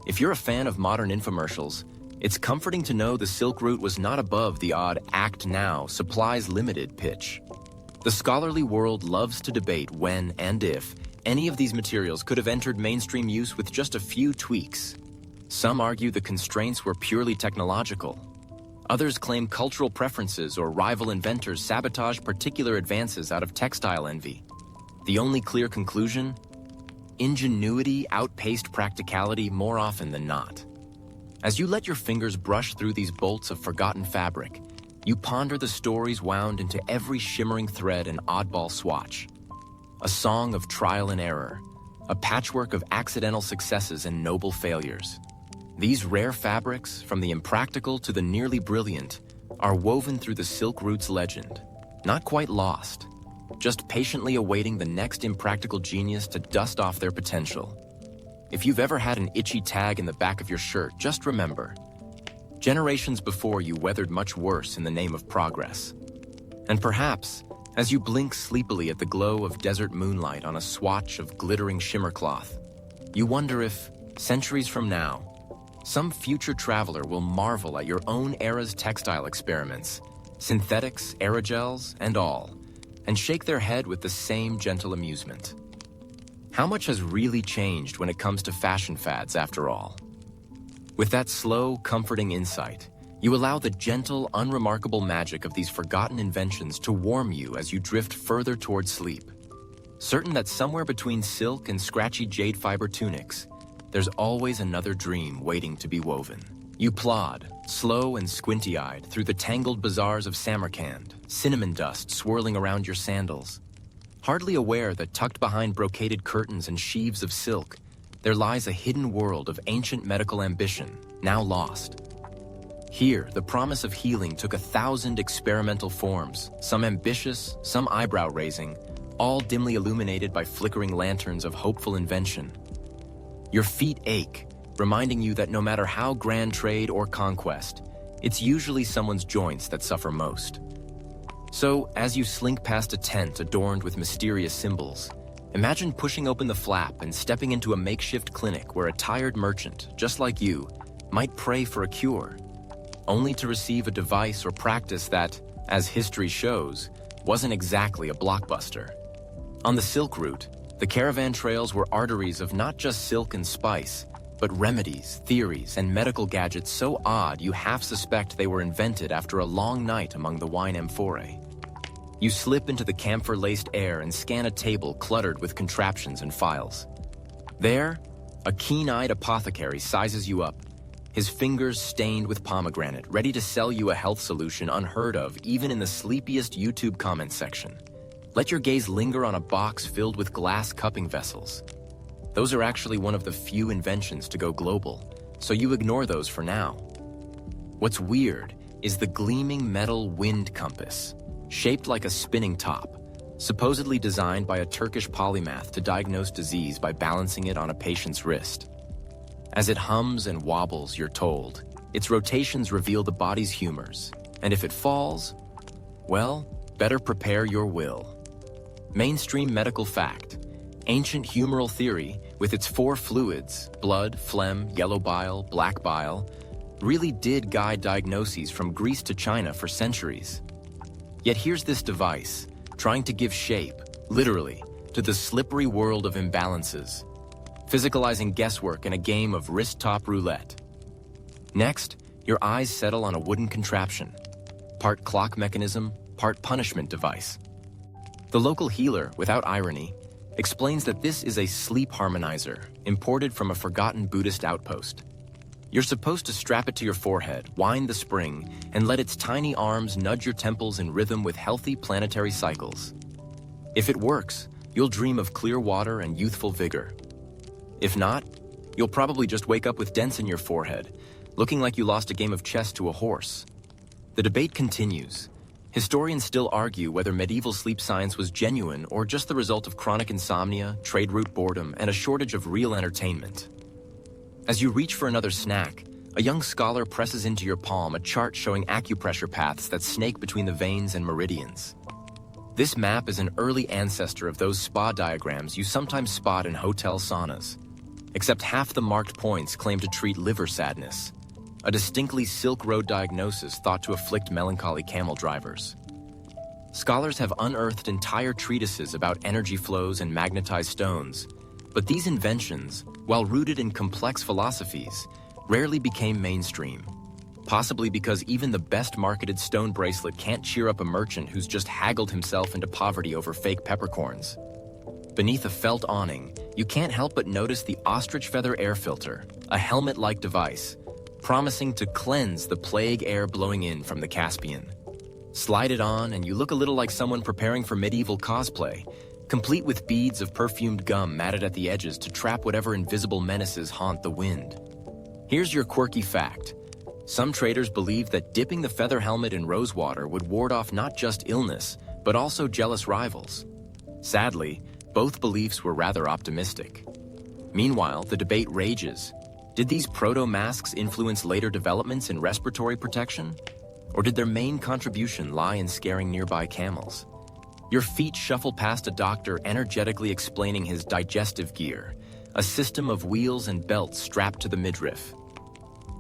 If you're a fan of modern infomercials, it's comforting to know the Silk Route was not above the odd "act now, supplies limited" pitch. The scholarly world loves to debate when and if any of these materials could have entered mainstream use with just a few tweaks. Some argue the constraints were purely technological. Others claim cultural preferences or rival inventors sabotaged particular advances out of textile envy. The only clear conclusion? Ingenuity outpaced practicality more often than not. As you let your fingers brush through these bolts of forgotten fabric, you ponder the stories wound into every shimmering thread and oddball swatch. A song of trial and error, a patchwork of accidental successes and noble failures. These rare fabrics, from the impractical to the nearly brilliant, are woven through the Silk Route's legend, not quite lost, just patiently awaiting the next impractical genius to dust off their potential. If you've ever had an itchy tag in the back of your shirt, just remember, generations before you weathered much worse in the name of progress. And perhaps, as you blink sleepily at the glow of desert moonlight on a swatch of glittering shimmer cloth, you wonder if, centuries from now, some future traveler will marvel at your own era's textile experiments, synthetics, aerogels, and all, and shake their head with the same gentle amusement. How much has really changed when it comes to fashion fads, after all? With that slow, comforting insight, you allow the gentle, unremarkable magic of these forgotten inventions to warm you as you drift further toward sleep. Certain that somewhere between silk and scratchy jade fiber tunics, there's always another dream waiting to be woven. You plod, slow and squinty-eyed, through the tangled bazaars of Samarkand, cinnamon dust swirling around your sandals. Hardly aware that tucked behind brocaded curtains and sheaves of silk, there lies a hidden world of ancient medical ambition, now lost. Here, the promise of healing took 1,000 experimental forms, some ambitious, some eyebrow-raising, all dimly illuminated by flickering lanterns of hopeful invention. Your feet ache, reminding you that no matter how grand trade or conquest, it's usually someone's joints that suffer most. So, as you slink past a tent adorned with mysterious symbols, imagine pushing open the flap and stepping into a makeshift clinic where a tired merchant, just like you, might pray for a cure, only to receive a device or practice that, as history shows, wasn't exactly a blockbuster. On the Silk Route, the caravan trails were arteries of not just silk and spice, but remedies, theories, and medical gadgets so odd you half suspect they were invented after a long night among the wine amphorae. You slip into the camphor-laced air and scan a table cluttered with contraptions and files. There, a keen-eyed apothecary sizes you up, his fingers stained with pomegranate, ready to sell you a health solution unheard of even in the sleepiest YouTube comment section. Let your gaze linger on a box filled with glass cupping vessels. Those are actually one of the few inventions to go global, so you ignore those for now. What's weird is the gleaming metal wind compass, shaped like a spinning top, supposedly designed by a Turkish polymath to diagnose disease by balancing it on a patient's wrist. As it hums and wobbles, you're told, its rotations reveal the body's humors, and if it falls, well, better prepare your will. Mainstream medical fact: ancient humoral theory, with its 4 fluids, blood, phlegm, yellow bile, black bile, really did guide diagnoses from Greece to China for centuries. Yet here's this device, trying to give shape, literally, to the slippery world of imbalances, physicalizing guesswork in a game of wrist-top roulette. Next, your eyes settle on a wooden contraption, part clock mechanism, part punishment device. The local healer, without irony, explains that this is a sleep harmonizer imported from a forgotten Buddhist outpost. You're supposed to strap it to your forehead, wind the spring, and let its tiny arms nudge your temples in rhythm with healthy planetary cycles. If it works, you'll dream of clear water and youthful vigor. If not, you'll probably just wake up with dents in your forehead, looking like you lost a game of chess to a horse. The debate continues. Historians still argue whether medieval sleep science was genuine or just the result of chronic insomnia, trade route boredom, and a shortage of real entertainment. As you reach for another snack, a young scholar presses into your palm a chart showing acupressure paths that snake between the veins and meridians. This map is an early ancestor of those spa diagrams you sometimes spot in hotel saunas, except half the marked points claim to treat liver sadness, a distinctly Silk Road diagnosis thought to afflict melancholy camel drivers. Scholars have unearthed entire treatises about energy flows and magnetized stones, but these inventions, while rooted in complex philosophies, rarely became mainstream, possibly because even the best marketed stone bracelet can't cheer up a merchant who's just haggled himself into poverty over fake peppercorns. Beneath a felt awning, you can't help but notice the ostrich feather air filter, a helmet-like device, promising to cleanse the plague air blowing in from the Caspian. Slide it on and you look a little like someone preparing for medieval cosplay, complete with beads of perfumed gum matted at the edges to trap whatever invisible menaces haunt the wind. Here's your quirky fact. Some traders believed that dipping the feather helmet in rose water would ward off not just illness, but also jealous rivals. Sadly, both beliefs were rather optimistic. Meanwhile, the debate rages. Did these proto-masks influence later developments in respiratory protection? Or did their main contribution lie in scaring nearby camels? Your feet shuffle past a doctor energetically explaining his digestive gear, a system of wheels and belts strapped to the midriff.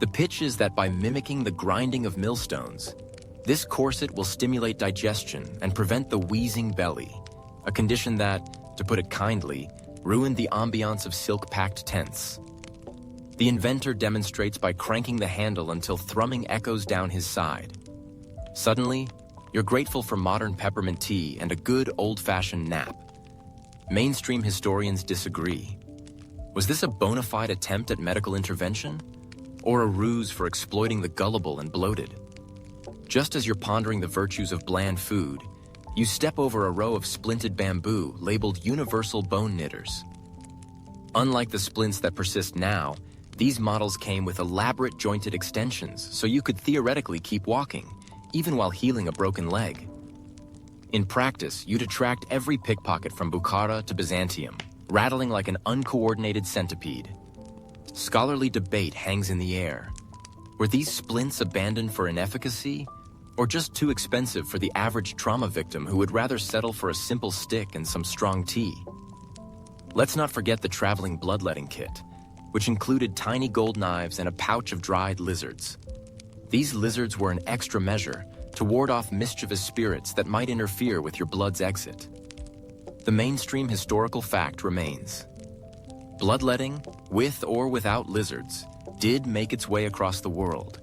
The pitch is that by mimicking the grinding of millstones, this corset will stimulate digestion and prevent the wheezing belly, a condition that, to put it kindly, ruined the ambiance of silk-packed tents. The inventor demonstrates by cranking the handle until thrumming echoes down his side. Suddenly, you're grateful for modern peppermint tea and a good old-fashioned nap. Mainstream historians disagree. Was this a bona fide attempt at medical intervention? Or a ruse for exploiting the gullible and bloated? Just as you're pondering the virtues of bland food, you step over a row of splinted bamboo labeled universal bone knitters. Unlike the splints that persist now, these models came with elaborate jointed extensions so you could theoretically keep walking, even while healing a broken leg. In practice, you'd attract every pickpocket from Bukhara to Byzantium, rattling like an uncoordinated centipede. Scholarly debate hangs in the air. Were these splints abandoned for inefficacy, or just too expensive for the average trauma victim who would rather settle for a simple stick and some strong tea? Let's not forget the traveling bloodletting kit, which included tiny gold knives and a pouch of dried lizards. These lizards were an extra measure to ward off mischievous spirits that might interfere with your blood's exit. The mainstream historical fact remains. Bloodletting, with or without lizards, did make its way across the world.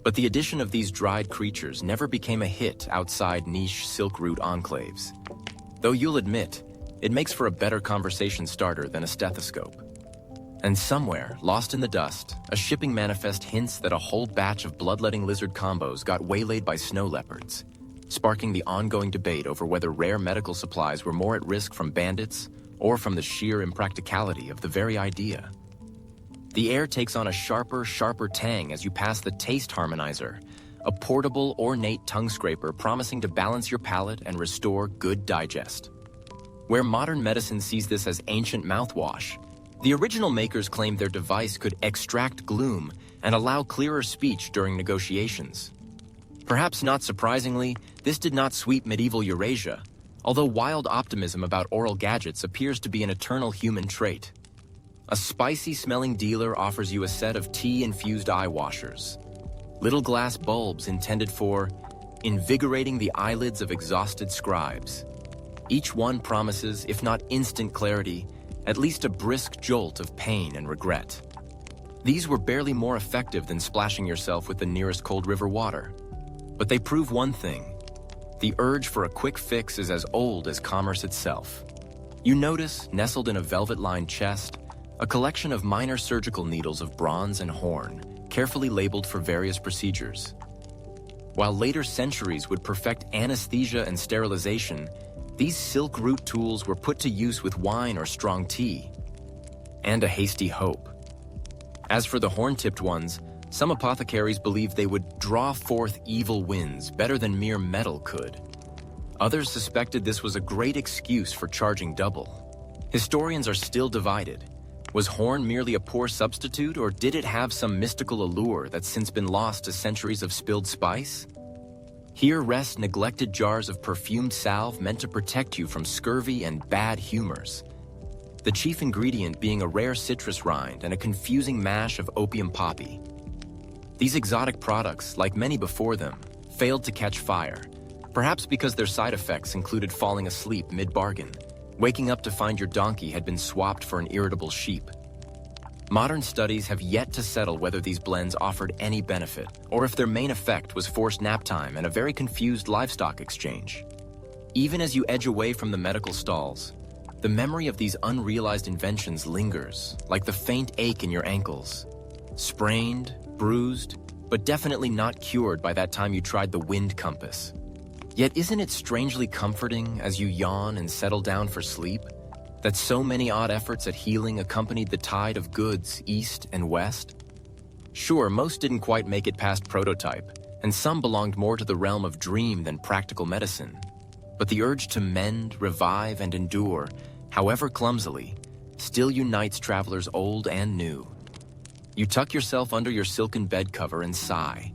But the addition of these dried creatures never became a hit outside niche Silk Route enclaves. Though you'll admit, it makes for a better conversation starter than a stethoscope. And somewhere, lost in the dust, a shipping manifest hints that a whole batch of bloodletting lizard combos got waylaid by snow leopards, sparking the ongoing debate over whether rare medical supplies were more at risk from bandits or from the sheer impracticality of the very idea. The air takes on a sharper tang as you pass the taste harmonizer, a portable, ornate tongue scraper promising to balance your palate and restore good digest. Where modern medicine sees this as ancient mouthwash, the original makers claimed their device could extract gloom and allow clearer speech during negotiations. Perhaps not surprisingly, this did not sweep medieval Eurasia, although wild optimism about oral gadgets appears to be an eternal human trait. A spicy-smelling dealer offers you a set of tea-infused eye washers, little glass bulbs intended for invigorating the eyelids of exhausted scribes. Each one promises, if not instant clarity, at least a brisk jolt of pain and regret. These were barely more effective than splashing yourself with the nearest cold river water. But they prove one thing: the urge for a quick fix is as old as commerce itself. You notice, nestled in a velvet-lined chest, a collection of minor surgical needles of bronze and horn, carefully labeled for various procedures. While later centuries would perfect anesthesia and sterilization, these silk root tools were put to use with wine or strong tea. And a hasty hope. As for the horn-tipped ones, some apothecaries believed they would draw forth evil winds better than mere metal could. Others suspected this was a great excuse for charging double. Historians are still divided. Was horn merely a poor substitute, or did it have some mystical allure that's since been lost to centuries of spilled spice? Here rest neglected jars of perfumed salve meant to protect you from scurvy and bad humors, the chief ingredient being a rare citrus rind and a confusing mash of opium poppy. These exotic products, like many before them, failed to catch fire, perhaps because their side effects included falling asleep mid-bargain, waking up to find your donkey had been swapped for an irritable sheep. Modern studies have yet to settle whether these blends offered any benefit, or if their main effect was forced nap time and a very confused livestock exchange. Even as you edge away from the medical stalls, the memory of these unrealized inventions lingers, like the faint ache in your ankles. Sprained, bruised, but definitely not cured by that time you tried the wind compass. Yet isn't it strangely comforting as you yawn and settle down for sleep, that so many odd efforts at healing accompanied the tide of goods east and west? Sure, most didn't quite make it past prototype, and some belonged more to the realm of dream than practical medicine. But the urge to mend, revive, and endure, however clumsily, still unites travelers old and new. You tuck yourself under your silken bed cover and sigh.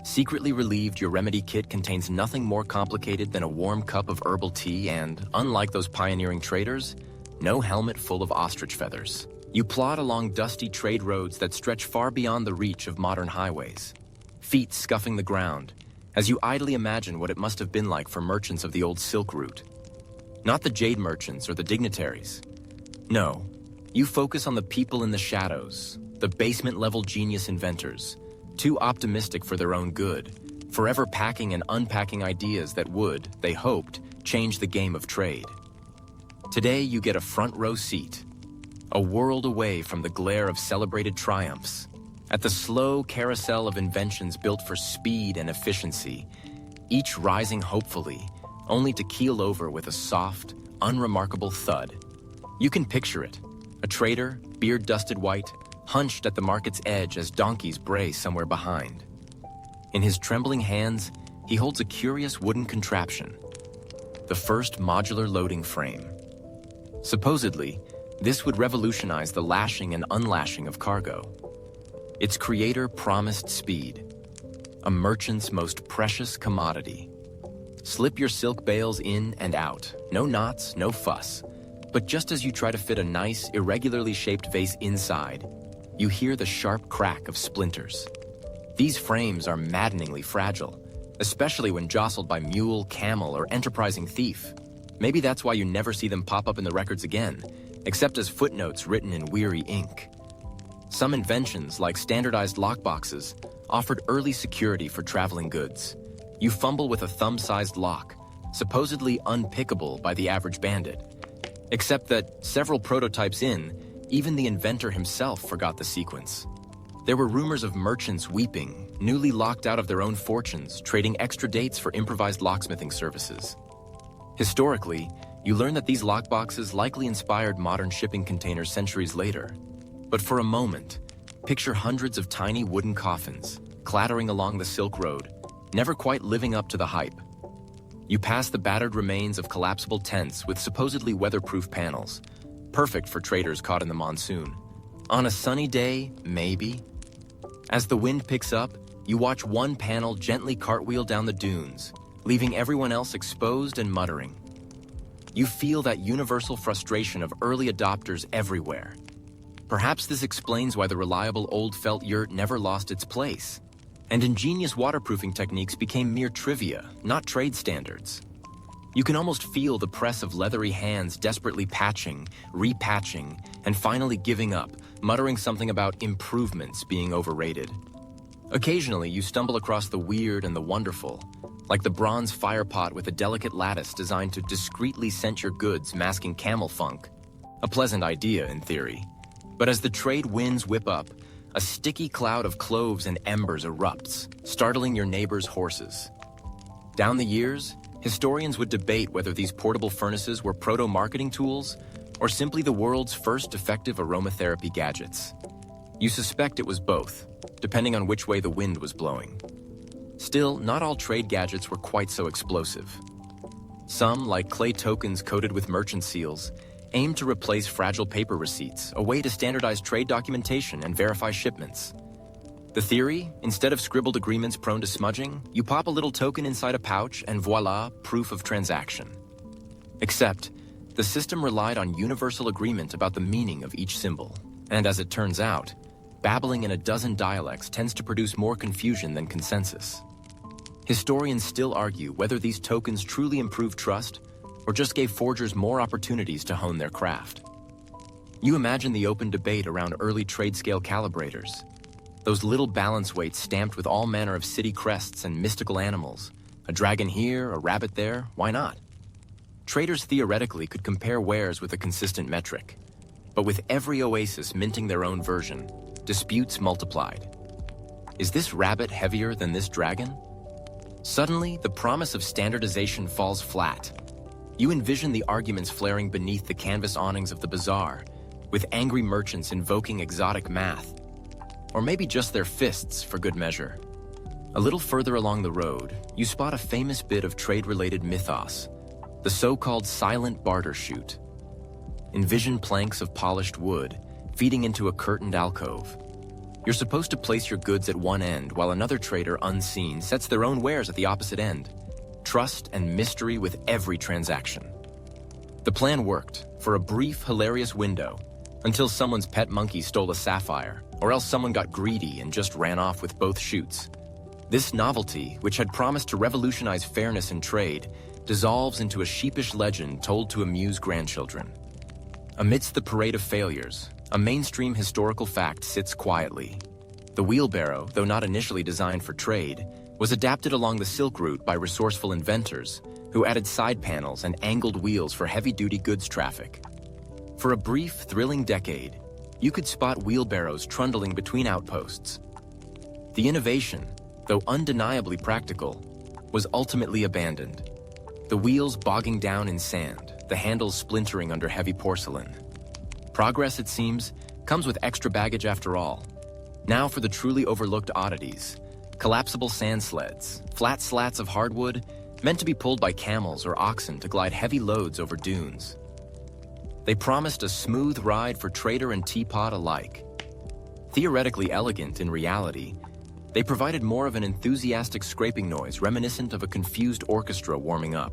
Secretly relieved, your remedy kit contains nothing more complicated than a warm cup of herbal tea and, unlike those pioneering traders, no helmet full of ostrich feathers. You plod along dusty trade roads that stretch far beyond the reach of modern highways, feet scuffing the ground, as you idly imagine what it must have been like for merchants of the old Silk Route. Not the jade merchants or the dignitaries. No, you focus on the people in the shadows, the basement-level genius inventors, too optimistic for their own good, forever packing and unpacking ideas that would, they hoped, change the game of trade. Today you get a front-row seat, a world away from the glare of celebrated triumphs, at the slow carousel of inventions built for speed and efficiency, each rising hopefully, only to keel over with a soft, unremarkable thud. You can picture it, a trader, beard-dusted white, hunched at the market's edge as donkeys bray somewhere behind. In his trembling hands, he holds a curious wooden contraption, the first modular loading frame. Supposedly, this would revolutionize the lashing and unlashing of cargo. Its creator promised speed, a merchant's most precious commodity. Slip your silk bales in and out, no knots, no fuss. But just as you try to fit a nice, irregularly shaped vase inside, you hear the sharp crack of splinters. These frames are maddeningly fragile, especially when jostled by mule, camel, or enterprising thief. Maybe that's why you never see them pop up in the records again, except as footnotes written in weary ink. Some inventions, like standardized lockboxes, offered early security for traveling goods. You fumble with a thumb-sized lock, supposedly unpickable by the average bandit. Except that several prototypes in, even the inventor himself forgot the sequence. There were rumors of merchants weeping, newly locked out of their own fortunes, trading extra dates for improvised locksmithing services. Historically, You learn that these lockboxes likely inspired modern shipping containers centuries later. But for a moment, picture hundreds of tiny wooden coffins clattering along the Silk Road, never quite living up to the hype. You pass the battered remains of collapsible tents with supposedly weatherproof panels, perfect for traders caught in the monsoon. On a sunny day, maybe. As the wind picks up, you watch one panel gently cartwheel down the dunes, leaving everyone else exposed and muttering. You feel that universal frustration of early adopters everywhere. Perhaps this explains why the reliable old felt yurt never lost its place, and ingenious waterproofing techniques became mere trivia, not trade standards. You can almost feel the press of leathery hands desperately patching, repatching, and finally giving up, muttering something about improvements being overrated. Occasionally, you stumble across the weird and the wonderful, like the bronze firepot with a delicate lattice designed to discreetly scent your goods, masking camel funk. A pleasant idea, in theory. But as the trade winds whip up, a sticky cloud of cloves and embers erupts, startling your neighbor's horses. Down the years, historians would debate whether these portable furnaces were proto-marketing tools or simply the world's first effective aromatherapy gadgets. You suspect it was both, depending on which way the wind was blowing. Still, not all trade gadgets were quite so explosive. Some, like clay tokens coated with merchant seals, aimed to replace fragile paper receipts, a way to standardize trade documentation and verify shipments. The theory, instead of scribbled agreements prone to smudging, you pop a little token inside a pouch and voila, proof of transaction. Except, the system relied on universal agreement about the meaning of each symbol. And as it turns out, babbling in a dozen dialects tends to produce more confusion than consensus. Historians still argue whether these tokens truly improved trust or just gave forgers more opportunities to hone their craft. You imagine the open debate around early trade-scale calibrators. Those little balance weights stamped with all manner of city crests and mystical animals. A dragon here, a rabbit there, why not? Traders theoretically could compare wares with a consistent metric. But with every oasis minting their own version, disputes multiplied. Is this rabbit heavier than this dragon? Suddenly, the promise of standardization falls flat. You envision the arguments flaring beneath the canvas awnings of the bazaar, with angry merchants invoking exotic math. Or maybe just their fists, for good measure. A little further along the road, you spot a famous bit of trade-related mythos, the so-called silent barter chute. Envision planks of polished wood, feeding into a curtained alcove. You're supposed to place your goods at one end, while another trader, unseen, sets their own wares at the opposite end. Trust and mystery with every transaction. The plan worked for a brief, hilarious window, until someone's pet monkey stole a sapphire, or else someone got greedy and just ran off with both chutes. This novelty, which had promised to revolutionize fairness in trade, dissolves into a sheepish legend told to amuse grandchildren. Amidst the parade of failures, a mainstream historical fact sits quietly. The wheelbarrow, though not initially designed for trade, was adapted along the Silk Route by resourceful inventors who added side panels and angled wheels for heavy-duty goods traffic. For a brief, thrilling decade, you could spot wheelbarrows trundling between outposts. The innovation, though undeniably practical, was ultimately abandoned. The wheels bogging down in sand, the handles splintering under heavy porcelain. Progress, it seems, comes with extra baggage after all. Now for the truly overlooked oddities. Collapsible sand sleds, flat slats of hardwood, meant to be pulled by camels or oxen to glide heavy loads over dunes. They promised a smooth ride for trader and teapot alike. Theoretically elegant in reality, they provided more of an enthusiastic scraping noise reminiscent of a confused orchestra warming up.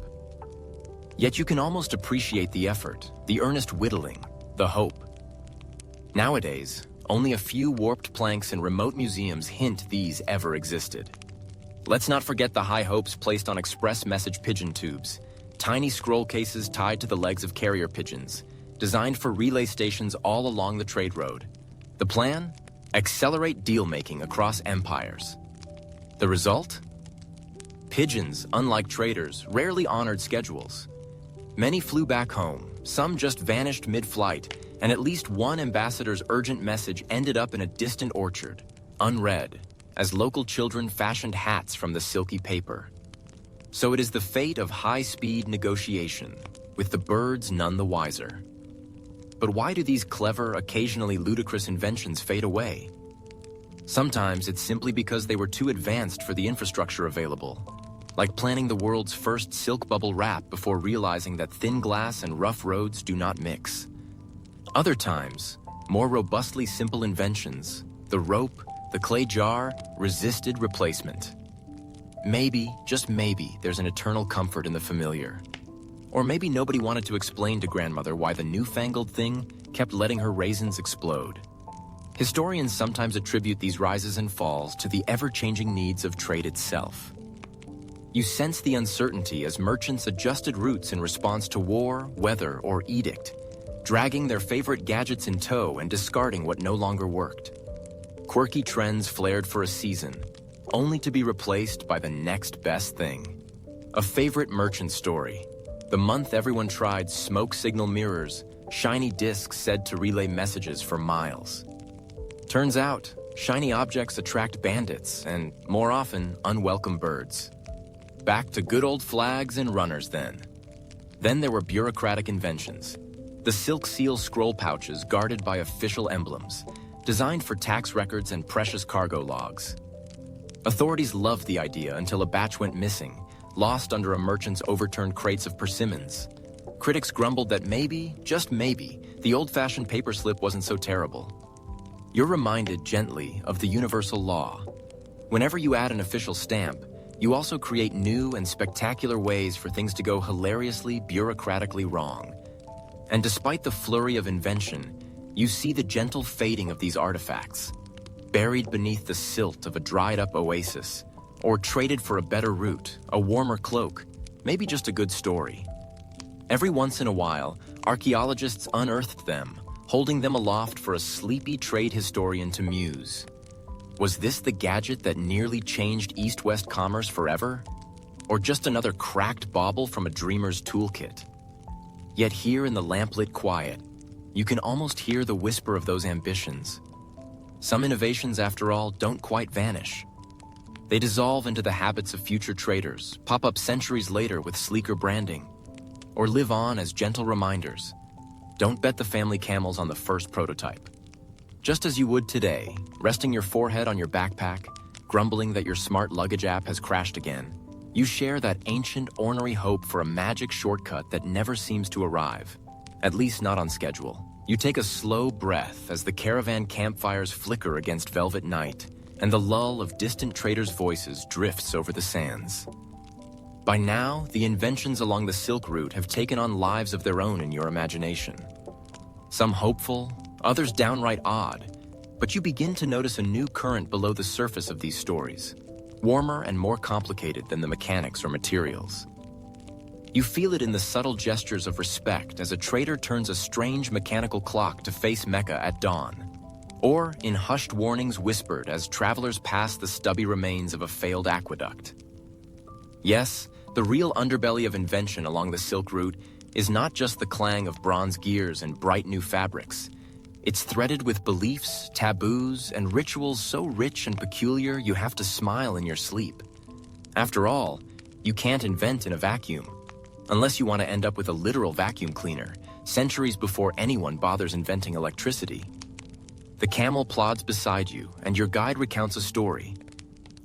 Yet you can almost appreciate the effort, the earnest whittling, the hope. Nowadays, only a few warped planks in remote museums hint these ever existed. Let's not forget the high hopes placed on express message pigeon tubes, tiny scroll cases tied to the legs of carrier pigeons, designed for relay stations all along the trade road. The plan? Accelerate deal-making across empires. The result? Pigeons, unlike traders, rarely honored schedules. Many flew back home, some just vanished mid-flight, and at least one ambassador's urgent message ended up in a distant orchard, unread, as local children fashioned hats from the silky paper. So it is the fate of high-speed negotiation, with the birds none the wiser. But why do these clever, occasionally ludicrous inventions fade away? Sometimes it's simply because they were too advanced for the infrastructure available, like planning the world's first silk bubble wrap before realizing that thin glass and rough roads do not mix. Other times, more robustly simple inventions, the rope, the clay jar, resisted replacement. Maybe, just maybe, there's an eternal comfort in the familiar. Or maybe nobody wanted to explain to grandmother why the newfangled thing kept letting her raisins explode. Historians sometimes attribute these rises and falls to the ever-changing needs of trade itself. You sense the uncertainty as merchants adjusted routes in response to war, weather, or edict, dragging their favorite gadgets in tow and discarding what no longer worked. Quirky trends flared for a season, only to be replaced by the next best thing. A favorite merchant story. The month everyone tried smoke signal mirrors, shiny discs said to relay messages for miles. Turns out, shiny objects attract bandits and, more often, unwelcome birds. Back to good old flags and runners then. Then there were bureaucratic inventions. The silk seal scroll pouches guarded by official emblems, designed for tax records and precious cargo logs. Authorities loved the idea until a batch went missing, lost under a merchant's overturned crates of persimmons. Critics grumbled that maybe, just maybe, the old-fashioned paper slip wasn't so terrible. You're reminded gently of the universal law. Whenever you add an official stamp, you also create new and spectacular ways for things to go hilariously, bureaucratically wrong. And despite the flurry of invention, you see the gentle fading of these artifacts, buried beneath the silt of a dried-up oasis, or traded for a better route, a warmer cloak, maybe just a good story. Every once in a while, archaeologists unearthed them, holding them aloft for a sleepy trade historian to muse. Was this the gadget that nearly changed East-West commerce forever? Or just another cracked bauble from a dreamer's toolkit? Yet here in the lamplit quiet, you can almost hear the whisper of those ambitions. Some innovations, after all, don't quite vanish. They dissolve into the habits of future traders, pop up centuries later with sleeker branding, or live on as gentle reminders. Don't bet the family camels on the first prototype. Just as you would today, resting your forehead on your backpack, grumbling that your smart luggage app has crashed again, you share that ancient, ornery hope for a magic shortcut that never seems to arrive, at least not on schedule. You take a slow breath as the caravan campfires flicker against velvet night, and the lull of distant traders' voices drifts over the sands. By now, the inventions along the Silk Route have taken on lives of their own in your imagination. Some hopeful, others downright odd, but you begin to notice a new current below the surface of these stories, warmer and more complicated than the mechanics or materials. You feel it in the subtle gestures of respect as a trader turns a strange mechanical clock to face Mecca at dawn, or in hushed warnings whispered as travelers pass the stubby remains of a failed aqueduct. Yes, the real underbelly of invention along the Silk Route is not just the clang of bronze gears and bright new fabrics. It's threaded with beliefs, taboos, and rituals so rich and peculiar you have to smile in your sleep. After all, you can't invent in a vacuum, unless you want to end up with a literal vacuum cleaner, centuries before anyone bothers inventing electricity. The camel plods beside you, and your guide recounts a story.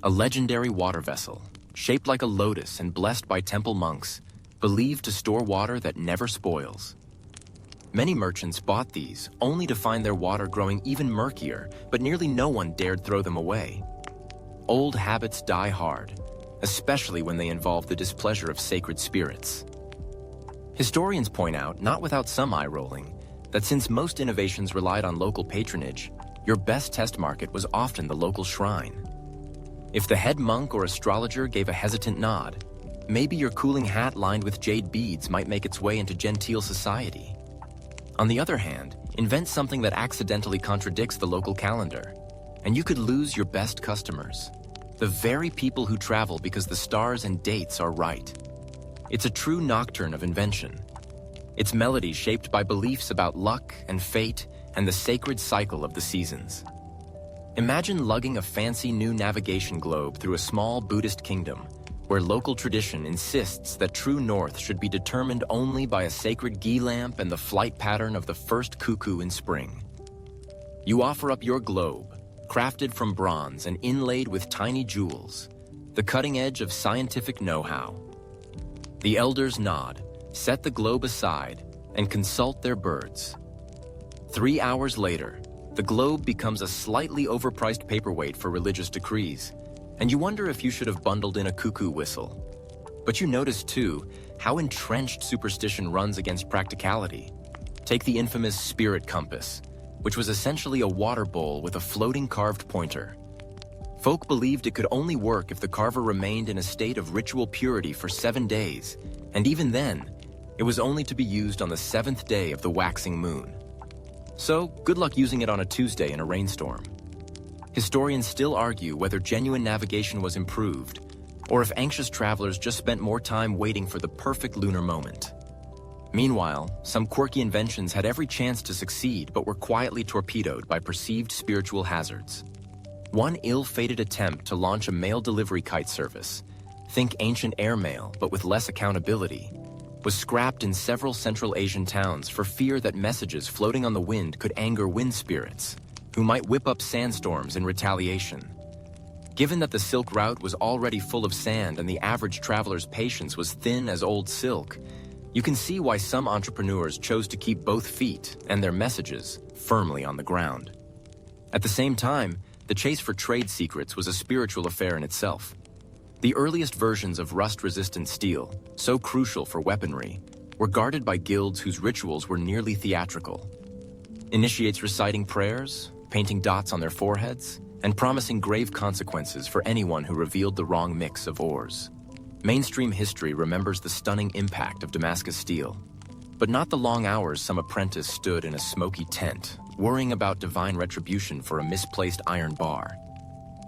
A legendary water vessel, shaped like a lotus and blessed by temple monks, believed to store water that never spoils. Many merchants bought these, only to find their water growing even murkier, but nearly no one dared throw them away. Old habits die hard, especially when they involve the displeasure of sacred spirits. Historians point out, not without some eye-rolling, that since most innovations relied on local patronage, your best test market was often the local shrine. If the head monk or astrologer gave a hesitant nod, maybe your cooling hat lined with jade beads might make its way into genteel society. On the other hand, invent something that accidentally contradicts the local calendar, and you could lose your best customers, the very people who travel because the stars and dates are right. It's a true nocturne of invention. Its melody shaped by beliefs about luck and fate and the sacred cycle of the seasons. Imagine lugging a fancy new navigation globe through a small Buddhist kingdom, where local tradition insists that true north should be determined only by a sacred ghee lamp and the flight pattern of the first cuckoo in spring. You offer up your globe, crafted from bronze and inlaid with tiny jewels, the cutting edge of scientific know-how. The elders nod, set the globe aside, and consult their birds. 3 hours later, the globe becomes a slightly overpriced paperweight for religious decrees, and you wonder if you should have bundled in a cuckoo whistle. But you notice, too, how entrenched superstition runs against practicality. Take the infamous spirit compass, which was essentially a water bowl with a floating carved pointer. Folk believed it could only work if the carver remained in a state of ritual purity for 7 days, and even then, it was only to be used on the 7th day of the waxing moon. So, good luck using it on a Tuesday in a rainstorm. Historians still argue whether genuine navigation was improved, or if anxious travelers just spent more time waiting for the perfect lunar moment. Meanwhile, some quirky inventions had every chance to succeed but were quietly torpedoed by perceived spiritual hazards. One ill-fated attempt to launch a mail delivery kite service, think ancient airmail but with less accountability, was scrapped in several Central Asian towns for fear that messages floating on the wind could anger wind spirits, who might whip up sandstorms in retaliation. Given that the Silk Route was already full of sand and the average traveler's patience was thin as old silk, you can see why some entrepreneurs chose to keep both feet and their messages firmly on the ground. At the same time, the chase for trade secrets was a spiritual affair in itself. The earliest versions of rust-resistant steel, so crucial for weaponry, were guarded by guilds whose rituals were nearly theatrical. Initiates reciting prayers, painting dots on their foreheads, and promising grave consequences for anyone who revealed the wrong mix of ores. Mainstream history remembers the stunning impact of Damascus steel, but not the long hours some apprentice stood in a smoky tent, worrying about divine retribution for a misplaced iron bar.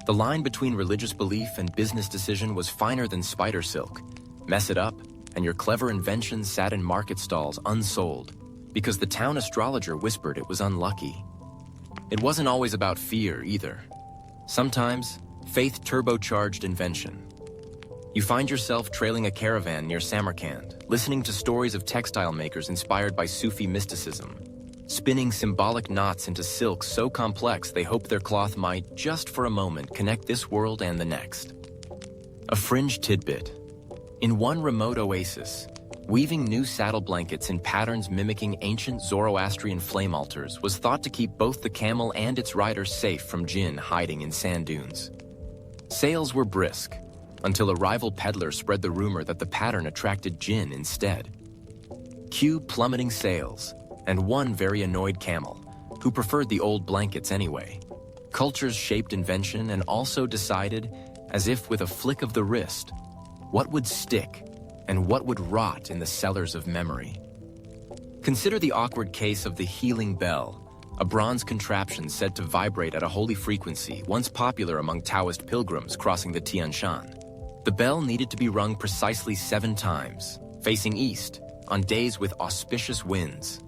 The line between religious belief and business decision was finer than spider silk. Mess it up, and your clever invention sat in market stalls unsold, because the town astrologer whispered it was unlucky. It wasn't always about fear, either. Sometimes, faith turbocharged invention. You find yourself trailing a caravan near Samarkand, listening to stories of textile makers inspired by Sufi mysticism, spinning symbolic knots into silk so complex they hoped their cloth might, just for a moment, connect this world and the next. A fringe tidbit. In one remote oasis, weaving new saddle blankets in patterns mimicking ancient Zoroastrian flame altars was thought to keep both the camel and its rider safe from jinn hiding in sand dunes. Sales were brisk, until a rival peddler spread the rumor that the pattern attracted jinn instead. Cue plummeting sales, and one very annoyed camel, who preferred the old blankets anyway. Cultures shaped invention and also decided, as if with a flick of the wrist, what would stick and what would rot in the cellars of memory. Consider the awkward case of the healing bell, a bronze contraption said to vibrate at a holy frequency once popular among Taoist pilgrims crossing the Tian Shan. The bell needed to be rung precisely 7 times, facing east, on days with auspicious winds.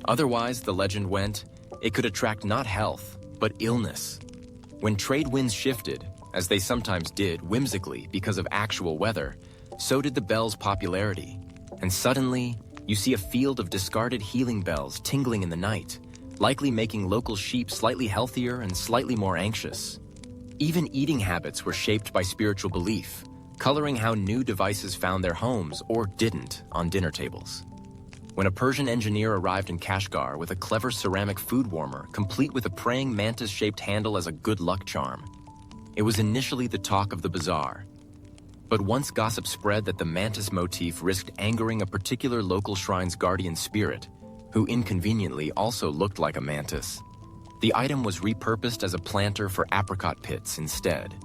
Otherwise, the legend went, it could attract not health, but illness. When trade winds shifted, as they sometimes did whimsically because of actual weather, so did the bell's popularity. And suddenly, you see a field of discarded healing bells tingling in the night, likely making local sheep slightly healthier and slightly more anxious. Even eating habits were shaped by spiritual belief, coloring how new devices found their homes or didn't on dinner tables. When a Persian engineer arrived in Kashgar with a clever ceramic food warmer complete with a praying mantis-shaped handle as a good luck charm, it was initially the talk of the bazaar. But once gossip spread that the mantis motif risked angering a particular local shrine's guardian spirit, who inconveniently also looked like a mantis, the item was repurposed as a planter for apricot pits instead.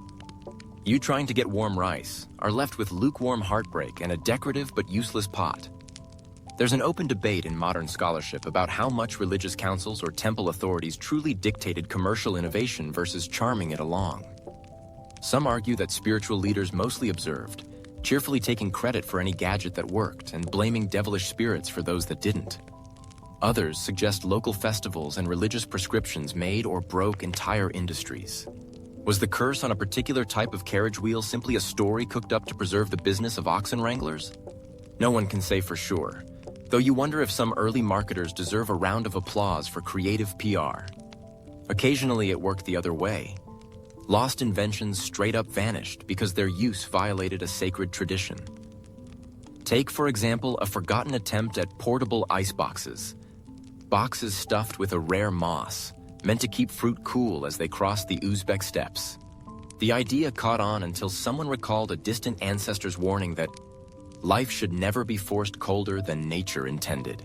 You trying to get warm rice are left with lukewarm heartbreak and a decorative but useless pot. There's an open debate in modern scholarship about how much religious councils or temple authorities truly dictated commercial innovation versus charming it along. Some argue that spiritual leaders mostly observed, cheerfully taking credit for any gadget that worked and blaming devilish spirits for those that didn't. Others suggest local festivals and religious prescriptions made or broke entire industries. Was the curse on a particular type of carriage wheel simply a story cooked up to preserve the business of oxen wranglers? No one can say for sure, though you wonder if some early marketers deserve a round of applause for creative PR. Occasionally it worked the other way. Lost inventions straight up vanished because their use violated a sacred tradition. Take, for example, a forgotten attempt at portable ice boxes. Boxes stuffed with a rare moss, meant to keep fruit cool as they crossed the Uzbek steppes. The idea caught on until someone recalled a distant ancestor's warning that life should never be forced colder than nature intended.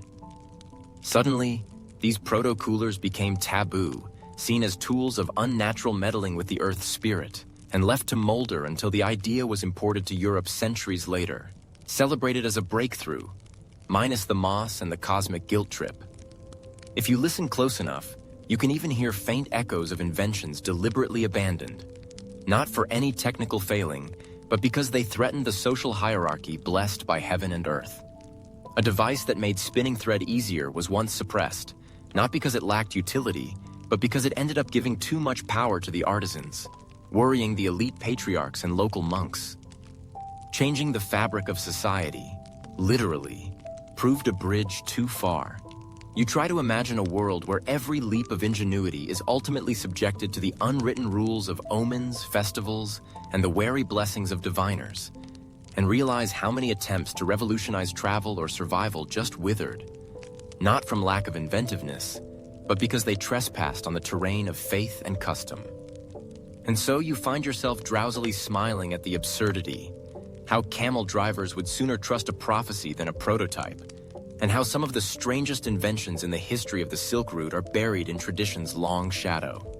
Suddenly, these proto-coolers became taboo, seen as tools of unnatural meddling with the Earth's spirit, and left to molder until the idea was imported to Europe centuries later, celebrated as a breakthrough, minus the moss and the cosmic guilt trip. If you listen close enough, you can even hear faint echoes of inventions deliberately abandoned, not for any technical failing, but because they threatened the social hierarchy blessed by heaven and earth. A device that made spinning thread easier was once suppressed, not because it lacked utility, but because it ended up giving too much power to the artisans, worrying the elite patriarchs and local monks. Changing the fabric of society, literally, proved a bridge too far. You try to imagine a world where every leap of ingenuity is ultimately subjected to the unwritten rules of omens, festivals, and the wary blessings of diviners, and realize how many attempts to revolutionize travel or survival just withered, not from lack of inventiveness, but because they trespassed on the terrain of faith and custom. And so you find yourself drowsily smiling at the absurdity, how camel drivers would sooner trust a prophecy than a prototype, and how some of the strangest inventions in the history of the Silk Route are buried in tradition's long shadow.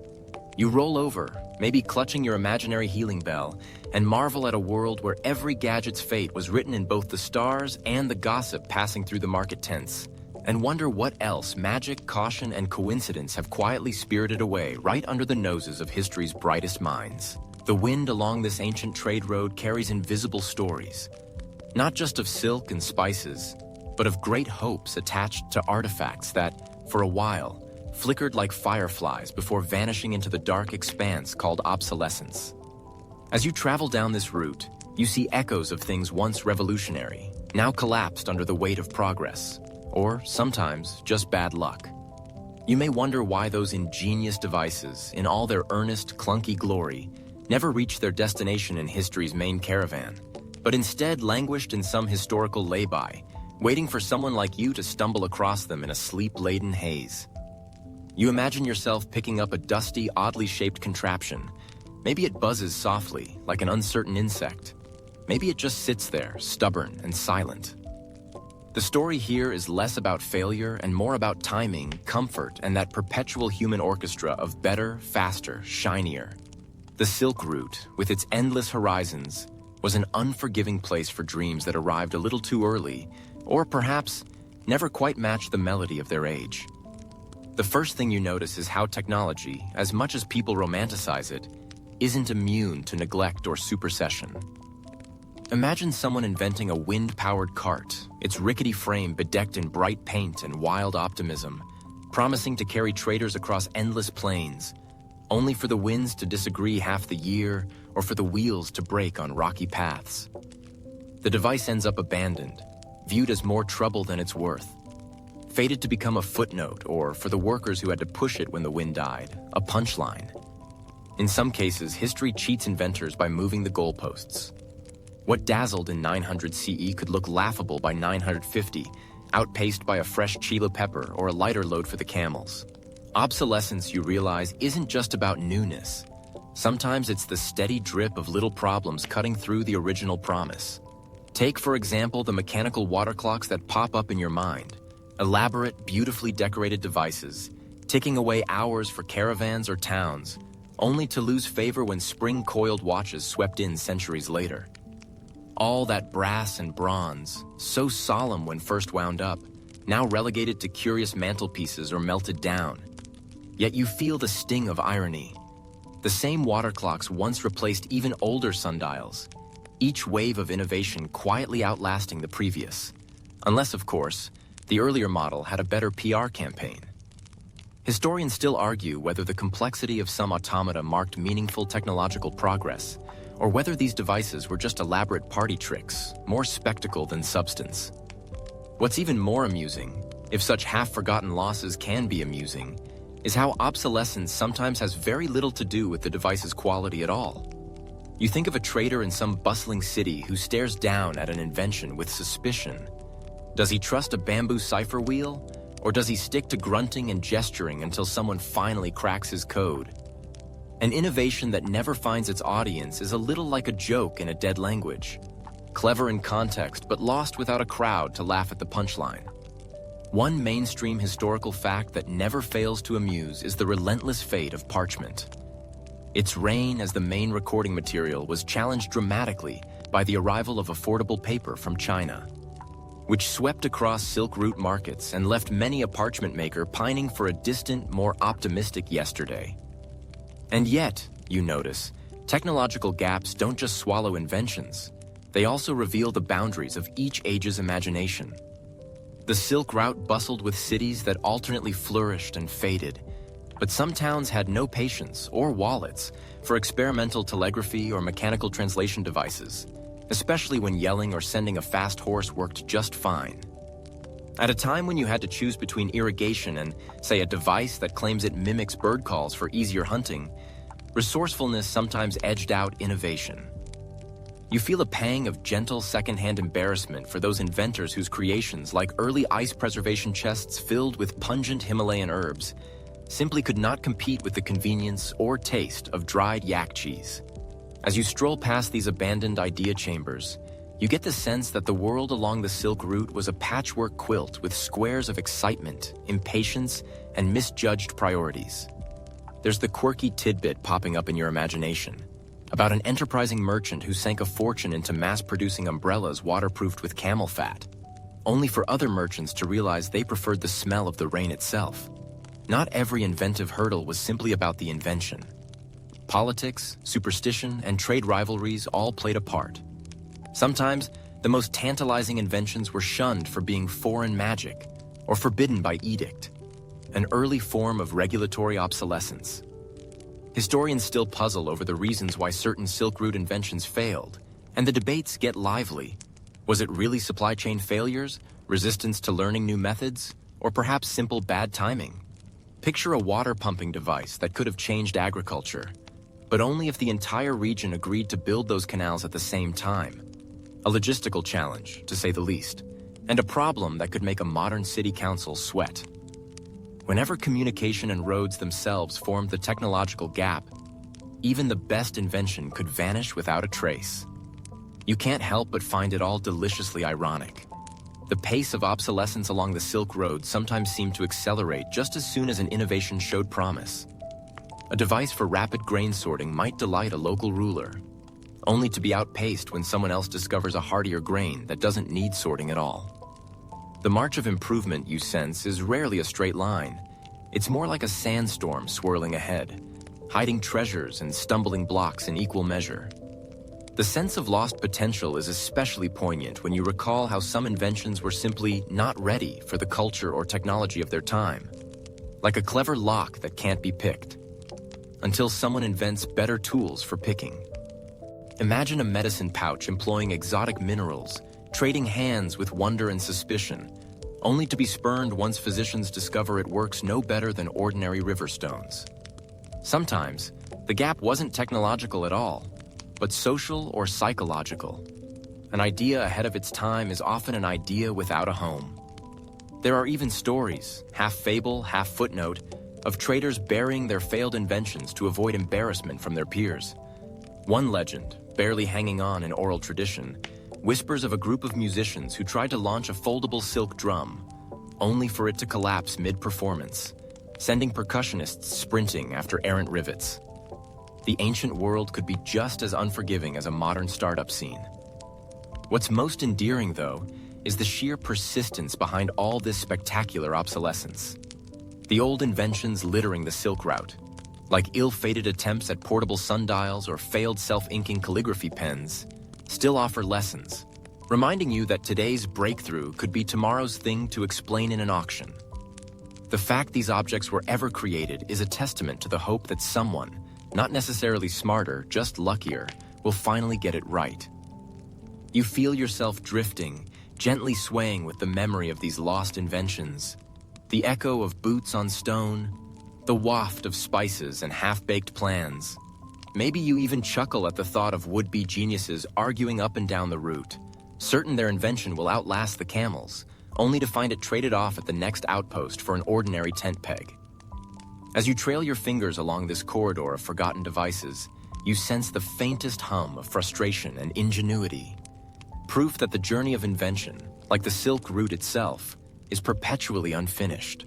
You roll over, maybe clutching your imaginary healing bell, and marvel at a world where every gadget's fate was written in both the stars and the gossip passing through the market tents, and wonder what else magic, caution, and coincidence have quietly spirited away right under the noses of history's brightest minds. The wind along this ancient trade road carries invisible stories, not just of silk and spices, but of great hopes attached to artifacts that, for a while, flickered like fireflies before vanishing into the dark expanse called obsolescence. As you travel down this route, you see echoes of things once revolutionary, now collapsed under the weight of progress, or sometimes just bad luck. You may wonder why those ingenious devices, in all their earnest, clunky glory, never reached their destination in history's main caravan, but instead languished in some historical lay-by, waiting for someone like you to stumble across them in a sleep-laden haze. You imagine yourself picking up a dusty, oddly shaped contraption. Maybe it buzzes softly, like an uncertain insect. Maybe it just sits there, stubborn and silent. The story here is less about failure and more about timing, comfort, and that perpetual human orchestra of better, faster, shinier. The Silk Route, with its endless horizons, was an unforgiving place for dreams that arrived a little too early, or perhaps never quite matched the melody of their age. The first thing you notice is how technology, as much as people romanticize it, isn't immune to neglect or supersession. Imagine someone inventing a wind-powered cart, its rickety frame bedecked in bright paint and wild optimism, promising to carry traders across endless plains, only for the winds to disagree half the year or for the wheels to break on rocky paths. The device ends up abandoned, viewed as more trouble than it's worth, fated to become a footnote or, for the workers who had to push it when the wind died, a punchline. In some cases, history cheats inventors by moving the goalposts. What dazzled in 900 CE could look laughable by 950, outpaced by a fresh chile pepper or a lighter load for the camels. Obsolescence, you realize, isn't just about newness. Sometimes it's the steady drip of little problems cutting through the original promise. Take, for example, the mechanical water clocks that pop up in your mind. Elaborate, beautifully decorated devices, ticking away hours for caravans or towns, only to lose favor when spring-coiled watches swept in centuries later. All that brass and bronze, so solemn when first wound up, now relegated to curious mantelpieces or melted down. Yet you feel the sting of irony. The same water clocks once replaced even older sundials, each wave of innovation quietly outlasting the previous. Unless, of course, the earlier model had a better PR campaign. Historians still argue whether the complexity of some automata marked meaningful technological progress, or whether these devices were just elaborate party tricks, more spectacle than substance. What's even more amusing, if such half-forgotten losses can be amusing, is how obsolescence sometimes has very little to do with the device's quality at all. You think of a trader in some bustling city who stares down at an invention with suspicion. Does he trust a bamboo cipher wheel? Or does he stick to grunting and gesturing until someone finally cracks his code? An innovation that never finds its audience is a little like a joke in a dead language. Clever in context, but lost without a crowd to laugh at the punchline. One mainstream historical fact that never fails to amuse is the relentless fate of parchment. Its reign as the main recording material was challenged dramatically by the arrival of affordable paper from China, which swept across Silk Route markets and left many a parchment maker pining for a distant, more optimistic yesterday. And yet, you notice, technological gaps don't just swallow inventions. They also reveal the boundaries of each age's imagination. The Silk Route bustled with cities that alternately flourished and faded, but some towns had no patience or wallets for experimental telegraphy or mechanical translation devices, especially when yelling or sending a fast horse worked just fine. At a time when you had to choose between irrigation and, say, a device that claims it mimics bird calls for easier hunting, resourcefulness sometimes edged out innovation. You feel a pang of gentle secondhand embarrassment for those inventors whose creations, like early ice preservation chests filled with pungent Himalayan herbs, simply could not compete with the convenience or taste of dried yak cheese. As you stroll past these abandoned idea chambers, you get the sense that the world along the Silk Route was a patchwork quilt with squares of excitement, impatience, and misjudged priorities. There's the quirky tidbit popping up in your imagination about an enterprising merchant who sank a fortune into mass-producing umbrellas waterproofed with camel fat, only for other merchants to realize they preferred the smell of the rain itself. Not every inventive hurdle was simply about the invention. Politics, superstition, and trade rivalries all played a part. Sometimes, the most tantalizing inventions were shunned for being foreign magic or forbidden by edict, an early form of regulatory obsolescence. Historians still puzzle over the reasons why certain Silk Route inventions failed, and the debates get lively. Was it really supply chain failures, resistance to learning new methods, or perhaps simple bad timing? Picture a water pumping device that could have changed agriculture, but only if the entire region agreed to build those canals at the same time. A logistical challenge, to say the least, and a problem that could make a modern city council sweat. Whenever communication and roads themselves formed the technological gap, even the best invention could vanish without a trace. You can't help but find it all deliciously ironic. The pace of obsolescence along the Silk Road sometimes seemed to accelerate just as soon as an innovation showed promise. A device for rapid grain sorting might delight a local ruler, only to be outpaced when someone else discovers a hardier grain that doesn't need sorting at all. The march of improvement, you sense, is rarely a straight line. It's more like a sandstorm swirling ahead, hiding treasures and stumbling blocks in equal measure. The sense of lost potential is especially poignant when you recall how some inventions were simply not ready for the culture or technology of their time, like a clever lock that can't be picked, until someone invents better tools for picking. Imagine a medicine pouch employing exotic minerals, trading hands with wonder and suspicion, only to be spurned once physicians discover it works no better than ordinary river stones. Sometimes, the gap wasn't technological at all, but social or psychological. An idea ahead of its time is often an idea without a home. There are even stories, half fable, half footnote, of traders burying their failed inventions to avoid embarrassment from their peers. One legend, barely hanging on in oral tradition, whispers of a group of musicians who tried to launch a foldable silk drum, only for it to collapse mid-performance, sending percussionists sprinting after errant rivets. The ancient world could be just as unforgiving as a modern startup scene. What's most endearing, though, is the sheer persistence behind all this spectacular obsolescence. The old inventions littering the Silk Route, like ill-fated attempts at portable sundials or failed self-inking calligraphy pens, still offer lessons, reminding you that today's breakthrough could be tomorrow's thing to explain in an auction. The fact these objects were ever created is a testament to the hope that someone, not necessarily smarter, just luckier, will finally get it right. You feel yourself drifting, gently swaying with the memory of these lost inventions. The echo of boots on stone, the waft of spices and half-baked plans. Maybe you even chuckle at the thought of would-be geniuses arguing up and down the route, certain their invention will outlast the camels, only to find it traded off at the next outpost for an ordinary tent peg. As you trail your fingers along this corridor of forgotten devices, you sense the faintest hum of frustration and ingenuity. Proof that the journey of invention, like the Silk Route itself, is perpetually unfinished,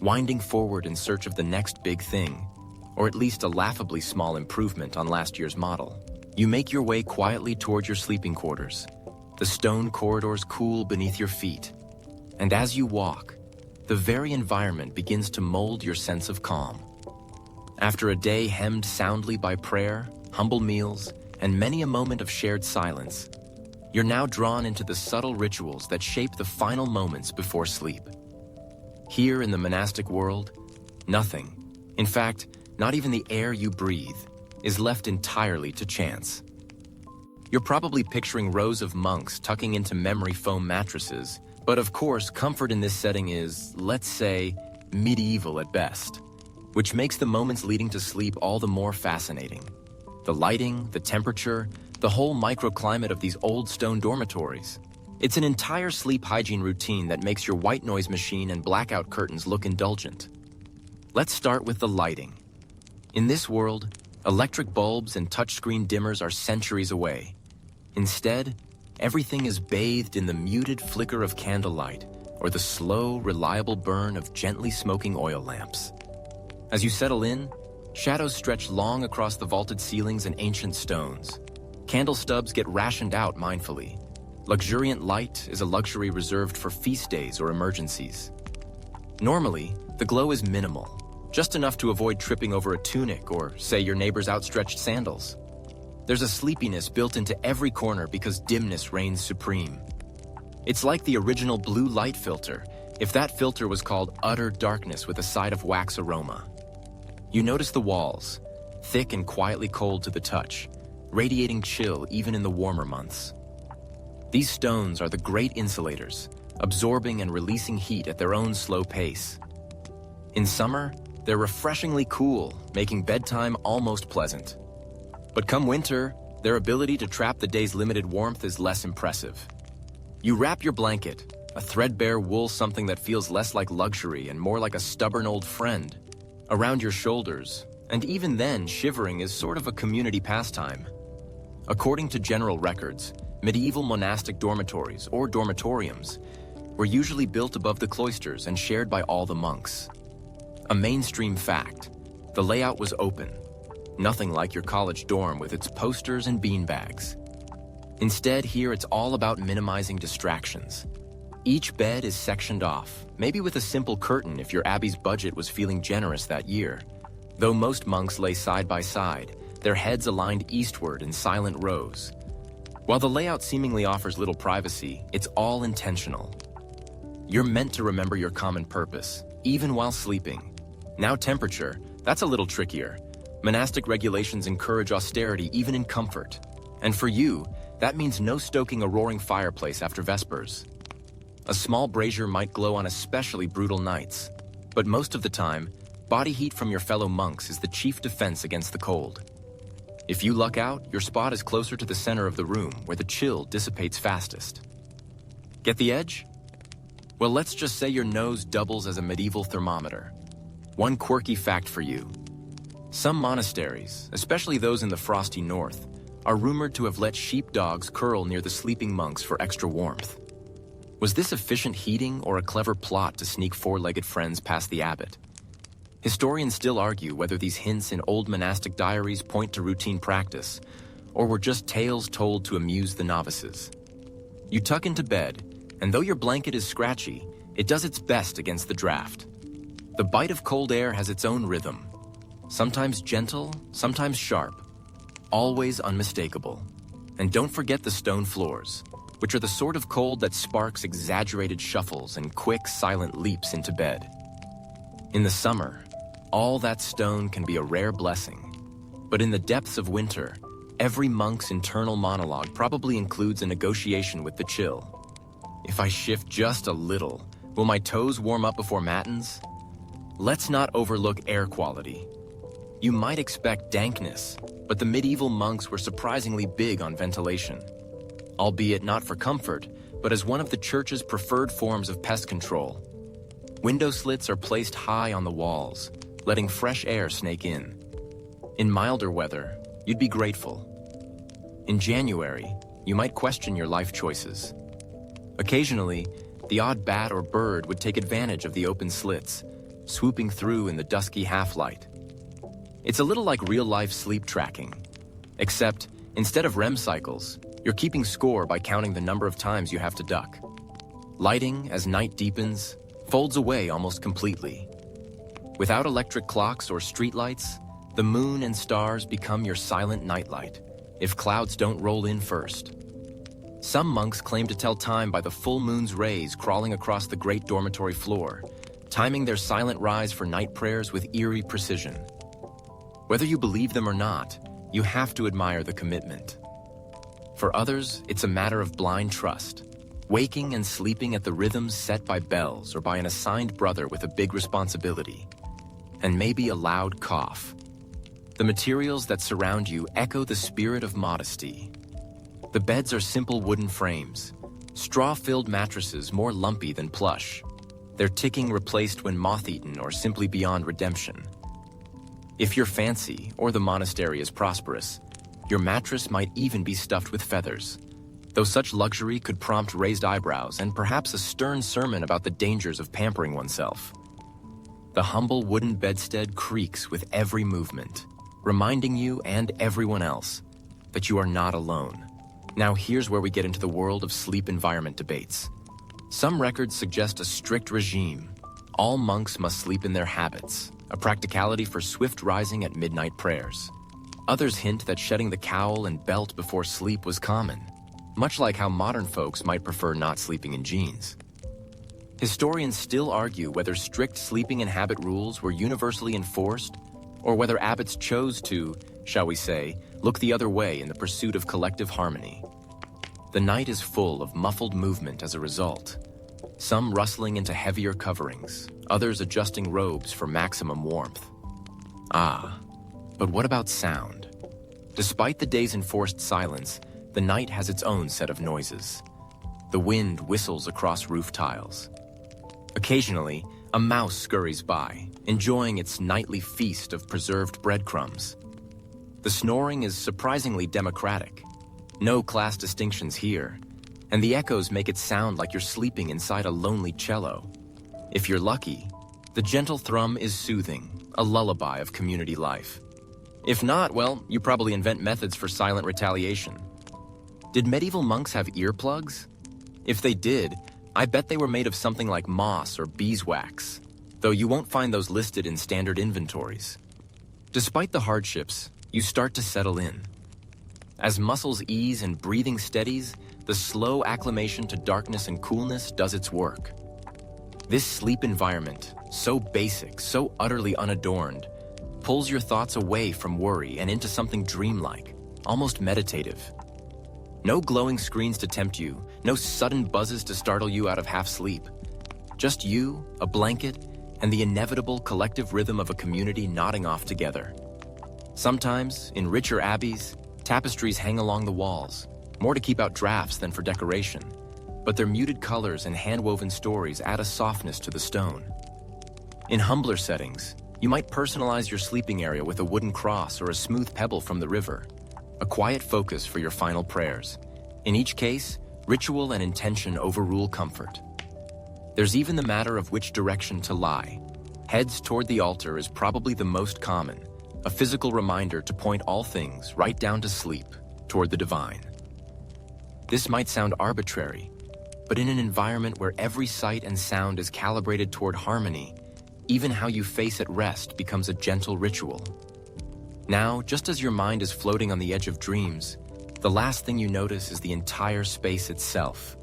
winding forward in search of the next big thing, or at least a laughably small improvement on last year's model. You make your way quietly toward your sleeping quarters. The stone corridors cool beneath your feet, and as you walk, the very environment begins to mold your sense of calm. After a day hemmed soundly by prayer, humble meals, and many a moment of shared silence, you're now drawn into the subtle rituals that shape the final moments before sleep. Here in the monastic world, nothing, in fact, not even the air you breathe, is left entirely to chance. You're probably picturing rows of monks tucking into memory foam mattresses, but of course, comfort in this setting is, let's say, medieval at best, which makes the moments leading to sleep all the more fascinating. The lighting, the temperature, the whole microclimate of these old stone dormitories. It's an entire sleep hygiene routine that makes your white noise machine and blackout curtains look indulgent. Let's start with the lighting. In this world, electric bulbs and touchscreen dimmers are centuries away. Instead, everything is bathed in the muted flicker of candlelight or the slow, reliable burn of gently smoking oil lamps. As you settle in, shadows stretch long across the vaulted ceilings and ancient stones. Candle stubs get rationed out mindfully. Luxuriant light is a luxury reserved for feast days or emergencies. Normally, the glow is minimal, just enough to avoid tripping over a tunic or, say, your neighbor's outstretched sandals. There's a sleepiness built into every corner because dimness reigns supreme. It's like the original blue light filter, if that filter was called utter darkness with a side of wax aroma. You notice the walls, thick and quietly cold to the touch, radiating chill even in the warmer months. These stones are the great insulators, absorbing and releasing heat at their own slow pace. In summer, they're refreshingly cool, making bedtime almost pleasant. But come winter, their ability to trap the day's limited warmth is less impressive. You wrap your blanket, a threadbare wool something that feels less like luxury and more like a stubborn old friend, around your shoulders, and even then, shivering is sort of a community pastime. According to general records, medieval monastic dormitories, or dormitoriums, were usually built above the cloisters and shared by all the monks. A mainstream fact, the layout was open, nothing like your college dorm with its posters and beanbags. Instead, here it's all about minimizing distractions. Each bed is sectioned off, maybe with a simple curtain if your abbey's budget was feeling generous that year. Though most monks lay side by side, their heads aligned eastward in silent rows. While the layout seemingly offers little privacy, it's all intentional. You're meant to remember your common purpose, even while sleeping. Now temperature, that's a little trickier. Monastic regulations encourage austerity even in comfort. And for you, that means no stoking a roaring fireplace after Vespers. A small brazier might glow on especially brutal nights, but most of the time, body heat from your fellow monks is the chief defense against the cold. If you luck out, your spot is closer to the center of the room where the chill dissipates fastest. Get the edge? Well, let's just say your nose doubles as a medieval thermometer. One quirky fact for you. Some monasteries, especially those in the frosty north, are rumored to have let sheepdogs curl near the sleeping monks for extra warmth. Was this efficient heating or a clever plot to sneak four-legged friends past the abbot? Historians still argue whether these hints in old monastic diaries point to routine practice, or were just tales told to amuse the novices. You tuck into bed, and though your blanket is scratchy, it does its best against the draft. The bite of cold air has its own rhythm, sometimes gentle, sometimes sharp, always unmistakable. And don't forget the stone floors, which are the sort of cold that sparks exaggerated shuffles and quick, silent leaps into bed. In the summer, all that stone can be a rare blessing. But in the depths of winter, every monk's internal monologue probably includes a negotiation with the chill. If I shift just a little, will my toes warm up before matins? Let's not overlook air quality. You might expect dankness, but the medieval monks were surprisingly big on ventilation. Albeit not for comfort, but as one of the church's preferred forms of pest control. Window slits are placed high on the walls, letting fresh air snake in. In milder weather, you'd be grateful. In January, you might question your life choices. Occasionally, the odd bat or bird would take advantage of the open slits, swooping through in the dusky half-light. It's a little like real-life sleep tracking, except instead of REM cycles, you're keeping score by counting the number of times you have to duck. Lighting, as night deepens, folds away almost completely. Without electric clocks or streetlights, the moon and stars become your silent nightlight, if clouds don't roll in first. Some monks claim to tell time by the full moon's rays crawling across the great dormitory floor, timing their silent rise for night prayers with eerie precision. Whether you believe them or not, you have to admire the commitment. For others, it's a matter of blind trust, waking and sleeping at the rhythms set by bells or by an assigned brother with a big responsibility, and maybe a loud cough. The materials that surround you echo the spirit of modesty. The beds are simple wooden frames, straw-filled mattresses more lumpy than plush, their ticking replaced when moth-eaten or simply beyond redemption. If you're fancy or the monastery is prosperous, your mattress might even be stuffed with feathers, though such luxury could prompt raised eyebrows and perhaps a stern sermon about the dangers of pampering oneself. The humble wooden bedstead creaks with every movement, reminding you and everyone else that you are not alone. Now here's where we get into the world of sleep environment debates. Some records suggest a strict regime. All monks must sleep in their habits, a practicality for swift rising at midnight prayers. Others hint that shedding the cowl and belt before sleep was common, much like how modern folks might prefer not sleeping in jeans. Historians still argue whether strict sleeping and habit rules were universally enforced, or whether abbots chose to, shall we say, look the other way in the pursuit of collective harmony. The night is full of muffled movement as a result, some rustling into heavier coverings, others adjusting robes for maximum warmth. But what about sound? Despite the day's enforced silence, the night has its own set of noises. The wind whistles across roof tiles. Occasionally, a mouse scurries by, enjoying its nightly feast of preserved breadcrumbs. The snoring is surprisingly democratic. No class distinctions here, and the echoes make it sound like you're sleeping inside a lonely cello. If you're lucky, the gentle thrum is soothing, a lullaby of community life. If not, well, you probably invent methods for silent retaliation. Did medieval monks have earplugs? If they did, I bet they were made of something like moss or beeswax, though you won't find those listed in standard inventories. Despite the hardships, you start to settle in. As muscles ease and breathing steadies, the slow acclimation to darkness and coolness does its work. This sleep environment, so basic, so utterly unadorned, pulls your thoughts away from worry and into something dreamlike, almost meditative. No glowing screens to tempt you, no sudden buzzes to startle you out of half sleep. Just you, a blanket, and the inevitable collective rhythm of a community nodding off together. Sometimes, in richer abbeys, tapestries hang along the walls, more to keep out drafts than for decoration, but their muted colors and hand-woven stories add a softness to the stone. In humbler settings, you might personalize your sleeping area with a wooden cross or a smooth pebble from the river, a quiet focus for your final prayers. In each case, ritual and intention overrule comfort. There's even the matter of which direction to lie. Heads toward the altar is probably the most common, a physical reminder to point all things, right down to sleep, toward the divine. This might sound arbitrary, but in an environment where every sight and sound is calibrated toward harmony, even how you face at rest becomes a gentle ritual. Now, just as your mind is floating on the edge of dreams, the last thing you notice is the entire space itself.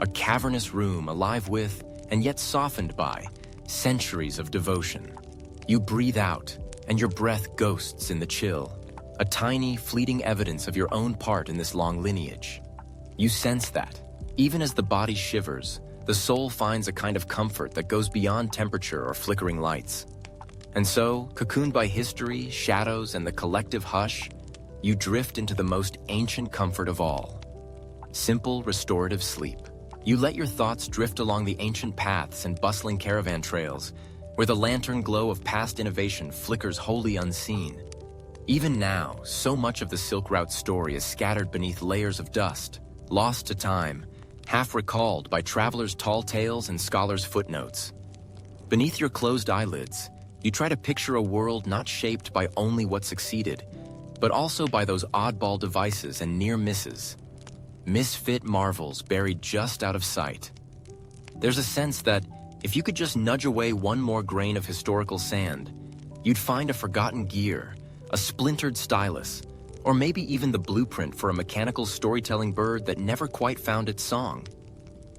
A cavernous room alive with, and yet softened by, centuries of devotion. You breathe out, and your breath ghosts in the chill, a tiny, fleeting evidence of your own part in this long lineage. You sense that, even as the body shivers, the soul finds a kind of comfort that goes beyond temperature or flickering lights. And so, cocooned by history, shadows, and the collective hush, you drift into the most ancient comfort of all. Simple, restorative sleep. You let your thoughts drift along the ancient paths and bustling caravan trails, where the lantern glow of past innovation flickers wholly unseen. Even now, so much of the Silk Route story is scattered beneath layers of dust, lost to time, half recalled by travelers' tall tales and scholars' footnotes. Beneath your closed eyelids, you try to picture a world not shaped by only what succeeded, but also by those oddball devices and near misses. Misfit marvels buried just out of sight. There's a sense that if you could just nudge away one more grain of historical sand, you'd find a forgotten gear, a splintered stylus, or maybe even the blueprint for a mechanical storytelling bird that never quite found its song.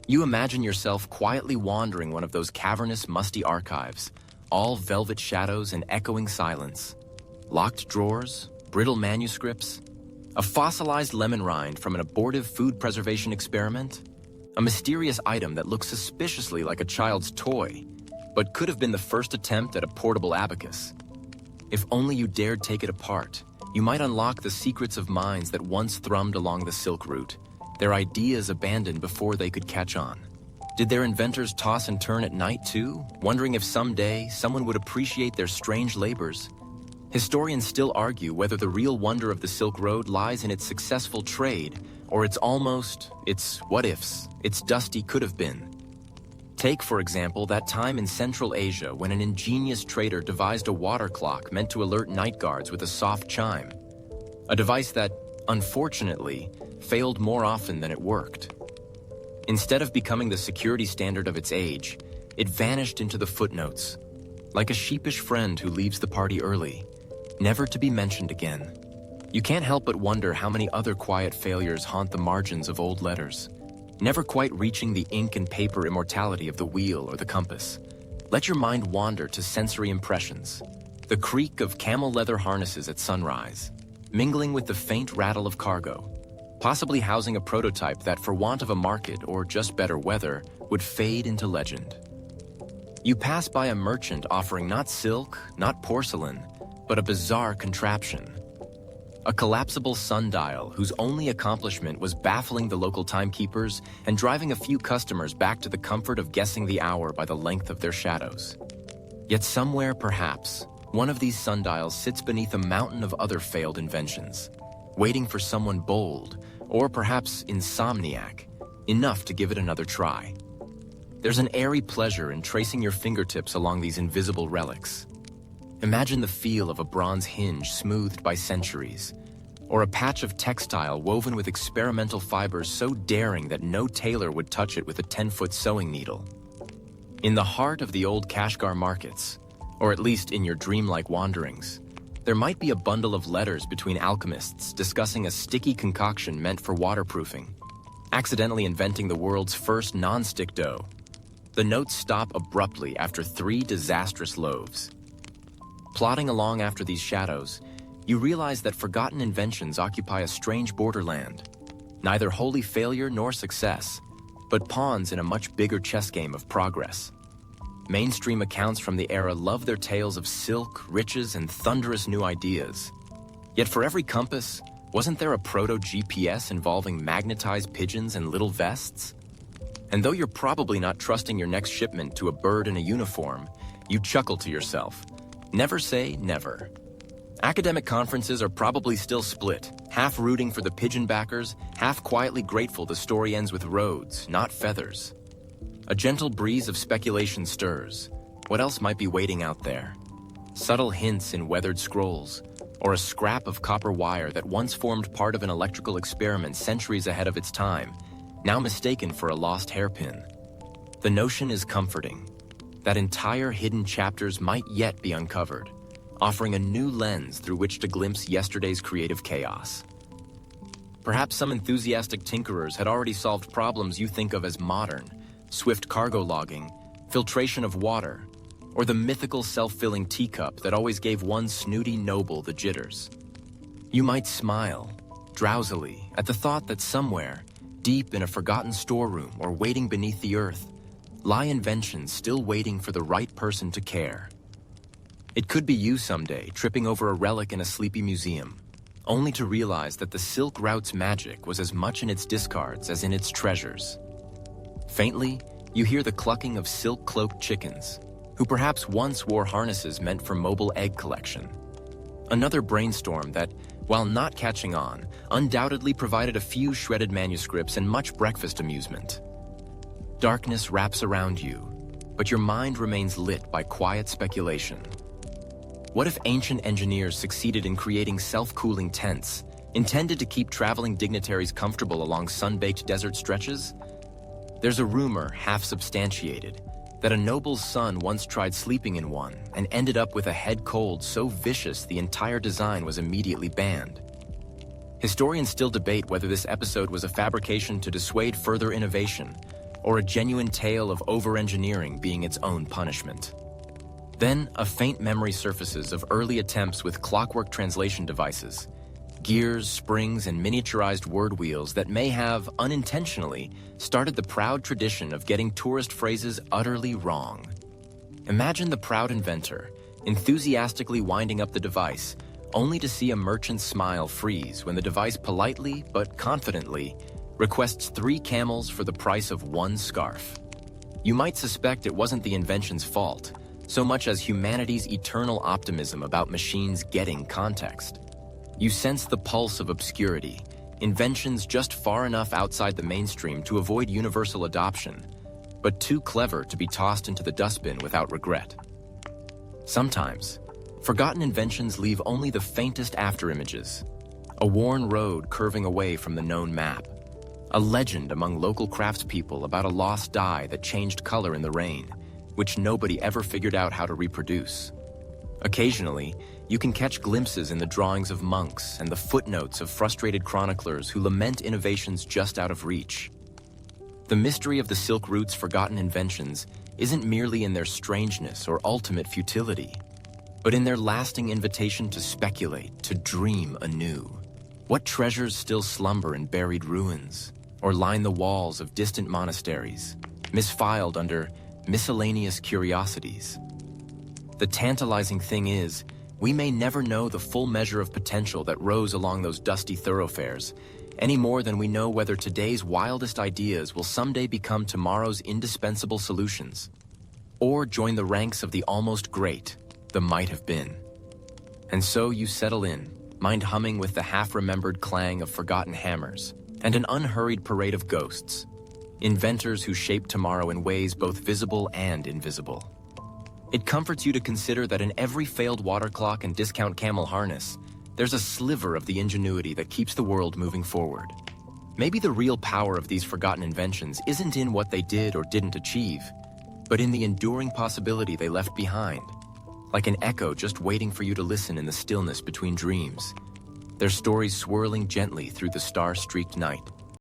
You imagine yourself quietly wandering one of those cavernous, musty archives, all velvet shadows and echoing silence. Locked drawers, brittle manuscripts, a fossilized lemon rind from an abortive food preservation experiment, a mysterious item that looks suspiciously like a child's toy, but could have been the first attempt at a portable abacus. If only you dared take it apart, you might unlock the secrets of minds that once thrummed along the Silk Route, their ideas abandoned before they could catch on. Did their inventors toss and turn at night too, wondering if someday someone would appreciate their strange labors? Historians still argue whether the real wonder of the Silk Road lies in its successful trade, or its what-ifs, its dusty could-have-been. Take, for example, that time in Central Asia when an ingenious trader devised a water clock meant to alert night guards with a soft chime. A device that, unfortunately, failed more often than it worked. Instead of becoming the security standard of its age, it vanished into the footnotes, like a sheepish friend who leaves the party early, never to be mentioned again. You can't help but wonder how many other quiet failures haunt the margins of old letters, never quite reaching the ink and paper immortality of the wheel or the compass. Let your mind wander to sensory impressions. The creak of camel leather harnesses at sunrise, mingling with the faint rattle of cargo, possibly housing a prototype that, for want of a market or just better weather, would fade into legend. You pass by a merchant offering not silk, not porcelain, but a bizarre contraption. A collapsible sundial whose only accomplishment was baffling the local timekeepers and driving a few customers back to the comfort of guessing the hour by the length of their shadows. Yet somewhere, perhaps, one of these sundials sits beneath a mountain of other failed inventions, waiting for someone bold, or perhaps insomniac, enough to give it another try. There's an airy pleasure in tracing your fingertips along these invisible relics. Imagine the feel of a bronze hinge smoothed by centuries, or a patch of textile woven with experimental fibers so daring that no tailor would touch it with a 10-foot sewing needle. In the heart of the old Kashgar markets, or at least in your dreamlike wanderings, there might be a bundle of letters between alchemists discussing a sticky concoction meant for waterproofing, accidentally inventing the world's first non-stick dough. The notes stop abruptly after 3 disastrous loaves. Plodding along after these shadows, you realize that forgotten inventions occupy a strange borderland, neither wholly failure nor success, but pawns in a much bigger chess game of progress. Mainstream accounts from the era love their tales of silk, riches, and thunderous new ideas. Yet for every compass, wasn't there a proto-GPS involving magnetized pigeons and little vests? And though you're probably not trusting your next shipment to a bird in a uniform, you chuckle to yourself. Never say never. Academic conferences are probably still split, half rooting for the pigeon backers, half quietly grateful the story ends with roads, not feathers. A gentle breeze of speculation stirs. What else might be waiting out there? Subtle hints in weathered scrolls, or a scrap of copper wire that once formed part of an electrical experiment centuries ahead of its time, now mistaken for a lost hairpin. The notion is comforting, that entire hidden chapters might yet be uncovered, offering a new lens through which to glimpse yesterday's creative chaos. Perhaps some enthusiastic tinkerers had already solved problems you think of as modern: swift cargo logging, filtration of water, or the mythical self-filling teacup that always gave one snooty noble the jitters. You might smile, drowsily, at the thought that somewhere, deep in a forgotten storeroom or waiting beneath the earth, lie inventions still waiting for the right person to care. It could be you someday, tripping over a relic in a sleepy museum, only to realize that the silk route's magic was as much in its discards as in its treasures. Faintly, you hear the clucking of silk-cloaked chickens, who perhaps once wore harnesses meant for mobile egg collection. Another brainstorm that, while not catching on, undoubtedly provided a few shredded manuscripts and much breakfast amusement. Darkness wraps around you, but your mind remains lit by quiet speculation. What if ancient engineers succeeded in creating self-cooling tents, intended to keep traveling dignitaries comfortable along sun-baked desert stretches? There's a rumor, half substantiated, that a noble's son once tried sleeping in one and ended up with a head cold so vicious the entire design was immediately banned. Historians still debate whether this episode was a fabrication to dissuade further innovation, or a genuine tale of over-engineering being its own punishment. Then, a faint memory surfaces of early attempts with clockwork translation devices, gears, springs, and miniaturized word wheels that may have, unintentionally, started the proud tradition of getting tourist phrases utterly wrong. Imagine the proud inventor, enthusiastically winding up the device, only to see a merchant's smile freeze when the device politely, but confidently, requests 3 camels for the price of 1 scarf. You might suspect it wasn't the invention's fault, so much as humanity's eternal optimism about machines getting context. You sense the pulse of obscurity, inventions just far enough outside the mainstream to avoid universal adoption, but too clever to be tossed into the dustbin without regret. Sometimes, forgotten inventions leave only the faintest afterimages. A worn road curving away from the known map. A legend among local craftspeople about a lost dye that changed color in the rain, which nobody ever figured out how to reproduce. Occasionally, you can catch glimpses in the drawings of monks and the footnotes of frustrated chroniclers who lament innovations just out of reach. The mystery of the Silk Route's forgotten inventions isn't merely in their strangeness or ultimate futility, but in their lasting invitation to speculate, to dream anew. What treasures still slumber in buried ruins, or line the walls of distant monasteries, misfiled under miscellaneous curiosities? The tantalizing thing is, we may never know the full measure of potential that rose along those dusty thoroughfares, any more than we know whether today's wildest ideas will someday become tomorrow's indispensable solutions, or join the ranks of the almost great, the might have been. And so you settle in, mind humming with the half-remembered clang of forgotten hammers, and an unhurried parade of ghosts, inventors who shape tomorrow in ways both visible and invisible. It comforts you to consider that in every failed water clock and discount camel harness, there's a sliver of the ingenuity that keeps the world moving forward. Maybe the real power of these forgotten inventions isn't in what they did or didn't achieve, but in the enduring possibility they left behind, like an echo just waiting for you to listen in the stillness between dreams, their stories swirling gently through the star-streaked night.